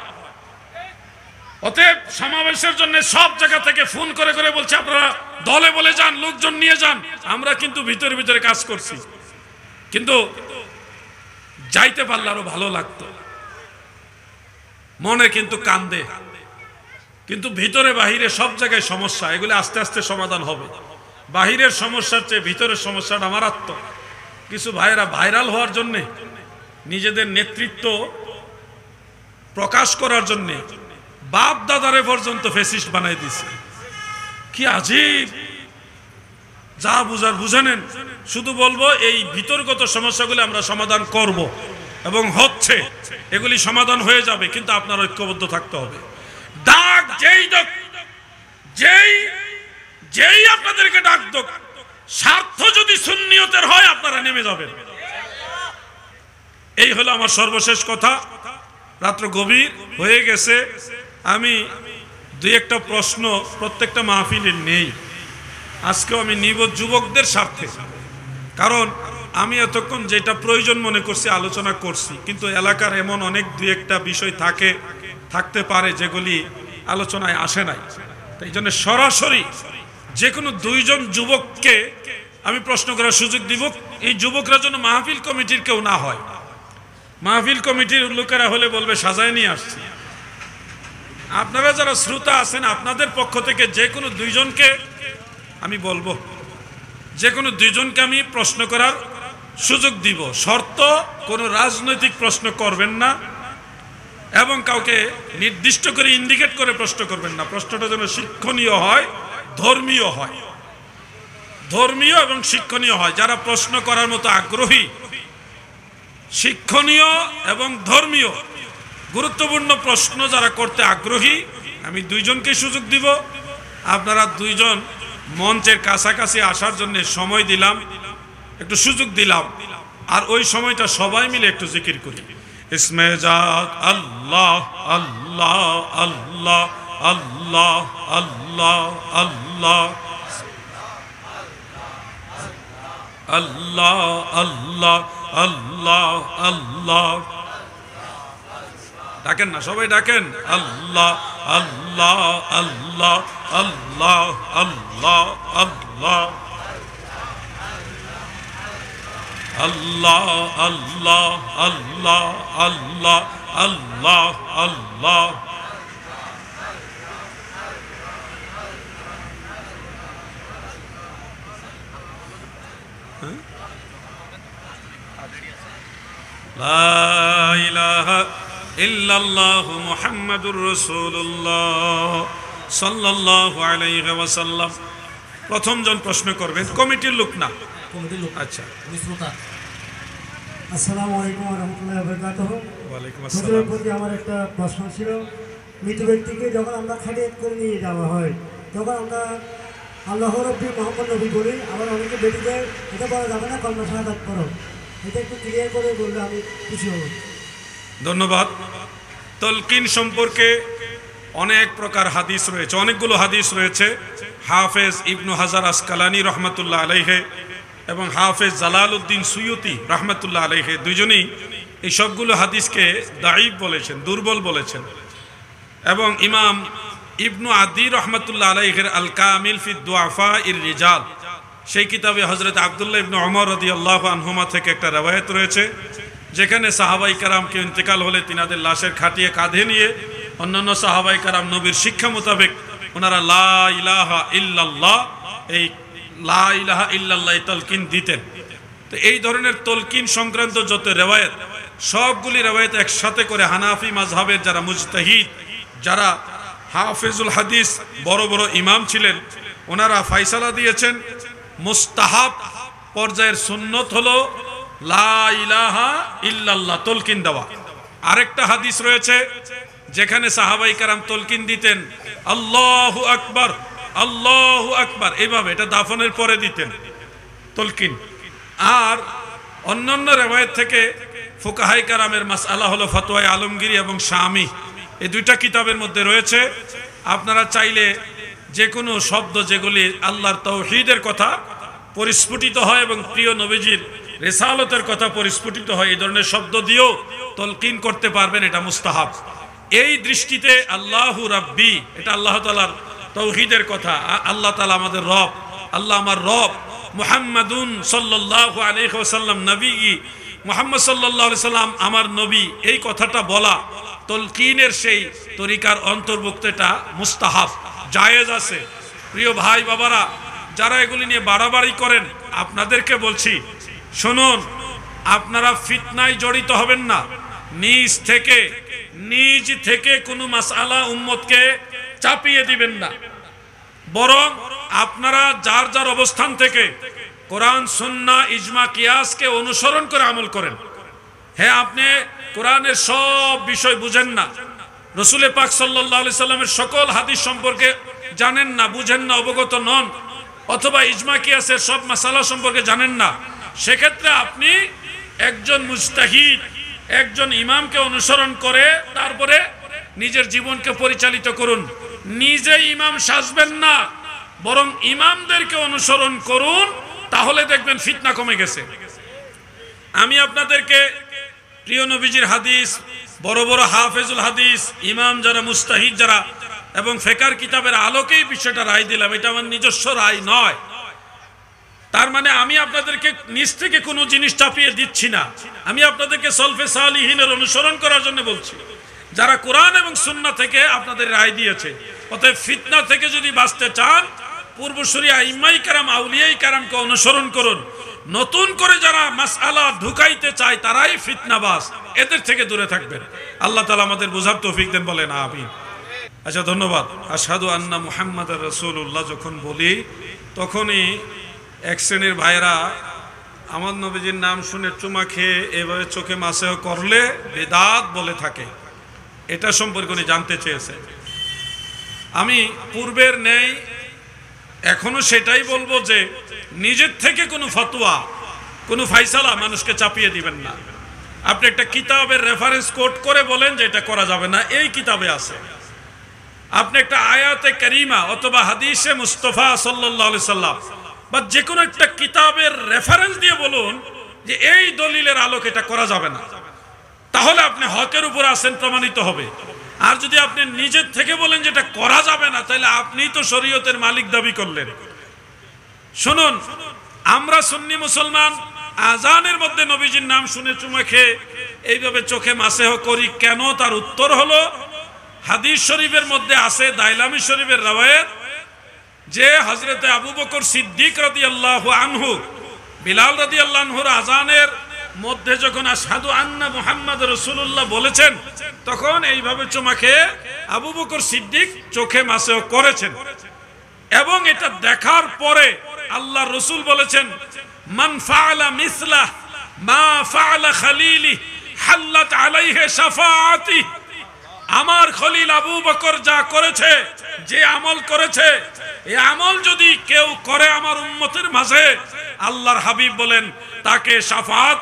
অতএব সমাবেশের জন্য সব জায়গা থেকে ফোন করে করে বলছে আপনারা দলে বলে যান, লোকজন নিয়ে যান। আমরা কিন্তু ভিতরে ভিতরে কাজ করছি, কিন্তু যাইতে পারলে আরো ভালো লাগতো। মনে কিন্তু কান্দে, কিন্তু ভিতরে বাহিরে সব জায়গায় সমস্যা। এগুলো আস্তে আস্তে সমাধান হবে। বাহিরের সমস্যার চেয়ে ভিতরের সমস্যাটা মারাত্মক। কিছু ভাইরা ভাইরাল হওয়ার জন্য, নিজেদের নেতৃত্ব প্রকাশ করার জন্য বাপ দাদারে পর্যন্ত ফ্যাসিস্ট বানাই দিছে। কি আজীব! যা বুঝার বুঝে নেন। শুধু বলবো এই ভিতরগত সমস্যাগুলি আমরা সমাধান করব এবং হচ্ছে, এগুলি সমাধান হয়ে যাবে, কিন্তু আপনার ঐক্যবদ্ধ থাকতে হবে। ডাক যেই আপনাদেরকে ডাক দোক, স্বার্থ যদি সুন্নিয়তের হয় আপনারা নেমে যাবেন। এই হলো আমার সর্বশেষ কথা। রাত্র গভীর হয়ে গেছে। আমি দুই একটা প্রশ্ন প্রত্যেকটা মাহফিলে নেই, আজকেও আমি নিব যুবকদের স্বার্থে। কারণ আমি এতক্ষণ যেটা প্রয়োজন মনে করছি আলোচনা করছি, কিন্তু এলাকার এমন অনেক দুই একটা বিষয় থাকতে পারে যেগুলি আলোচনায় আসে নাই। তাই জন্য সরাসরি যে কোনো 2 জন যুবককে আমি প্রশ্ন করার সুযোগ দিব। এই যুবকরা যেন মাহফিল কমিটির কেউ না হয়। মাহফিল কমিটির লোকেরা হলে বলবে সাজায় নিয়ে আসছি। আপনারা যারা শ্রোতা আছেন, আপনাদের পক্ষ থেকে যে কোনো 2 জনকে আমি বলবো, যে কোনো 2 জনকে আমি প্রশ্ন করার সুযোগ দিব। শর্ত, কোনো রাজনৈতিক প্রশ্ন করবেন না এবং কাউকে নির্দিষ্ট করে ইন্ডিকেট করে প্রশ্ন করবেন না। প্রশ্নটা যেন শিক্ষণীয় হয়, ধর্মীয় হয়, ধর্মীয় এবং শিক্ষণীয় হয়। যারা প্রশ্ন করার মতো আগ্রহী, শিক্ষণীয় এবং ধর্মীয় গুরুত্বপূর্ণ প্রশ্ন যারা করতে আগ্রহী, আমি 2 জনকে সুযোগ দিব। আপনারা 2 জন মঞ্চের কাছাকাছি আসার জন্য সময় দিলাম, একটু সুযোগ দিলাম। আর ওই সময়টা সবাই মিলে একটু জিকির করি। ইসমে জাত আল্লাহ আল্লাহ আল্লাহ আল্লাহ আল্লাহ আল্লাহ আল্লাহ আল্লাহ আল্লাহ আল্লাহ। ডাকেন না, সবাই ডাকেন। আল্লাহ আল্লাহ আল্লাহ আল্লাহ আল্লাহ আল্লাহ আল্লাহ আল্লাহ আল্লাহ আল্লাহ আল্লাহ আল্লাহ। লা ইলাহা ইল্লাল্লাহু মুহাম্মাদুর রাসূলুল্লাহ সাল্লাল্লাহু আলাইহি ওয়াসাল্লাম। প্রথম জন প্রশ্ন করবেন, কমিটির লোক না। আচ্ছা, আসসালামু আলাইকুম ওয়া রাহমাতুল্লাহি ওয়া বারাকাতুহু। ওয়া আলাইকুম আসসালাম। আমার একটা প্রশ্ন ছিল, মৃত ব্যক্তিকে যখন আমরা খাটিয়াত করে নিয়ে যাওয়া হয় তখন আমরা আল্লাহ রব্বি মোহাম্মদ নবী বলি, আবার অনেকে বেটি দেয় এটা বলা যাবে না, কলমা শাহাদাত করো। এটা একটু ক্লিয়ার করে বললে আমি খুশি হব। ধন্যবাদ। তলকিন সম্পর্কে অনেক প্রকার হাদিস রয়েছে, অনেকগুলো হাদিস রয়েছে। হাফেজ ইবনু হাজার আসকালানি রহমতুল্লাহ আলাইহে এবং হাফেজ জালালউদ্দিন সুয়ুতি রহমতুল্লাহ আলাইহে দুইজনেই এই সবগুলো হাদিসকে দাঈফ বলেছেন, দুর্বল বলেছেন। এবং ইমাম ইবনু আদি রহমতুল্লাহ আলাইহের আল কামিল ফি দুআফা ইর রিজাল, সেই কিতাবে হযরত আব্দুল্লাহ ইবনে ওমর রাদিয়াল্লাহু আনহুমা থেকে একটা রওয়ায়াত রয়েছে যেখানে সাহাবাই কেরামকে ইন্তেকাল হলে তিনাদের লাশের খাটিয়ে কাঁধে নিয়ে অন্যান্য সাহাবাই কেরাম নবীর শিক্ষা মোতাবেক ওনারা লা ইলাহা ইল্লাল্লাহ, এই লা ইলাহা ইল্লাল্লাহ তালকিন দিতেন। তো এই ধরনের তলকিন সংক্রান্ত যত রেওয়ায়েত, সবগুলি রেওয়ায়েত একসাথে করে হানাফি মাযহাবের যারা মুজতাহিদ, যারা হাফেজুল হাদিস বড় বড় ইমাম ছিলেন, ওনারা ফয়সালা দিয়েছেন মুস্তাহাব পর্যায়ের সুন্নত হলো লা ইলাহা ইল্লাল্লাহ তলকিন দেওয়া। আরেকটা হাদিস রয়েছে যেখানে সাহাবাই কেরাম তলকিন দিতেন আল্লাহু আকবার, আল্লাহু আকবার, এইভাবে, এটা দাফনের পরে দিতেন তলকিন। আর অন্যান্য রেওয়ায়েত থেকে ফুকাহায়ে কেরামের মাসআলা হলো ফতোয়া আলমগীরি এবং শামী, এই দুইটা কিতাবের মধ্যে রয়েছে। আপনারা চাইলে যে কোনো শব্দ যেগুলি আল্লাহর তাওহীদের কথা পরিস্ফুটিত হয় এবং প্রিয় নবীজির রিসালতের কথা পরিস্ফুটিত হয়, এই ধরনের শব্দ দিয়েও তলকিন করতে পারবেন, এটা মুস্তাহাব। এই দৃষ্টিতে আল্লাহু রাব্বি, এটা আল্লাহ তাআলার তাওহীদের কথা, আল্লাহ তাআলা আমাদের রব, আল্লাহ আমার রব, মুহাম্মাদুন সাল্লাল্লাহু আলাইহি ওয়াসাল্লাম নবী, মুহাম্মদ সাল্লাল্লাহু আলাইহি সাল্লাম আমার নবী, এই কথাটা বলা তলকিনের সেই তরিকার অন্তর্ভুক্ত, এটা মুস্তাহাব, জায়েজ আছে। প্রিয় ভাই বাবারা, যারা এগুলি নিয়ে বাড়াবাড়ি করেন, আপনাদেরকে বলছি শুনুন, আপনারা ফিতনায় জড়িত হবেন না। নিজ থেকে কোনো মাসআলা উম্মতকে চাপিয়ে দিবেন না, বরং আপনারা যার যার অবস্থান থেকে কোরআন সুন্নাহ ইজমা কিয়াসকে অনুসরণ করে আমল করেন। হ্যাঁ, আপনি কোরআনের সব বিষয় বুঝেন না, রাসূল পাক সাল্লাল্লাহু আলাইহি সাল্লামের সকল হাদিস সম্পর্কে জানেন না, বুঝেন না, অবগত নন, অথবা ইজমা কিয়াসের সব মাসালা সম্পর্কে জানেন না, সেক্ষেত্রে আপনি একজন মুজতাহিদ, একজন ইমামকে অনুসরণ করে তারপরে নিজের জীবনকে পরিচালিত করুন। নিজে ইমাম সাজবেন না, বরং ইমামদেরকে অনুসরণ করুন, তাহলে দেখবেন ফিতনা কমে গেছে। আমি আপনাদেরকে প্রিয় নবীজির হাদিস, বড় বড় হাফেজুল হাদিস ইমাম যারা, মুস্তাহিদ যারা, এবং ফিকহের কিতাবের আলোকেই বিষয়টা রায় দিলাম, এটা আমার নিজস্ব রায় নয়। তার মানে আমি আপনাদেরকে নিজ থেকে কোনো জিনিস চাপিয়ে দিচ্ছি না, আমি আপনাদেরকে সলফে সালিহিনের অনুসরণ করার জন্য বলছি, যারা কোরআন এবং সুন্নাহ থেকে আপনাদের রায় দিয়েছে। অতএব ফিতনা থেকে যদি বাঁচতে চান, পূর্বসূরি আইম্মাই কেরাম, আউলিয়াই কেরামকে অনুসরণ করুন। নতুন করে যারা মাসআলা ঢুকাইতে চায় তারাই ফিতনাবাজ, এদের থেকে দূরে থাকবেন। আল্লাহ তাআলা আমাদের বুঝার তৌফিক দেন, বলেন আমিন। আচ্ছা, ধন্যবাদ। আশহাদু আন্না মুহাম্মাদার রাসূলুল্লাহ যখন বলি, তখনই এক শ্রেণীর ভাইরা আমার নবীজির নাম শুনে চুমা খেয়ে এভাবে চোখে মাসেও করলে বেদাত বলে থাকে, এটা সম্পর্কে উনি জানতে চেয়েছে। আমি পূর্বের নেই এখনো সেটাই বলবো যে নিজের থেকে কোনো ফতোয়া, কোনো ফাইসালা মানুষকে চাপিয়ে দিবেন না। আপনি একটা কিতাবের রেফারেন্স কোট করে বলেন যে এটা করা যাবে না, এই কিতাবে আছে। আপনি একটা আয়াতে কারিমা অথবা হাদিসে মুস্তাফা সাল্লাল্লাহু আলাইহি সাল্লাম বা যে কোনো একটা কিতাবের রেফারেন্স দিয়ে বলুন যে এই দলিলের আলোকে এটা করা যাবে না, তাহলে আপনি হকের উপর আছেন, প্রমাণিত হবে। আর যদি আপনি নিজের থেকে বলেন যে এটা করা যাবে না, তাহলে আপনি তো শরীয়তের মালিক দাবি করলেন। শুনুন, আমরা সুন্নি মুসলমান আজানের মধ্যে নবীজির নাম শুনে চুমা খেয়ে এইভাবে চোখে মাসেহ করি কেন? তার উত্তর হলো হাদিস শরীফের মধ্যে আছে, দাইলামি শরীফের রওয়ায়াত, যে হযরতে আবু বকর সিদ্দিক রাদিয়াল্লাহু আনহু বিলাল রাদিয়াল্লাহু আনহুর আজানের মধ্যে যখন আশহাদু আন্না মুহাম্মাদুর রাসূলুল্লাহ বলেছেন, তখন এইভাবে চুমা খেয়ে আবু বকর সিদ্দিক চোখে মাসেহ করেছেন। এবং এটা দেখার পরে আল্লাহ রাসূল বলেছেন, মান ফাআলা মিসলা মা ফাআলা খালিলি হাল্লাত আলাইহি শাফাআতি। আমার খলিল আবু বকর যা করেছে, যে আমল করেছে, এই আমল যদি কেউ করে আমার উম্মতের মাঝে, আল্লাহর হাবিব বলেন তাকে শাফাত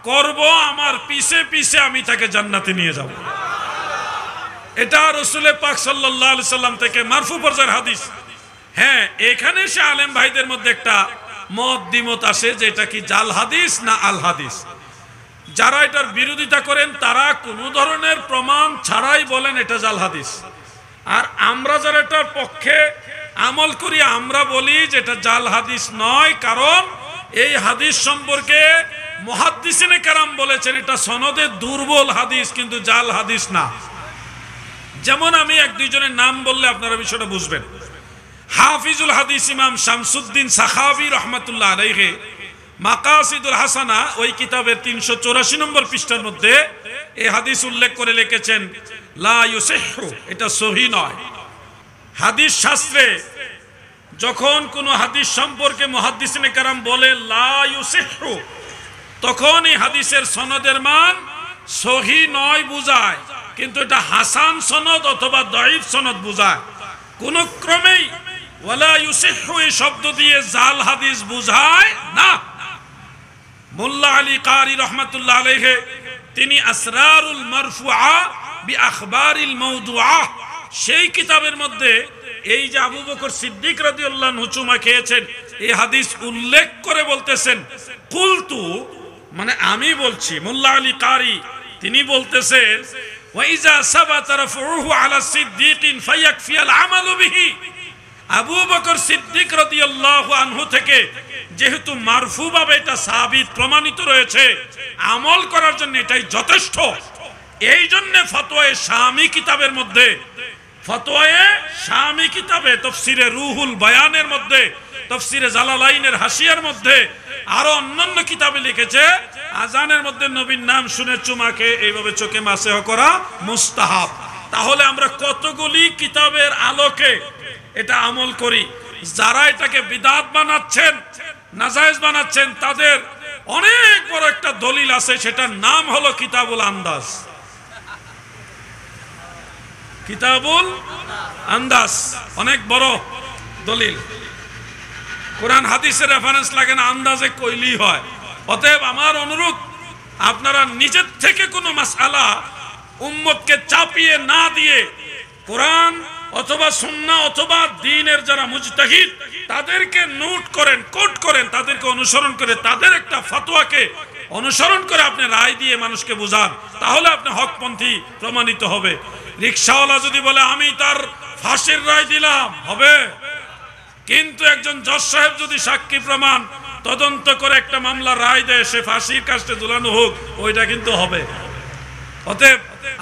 করব, আমার পিছে পিছে আমি তাকে জান্নাতে নিয়ে যাব। এটা রাসূল পাক সাল্লাল্লাহু আলাইহি সাল্লাম থেকে মারফু পর্যায়ের হাদিস। হ্যাঁ, এখানে সে আলেম ভাইদের মধ্যে একটা মত দ্বিমত আসে যে এটা কি জাল হাদিস না আল হাদিস। যারা এটার বিরোধিতা করেন তারা কোনো ধরনের প্রমাণ ছাড়াই বলেন এটা জাল হাদিস, আর আমরা যারা এটার পক্ষে আমল করি আমরা বলি যে এটা জাল হাদিস নয়, কারণ এই হাদিস সম্পর্কে মুহাদ্দিসিনে কেরাম বলেছেন এটা সনদে দুর্বল হাদিস, কিন্তু জাল হাদিস না। যেমন আমি এক দুইজনের নাম বললে আপনারা বিষয়টা বুঝবেন। হাফিজুল হাদিস ইমাম শামসুদ্দিন সাখাবী রাহমাতুল্লাহ আলাইহি মাকাসিদুল হাসানা ওই কিতাবের 384 নম্বর পৃষ্ঠার মধ্যে এই হাদিস উল্লেখ করে লিখেছেন লা ইউসিহু, এটা সহিহ নয়। হাদিস শাস্ত্রে যখন কোনো হাদিস সম্পর্কে মুহাদ্দিসিনে কেরাম বলে লা ইউসিহু, তখন এই হাদিসের সনদের মান সহিহ নয় বুঝায়, কিন্তু এটা হাসান সনদ অথবা দাঈফ সনদ বুঝায়। কোন ক্রমেই ওয়ালা ইউসিহু এই শব্দ দিয়ে জাল হাদিস বুঝায় না। মোল্লা আলী কারি রহমাতুল্লাহ আলাইহি তিনি আসরারুল মারফুআ বি আখবারিল মাওদুআ সেই কিতাবের মধ্যে এই যে আবু বকর সিদ্দিক রাদিয়াল্লাহু আনহু চুমা খেয়েছেন এই হাদিস উল্লেখ করে বলতেছেন কুলতু, মানে আমি বলছি। মোল্লা আলী কারি তিনি বলতেছেন ওয়া ইজা সাবাতা রাফউহু আলা সিদ্দিকিন ফায়াকফি আল আমালু বিহি, আবু বকর সিদ্দিক রাদিয়াল্লাহু আনহু থেকে যেহেতু মারফু ভাবে এটা সাবিত প্রমাণিত রয়েছে, আমল করার জন্য এটাই যথেষ্ট। এই জন্য ফতোয়ায়ে শামী কিতাবের মধ্যে, ফতোয়ায়ে শামী কিতাবে তাফসিরে রুহুল বায়ানের মধ্যে, তাফসিরে জালালাইনের হাসিয়ার মধ্যে, আরো অন্যান্য কিতাবে লিখেছে আজানের মধ্যে নবীর নাম শুনে চুমাকে এইভাবে চোখে মাসেহ করা মুস্তাহাব। তাহলে আমরা কতগুলি কিতাবের আলোকে এটা আমল করি। যারা এটাকে বিদআত বানাচ্ছেন, নাজায়েজ বানাচ্ছেন, তাদের অনেক বড় একটা দলিল আছে, সেটার নাম হলো কিতাবুল আন্দাজ। কিতাবুল আন্দাজ অনেক বড় দলিল। কোরআন হাদিসের রেফারেন্স লাগে না, আন্দাজে কইলি হয়। অতএব আমার অনুরোধ, আপনারা নিজের থেকে কোনো মাসআলা উম্মতকে চাপিয়ে না দিয়ে কোরআন অথবা সুন্নাহ অথবা দ্বীনের যারা মুজতাহিদ তাদেরকে নোট করেন, কোট করেন, তাদেরকে অনুসরণ করে তাদের একটা ফতোয়াকে অনুসরণ করে আপনি রায় দিয়ে মানুষকে বুঝান, তাহলে আপনি হকপন্থী প্রমাণিত হবে। রিকশাওয়ালা যদি বলে আমি তার ফাঁসির রায় দিলাম, হবে। কিন্তু একজন জজ সাহেব যদি সাক্ষী প্রমাণ তদন্ত করে একটা মামলার রায় দেয়, সে ফাঁসির কাস্টে ঝুলানো হোক, ওইটা কিন্তু হবে। অতএব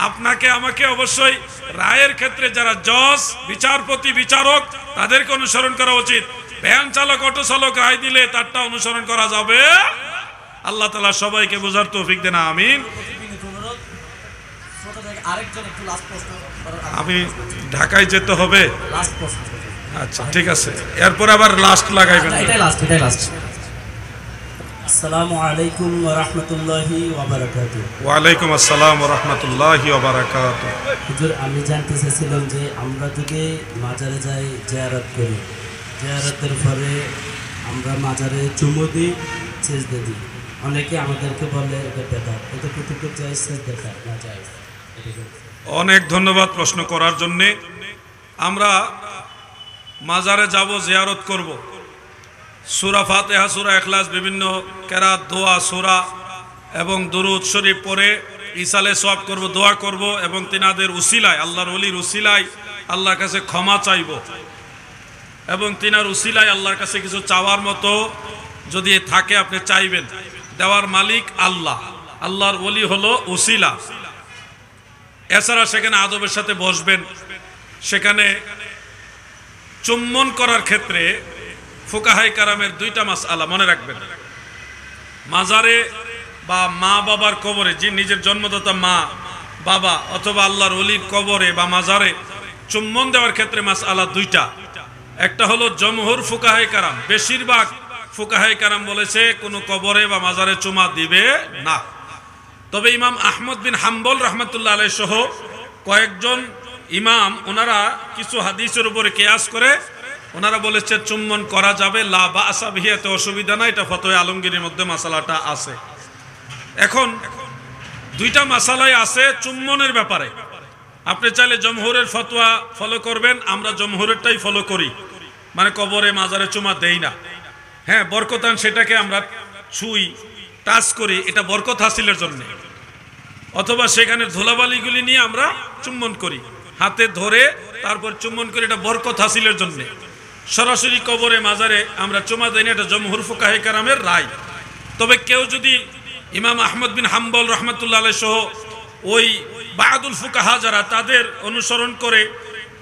আপনাকে আমাকে অবশ্যই রায়ের ক্ষেত্রে যারা জজ, বিচারপতি, বিচারক, তাদেরকে অনুসরণ করা উচিত। ভ্যান চালক, অটো চালক রায় দিলে তারটা অনুসরণ করা যাবে। আল্লাহ তাআলা সবাইকে বোঝার তৌফিক দেন, আমিন। আমি ঢাকায় যেতে হবে, আচ্ছা ঠিক আছে, এরপর আবার লাস্ট লাগাইবেন। আসসালামু আলাইকুম ওয়া রাহমাতুল্লাহি ওয়া বারাকাতুহু। ওয়া আলাইকুম আসসালাম ওয়া রাহমাতুল্লাহি ওয়া বারাকাতুহু। হুজুর, আমি জানতে চাইছিলাম যে আমরা যদি মাজারে যাই, জিয়ারত করি, জিয়ারতের পরে আমরা মাজারে চুমু দিই, সিজদা দিই, অনেকে আমাদেরকে বলে এটা বেদাত, এটা কতটুকু জায়েজ, সিজদা না জায়েজ? অনেক ধন্যবাদ প্রশ্ন করার জন্য। আমরা মাজারে যাব, জিয়ারত করব, সূরা ফাতিহা, সূরা ইখলাস, বিভিন্ন কেরাত, দোয়া, সূরা এবং দুরূদ শরীফ পড়ে ইসালে সওয়াব করব, দোয়া করব এবং তিনাদের উসিলায়, আল্লাহর ওলির উসিলায় আল্লাহর কাছে ক্ষমা চাইব এবং তিনার উসিলায় আল্লাহর কাছে কিছু চাওয়ার মতো যদি থাকে আপনি চাইবেন। দেওয়ার মালিক আল্লাহ, আল্লাহর ওলি হলো উসিলা। এছাড়া সেখানে আদবের সাথে বসবেন। সেখানে চুম্বন করার ক্ষেত্রে ফুকাহায়ে কেরামের দুইটা মাসআলা মনে রাখবেন। মাজারে বা মা বাবার কবরে, যে নিজের জন্মদাতা মা বাবা অথবা আল্লাহর ওলির কবরে বা মাজারে চুম্বন দেওয়ার ক্ষেত্রে মাসআলা দুইটা। একটা হলো জমহুর ফুকাহায়ে কেরাম, বেশিরভাগ ফুকাহায়ে কেরাম বলেছে কোনো কবরে বা মাজারে চুমা দিবে না। তবে ইমাম আহমদ বিন হাম্বল রহমতুল্লাহ আলাইহি সহ কয়েকজন ইমাম ওনারা কিছু হাদিসের উপরে কিয়াস করে ওনারা বলেছে চুম্বন করা যাবে, লা বাসা বিহি, এতে অসুবিধা নাই। এটা ফতোয়া আলমগীরের মধ্যে মাসালাটা আছে। এখন দুইটা মাসালাই আছে চুম্বনের ব্যাপারে। আপনি চাইলে জমহুরের ফতোয়া ফলো করবেন, আমরা জমহুরেরটাই ফলো করি, মানে কবরে মাজারে চুমা দেই না। হ্যাঁ, বরকতান সেটাকে আমরা ছুঁই, টাচ করি, এটা বরকত হাসিলের জন্য, অথবা সেখানে ধুলাবালিগুলি নিয়ে আমরা চুম্বন করি, হাতে ধরে তারপর চুম্বন করি, এটা বরকত হাসিলের জন্য। সরাসরি কবরে মাজারে আমরা চুমা দেই না, এটা জমহুর ফুকাহে কেরামের রায়। তবে কেউ যদি ইমাম আহমদ বিন হাম্বল রহমতুল্লাহ আলাইহি সহ ওই বাদুল ফুকাহা যারা তাদের অনুসরণ করে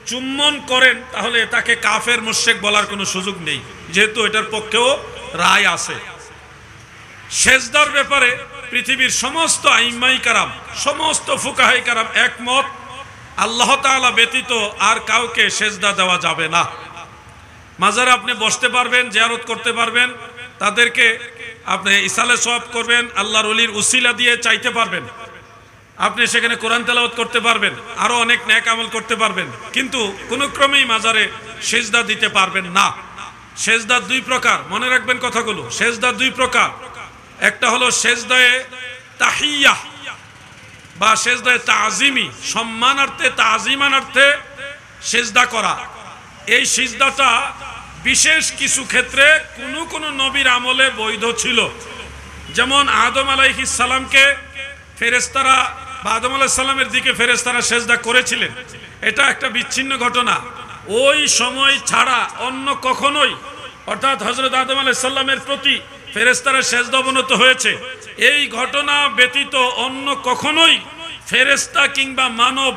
চুম্বন করেন, তাহলে তাকে কাফের মুশরিক বলার কোনো সুযোগ নেই, যেহেতু এটার পক্ষেও রায় আছে। সেজদার ব্যাপারে পৃথিবীর সমস্ত আইম্মাই কারাম, সমস্ত ফুকাহাই কারাম একমত, আল্লাহ তাআলা ব্যতীত আর কাউকে সেজদা দেওয়া যাবে না। মাজারে আপনি বসতে পারবেন, জিয়ারত করতে পারবেন, তাদেরকে আপনি ইসালে সওয়াব করবেন, আল্লাহর ওলির উসিলা দিয়ে চাইতে পারবেন, আপনি সেখানে কোরআন তেলাওয়াত করতে পারবেন, আরো অনেক নেক আমল করতে পারবেন, কিন্তু কোনো ক্রমেই মাজারে সেজদা দিতে পারবেন না। সেজদা দুই প্রকার, মনে রাখবেন কথাগুলো। সেজদা দুই প্রকার, একটা হলো সেজদায়ে তাহিয়া বা সেজদায়ে তাজিমি, সম্মানার্থে তাজিমানার্থে সেজদা করা। এই সিজদাটা বিশেষ কিছু ক্ষেত্রে কোনো নবীর আমলে বৈধ ছিল। যেমন আদম আলাইহিস সালামকে ফেরেশতারা বা আদম আলাইহিস সালামের দিকে ফেরেশতারা সেজদা করেছিলেন, এটা একটা বিচ্ছিন্ন ঘটনা। ওই সময় ছাড়া অন্য কখনোই, অর্থাৎ হযরত আদম আলাইহিস সালামের প্রতি ফেরেশতারা সেজদা অবনত হয়েছে, এই ঘটনা ব্যতীত অন্য কখনোই ফেরেশতা কিংবা মানব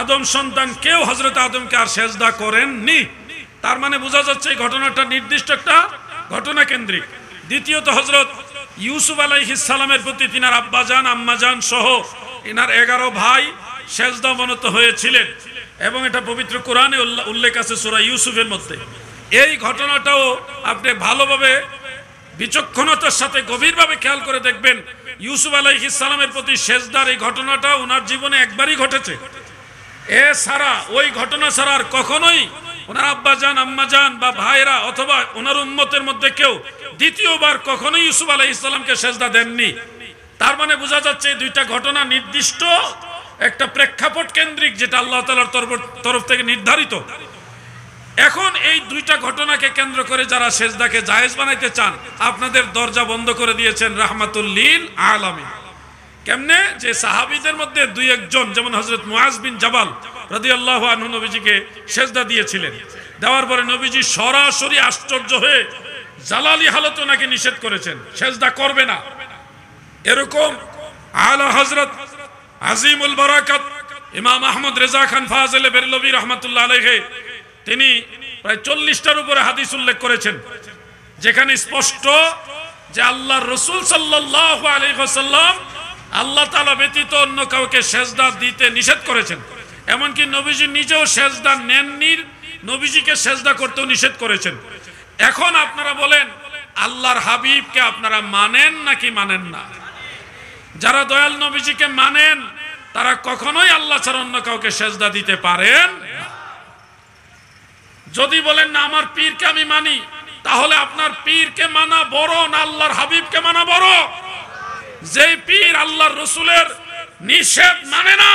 আদম সন্তান কেউ হযরত আদমকে আর সেজদা করেননি। তার মানে বোঝা যাচ্ছে এই ঘটনাটা নির্দিষ্ট একটা ঘটনা কেন্দ্রিক। দ্বিতীয়ত, হযরত ইউসুফ আলাইহিস সালামের প্রতি তিনার আব্বাজান আম্মাজান সহ এনার 11 ভাই সেজদা অবনত হয়েছিলেন, এবং এটা পবিত্র কোরআনে উল্লেখ আছে সূরা ইউসুফের মধ্যে। এই ঘটনাটাও আপনি ভালোভাবে বিচক্ষণতার সাথে গভীরভাবে খেয়াল করে দেখবেন, ইউসুফ আলাইহিস সালামের প্রতি সেজদার এই ঘটনাটা ওনার জীবনে একবারই ঘটেছে। এছাড়া ওই ঘটনা ছাড়া আর কখনোই ওনার আব্বাজান আম্মাজান বা ভাইরা অথবা ওনার উম্মতের মধ্যে কেউ দ্বিতীয়বার কখনোই ইউসুফ আলাইহিস সালামকে সেজদা দেননি। তার মানে বোঝা যাচ্ছে এই দুইটা ঘটনা নির্দিষ্ট একটা প্রেক্ষাপট কেন্দ্রিক, যেটা আল্লাহ তাআলার তরফ থেকে নির্ধারিত। এখন এই দুইটা ঘটনাকে কেন্দ্র করে যারা সেজদাকে জায়েজ বানাইতে চান, আপনাদের দরজা বন্ধ করে দিয়েছেন রাহমাতুল লিল আলামিন। কেমনে? যে সাহাবীদের মধ্যে দুই একজন, যেমন হযরত মুআজ বিন জাবাল রাদিয়াল্লাহু আনহু নবীজিকে সেজদা দিয়েছিলেন, দেওয়ার পরে নবীজি সরাসরি আশ্চর্য হয়ে জালালি হালতে ওনাকে নিষেধ করেছেন, সেজদা করবে না। এরকম আলা হযরত আজিমুল বারাকাত ইমাম আহমদ রেজা খান ফাজিলে বেরলভী রাহমাতুল্লাহ আলাইহি, তিনি প্রায় 40টার উপরে হাদিস উল্লেখ করেছেন, যেখানে স্পষ্ট যে আল্লাহর রাসূল সাল্লাল্লাহু আলাইহি ওয়াসাল্লাম আল্লাহ তাআলা ব্যতীত অন্য কাউকে সেজদা দিতে নিষেধ করেছেন। এমনকি নবীজি নিজেও সেজদা নেননি, নবীজিকে সেজদা করতেও নিষেধ করেছেন। এখন আপনারা বলেন, আল্লাহর হাবিবকে আপনারা মানেন নাকি মানেন না? যারা দয়াল নবীজিকে মানেন তারা কখনোই আল্লাহ ছাড়া অন্য কাউকে সেজদা দিতে পারেন না। যদি বলেন না আমার পীরকে আমি মানি, তাহলে আপনার পীরকে মানা বড় না আল্লাহর হাবিবকে মানা বড়? যেই পীর আল্লাহর রাসূলের নিষেধ মানে না,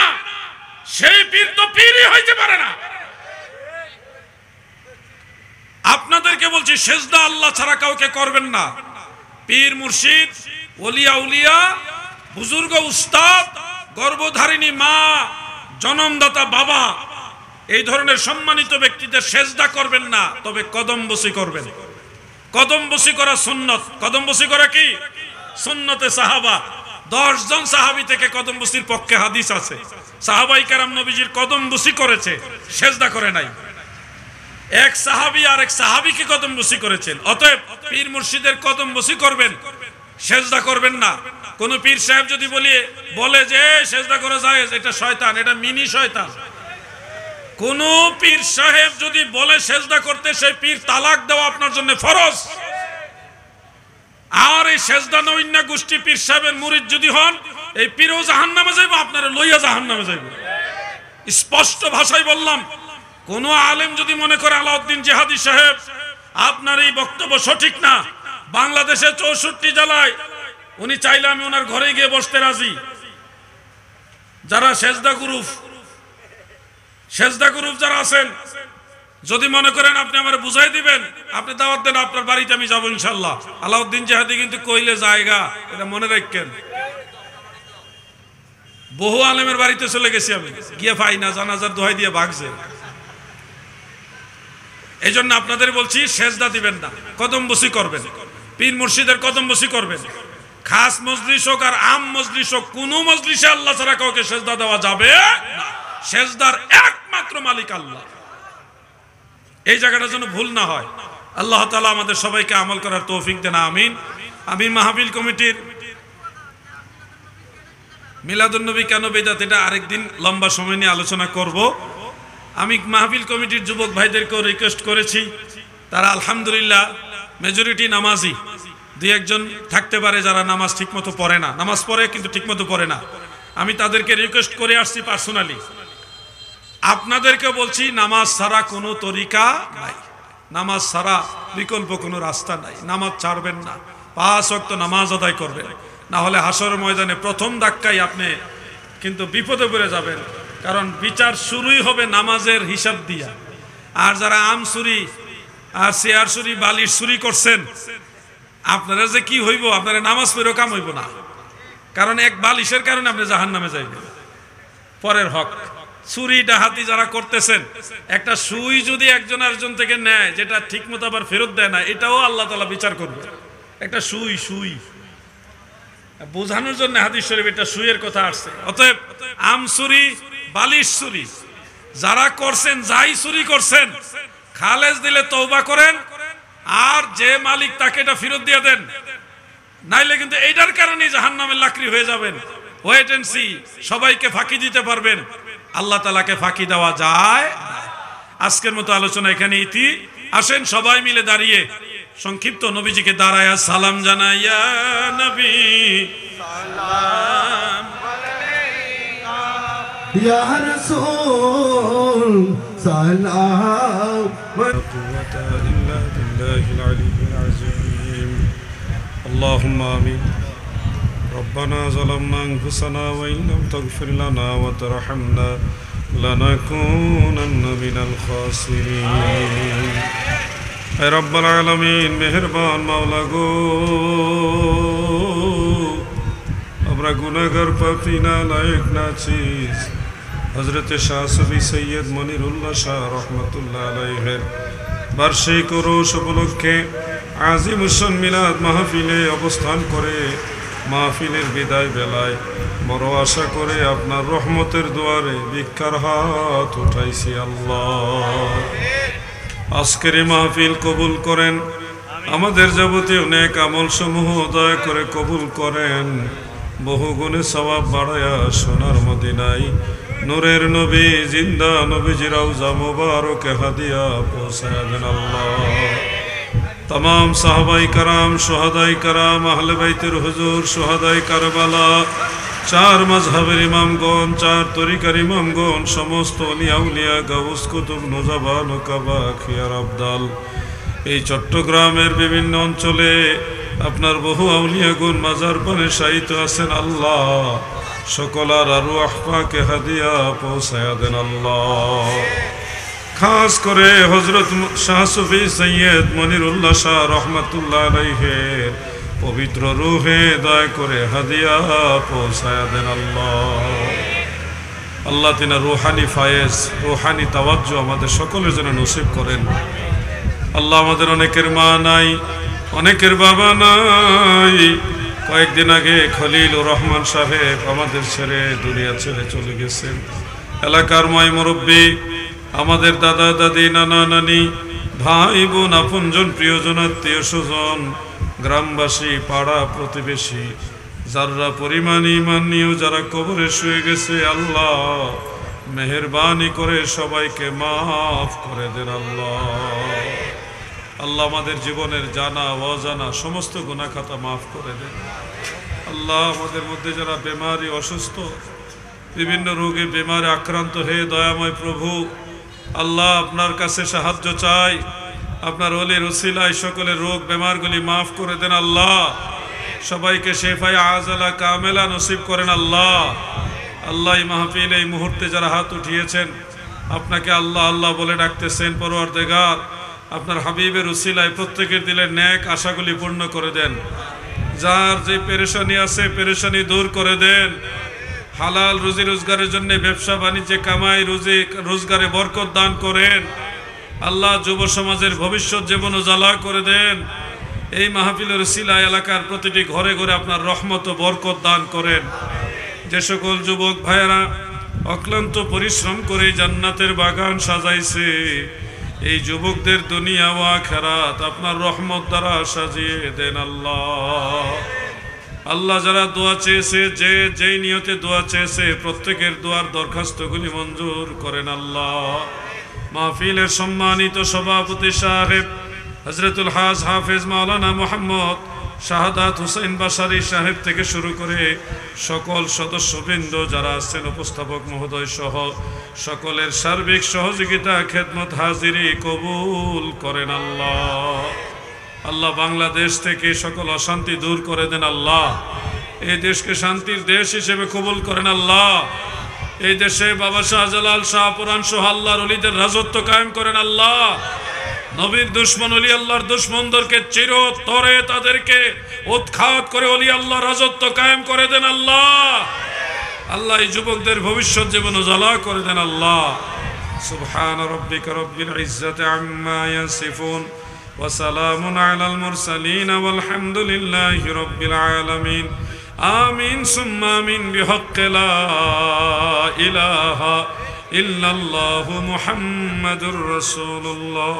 সেই পীর তো পীরই হইতে পারে না। আপনাদেরকে বলছি, সেজদা আল্লাহ ছাড়া কাউকে করবেন না। পীর মুর্শিদ, ওলিয়া উলিয়া, বুজুর্গ উস্তাদ, গর্ভধারিণী মা, জনমদাতা বাবা, এই ধরনের সম্মানিত ব্যক্তিদের সেজদা করবেন না, তবে কদমবসি করবেন। কদমবসি করা সুন্নত। কদমবসি করা কি সুন্নতে সাহাবা। 10 জন সাহাবী থেকে কদমবসির পক্ষে হাদিস আছে। সাহাবাই কেরাম নবীজির কদমবসি করেছে, সেজদা করে নাই। এক সাহাবী আর এক সাহাবীকে কদমবসি করেছেন। অতএব পীর মুর্শিদের কদমবসি করবেন, সেজদা করবেন না। কোন পীর সাহেব যদি বলে যে সেজদা করা জায়েজ, এটা শয়তান, এটা মিনি শয়তান। কোন পীর সাহেব যদি বলে সেজদা করতে, সেই পীর তালাক দেওয়া আপনার জন্য ফরজ। আর এই সেজদা নৈন্য গোষ্ঠী পীর সাহেবের মুরিদ যদি হন, এই পীরও জাহান্নামে যাইব, আপনারা লইয়া জাহান্নামে যাইব। স্পষ্ট ভাষায় বললাম, কোন আলেম যদি মনে করে আলাউদ্দিন জিহাদি সাহেব আপনার এই বক্তব্য সঠিক না, বাংলাদেশে 64 জেলায় উনি চাইলে আমি ওনার ঘরে গিয়ে বসতে রাজি। যারা সেজদা গ্রুপ যারা আছেন, যদি মনে করেন আপনি আমার বুঝাই দিবেন, আপনি দাওয়াত দেন, আপনার বাড়িতে আমি যাবো ইনশাল্লাহ। আলাউদ্দিন জিহাদি কিন্তু কইলে জায়গা, এটা মনে রাখেন। বহু আলেমের বাড়িতে চলে গেছি আমি, গিয়ে পাই না, জানাজার দোহাই দিয়ে ভাগছে। এই জন্য আপনাদের বলছি, সেজদা দিবেন না, কদমবসি করবেন, পীর মুর্শিদের কদমবসি করবেন। খাস মজলিস হোক আর আম মজলিস হোক, কোন মজলিসে আল্লাহ ছাড়া কাউকে সেজদা দেওয়া যাবে না। সেজদার একমাত্র মালিক আল্লাহ। এই জায়গাটা যেন ভুল না হয়। আল্লাহ তাআলা আমাদের সবাইকে আমল করার তৌফিক দেন, আমিন। আমি মাহফিল কমিটির মিলাদুন নবী কেন বেদাত, এটা আরেকদিন লম্বা সময় নিয়ে আলোচনা করব। আমি মাহফিল কমিটির যুবক ভাইদেরকেও রিকোয়েস্ট করেছি, তারা আলহামদুলিল্লাহ মেজরিটি নামাজি, দুই একজন থাকতে পারে যারা নামাজ ঠিকমতো পড়ে না, নামাজ পড়ে কিন্তু ঠিকমতো পড়ে না। আমি তাদেরকে রিকোয়েস্ট করে আসছি পার্সোনালি, আপনাদেরকে বলছি, নামাজ ছাড়া কোনো তরিকা নাই, নামাজ ছাড়া বিকল্প কোনো রাস্তা নাই। নামাজ ছাড়বেন না, 5 ওয়াক্ত নামাজ আদায় করবেন, না হলে হাসর ময়দানে প্রথম ধাক্কায় আপনি কিন্তু বিপদে পড়ে যাবেন। কারণ বিচার শুরুই হবে নামাজের হিসাব দিয়া। আর যারা আম চুরি আর চেয়ার চুরি, বালিশ চুরি করছেন, আপনারা যে কি হইব, আপনারা নামাজ পড়েও কাম হইব না। কারণ এক বালিশের কারণে আপনি জাহান্নামে যাইবেন। পরের হক চুরি ডাহাতি যারা করতেছেন, একটা সুই যদি একজন আরেকজন থেকে নেয়, যেটা ঠিক মতো আবার ফেরত দেয় না, এটাও আল্লাহ তাআলা বিচার করবে। একটা সুই বোঝানোর জন্য হাদিস শরীফ একটা সুইয়ের কথা আসছে। অতএব আম চুরি, বালিশ চুরি যারা করছেন, যাই চুরি করছেন, খালেজ দিলে তওবা করেন, আর যে মালিক তাকে এটা ফেরত দিয়ে দেন, নাইলে কিন্তু এইটার কারণে জাহান্নামের লাকড়ি হয়ে যাবেন। ওয়েট এন্ড সি, সবাইকে ফাঁকি দিতে পারবেন, আল্লাহ তাআলাকে ফাঁকি দেওয়া যায়। আজকের মতো আলোচনা এখানে ইতি। আসেন সবাই মিলে দাঁড়িয়ে সংক্ষিপ্ত নবীজিকে দাঁড়ায়া সালাম জানাইয়া, নবী সালাম ইয়া রাসূল সালাম। اللهم آمين. ربنا ظلمنا أنفسنا وإن لم تغفر لنا وترحمنا لنكونن من الخاسرين. اے رب العالمین মেহেরবান মাওলা গো, আমরা গুনাহগার পাপী নালায়েক নাচিস। হযরত শাহ সুফি সৈয়দ মনিরুল্লাহ শাহ রহমাতুল্লাহ আলাইহির বার্ষিক উরুস উপলক্ষে আজিমুস-শান মিলাদ মাহফিলে অবস্থান করে মাহফিলের বিদায় বেলায় বড় আশা করে আপনার রহমতের দুয়ারে ভিক্ষার হাত উঠাইছি। আল্লাহ, আজকের এই মাহফিল কবুল করেন, আমাদের যাবতীয় নেক আমল সমূহ দয়া করে কবুল করেন, বহু গুণে সওয়াব বাড়ায়া সোনার মদিনায় নূরের নবী জিন্দা নবীজি রওজা মুবারকে হাদিয়া পৌঁছায়া দেন। আল্লাহ, तमाम साहबाई कराम, शुहदाई कराम, अहले बैतेर हुजूर, शुहदाई करबला, चार मजहबेर इमामगण, चार तरिकार इमामगण, समस्त अलिया उलिया गाउस कुतुब नुजाबा नुकाबा খিয়ার আবদাল, এই চট্টগ্রামের বিভিন্ন অঞ্চলে আপনার বহু আউলিয়াগণ মাজার পানে শায়িত আছেন। আল্লাহ, সকলার আরওয়াহ পাকে হাদিয়া পৌঁছায়া দেন। আল্লাহ, খাস করে হযরত শাহ সুফি সৈয়দ মনিরুল্লাহ শাহ রহমাতুল্লাহ আলাইহির পবিত্র রূহে দয়া করে হাদিয়া পৌঁছায়া দেন। আল্লাহ, তিনার রূহানি ফায়েজ, রূহানি তাওয়াজ্জু আমাদের সকলের জন্য নসিব করেন। আল্লাহ, আমাদের অনেকের মা নাই, অনেকের বাবা নাই। কয়েকদিন আগে খলিলুর রহমান সাহেব আমাদের ছেড়ে দুনিয়া ছেড়ে চলে গেছেন। এলাকার মাই মুরব্বী, আমাদের দাদা দাদি, নানা নানি, ভাই বোন, আপনজন, প্রিয়জন, আত্মীয় স্বজন, গ্রামবাসী, পাড়া প্রতিবেশী, যারা পরিমাণ ঈমান নিয়েও যারা কবরে শুয়ে গেছে, আল্লাহ মেহেরবানি করে সবাইকে মাফ করে দেন। আল্লাহ, আমাদের জীবনের জানা অজানা সমস্ত গুনাহ খাতা মাফ করে দেন। আল্লাহ, আমাদের মধ্যে যারা বেমারি, অসুস্থ, বিভিন্ন রোগে বেমারে আক্রান্ত হয়ে দয়াময় প্রভু আল্লাহ আপনার কাছে সাহায্য চাই। আপনার ওলির উসিলায় সকলের রোগ বেমারগুলি মাফ করে দেন আল্লাহ। সবাইকে শেফায়ে আজলা কামেলা নসিব করেন আল্লাহ। আল্লাহ এই মাহফিল এই মুহূর্তে যারা হাত উঠিয়েছেন আপনাকে আল্লাহ আল্লাহ বলে ডাকতেছেন, পরওয়ারদিগার আপনার হাবিবের উসিলায় প্রত্যেকের দিলের ন্যাক আশাগুলি পূর্ণ করে দেন। যার যে পেরেশানি আছে পেরেশানি দূর করে দেন। হালাল রুজি রোজগারের জন্য ব্যবসা বাণিজ্যে কামাই রুজি রোজগারে বরকত দান করেন আল্লাহ। যুব সমাজের ভবিষ্যৎ জীবন উজালা করে দেন। এই মাহফিলের উসিলায় এলাকার প্রতিটি ঘরে ঘরে আপনার রহমত ও বরকত দান করেন। যে সকল যুবক ভাইয়েরা অক্লান্ত পরিশ্রম করে জান্নাতের বাগান সাজাইছে, এই যুবকদের দুনিয়া ও আখিরাত আপনার রহমত দ্বারা সাজিয়ে দেন আল্লাহ। আল্লাহ যারা দোয়া চেয়েছে, যে যেই নিয়তে দোয়া চেয়েছে প্রত্যেকের দোয়ার দরখাস্তগুলি মঞ্জুর করেন আল্লাহ। মাহফিলের সম্মানিত সভাপতি সাহেব হযরতুল হাজ হাফেজ মাওলানা মোহাম্মদ শাহাদাত হুসাইন বাশারি সাহেব থেকে শুরু করে সকল সদস্যবৃন্দ যারা আছেন, উপস্থাপক মহোদয় সহ সকলের সার্বিক সহযোগিতা খেদমত হাজিরি কবুল করেন আল্লাহ। আল্লাহ বাংলাদেশ থেকে সকল অশান্তি দূর করে দেন আল্লাহ। এই দেশকে শান্তির দেশ হিসেবে কবুল করেন আল্লাহ। এই দেশে বাবা শাহজালাল শাহপুরান সহ আল্লাহর ওলিদের রাজত্ব কায়েম করেন আল্লাহ। নবীর দুশ্মন ওলি আল্লাহর দুশ্মনদেরকে চিরতরে তাদেরকে উৎখাত করে ওলি আল্লাহর রাজত্ব কায়েম করে দেন আল্লাহ। আল্লাহ এই যুবকদের ভবিষ্যৎ জীবন উজালা করে দেন আল্লাহ। সুবহান রাব্বিকা রাব্বিল ইজ্জাতি আম্মা ইয়াসিফুন ওয়া সালামুন আলাল মুরসালিন ওয়ালহামদুলিল্লাহি রাব্বিল আলামিন। আমিন সুম্মা আমিন বিহাক্কি লা ইলাহা ইল্লাল্লাহু মুহাম্মাদুর রাসূলুল্লাহ।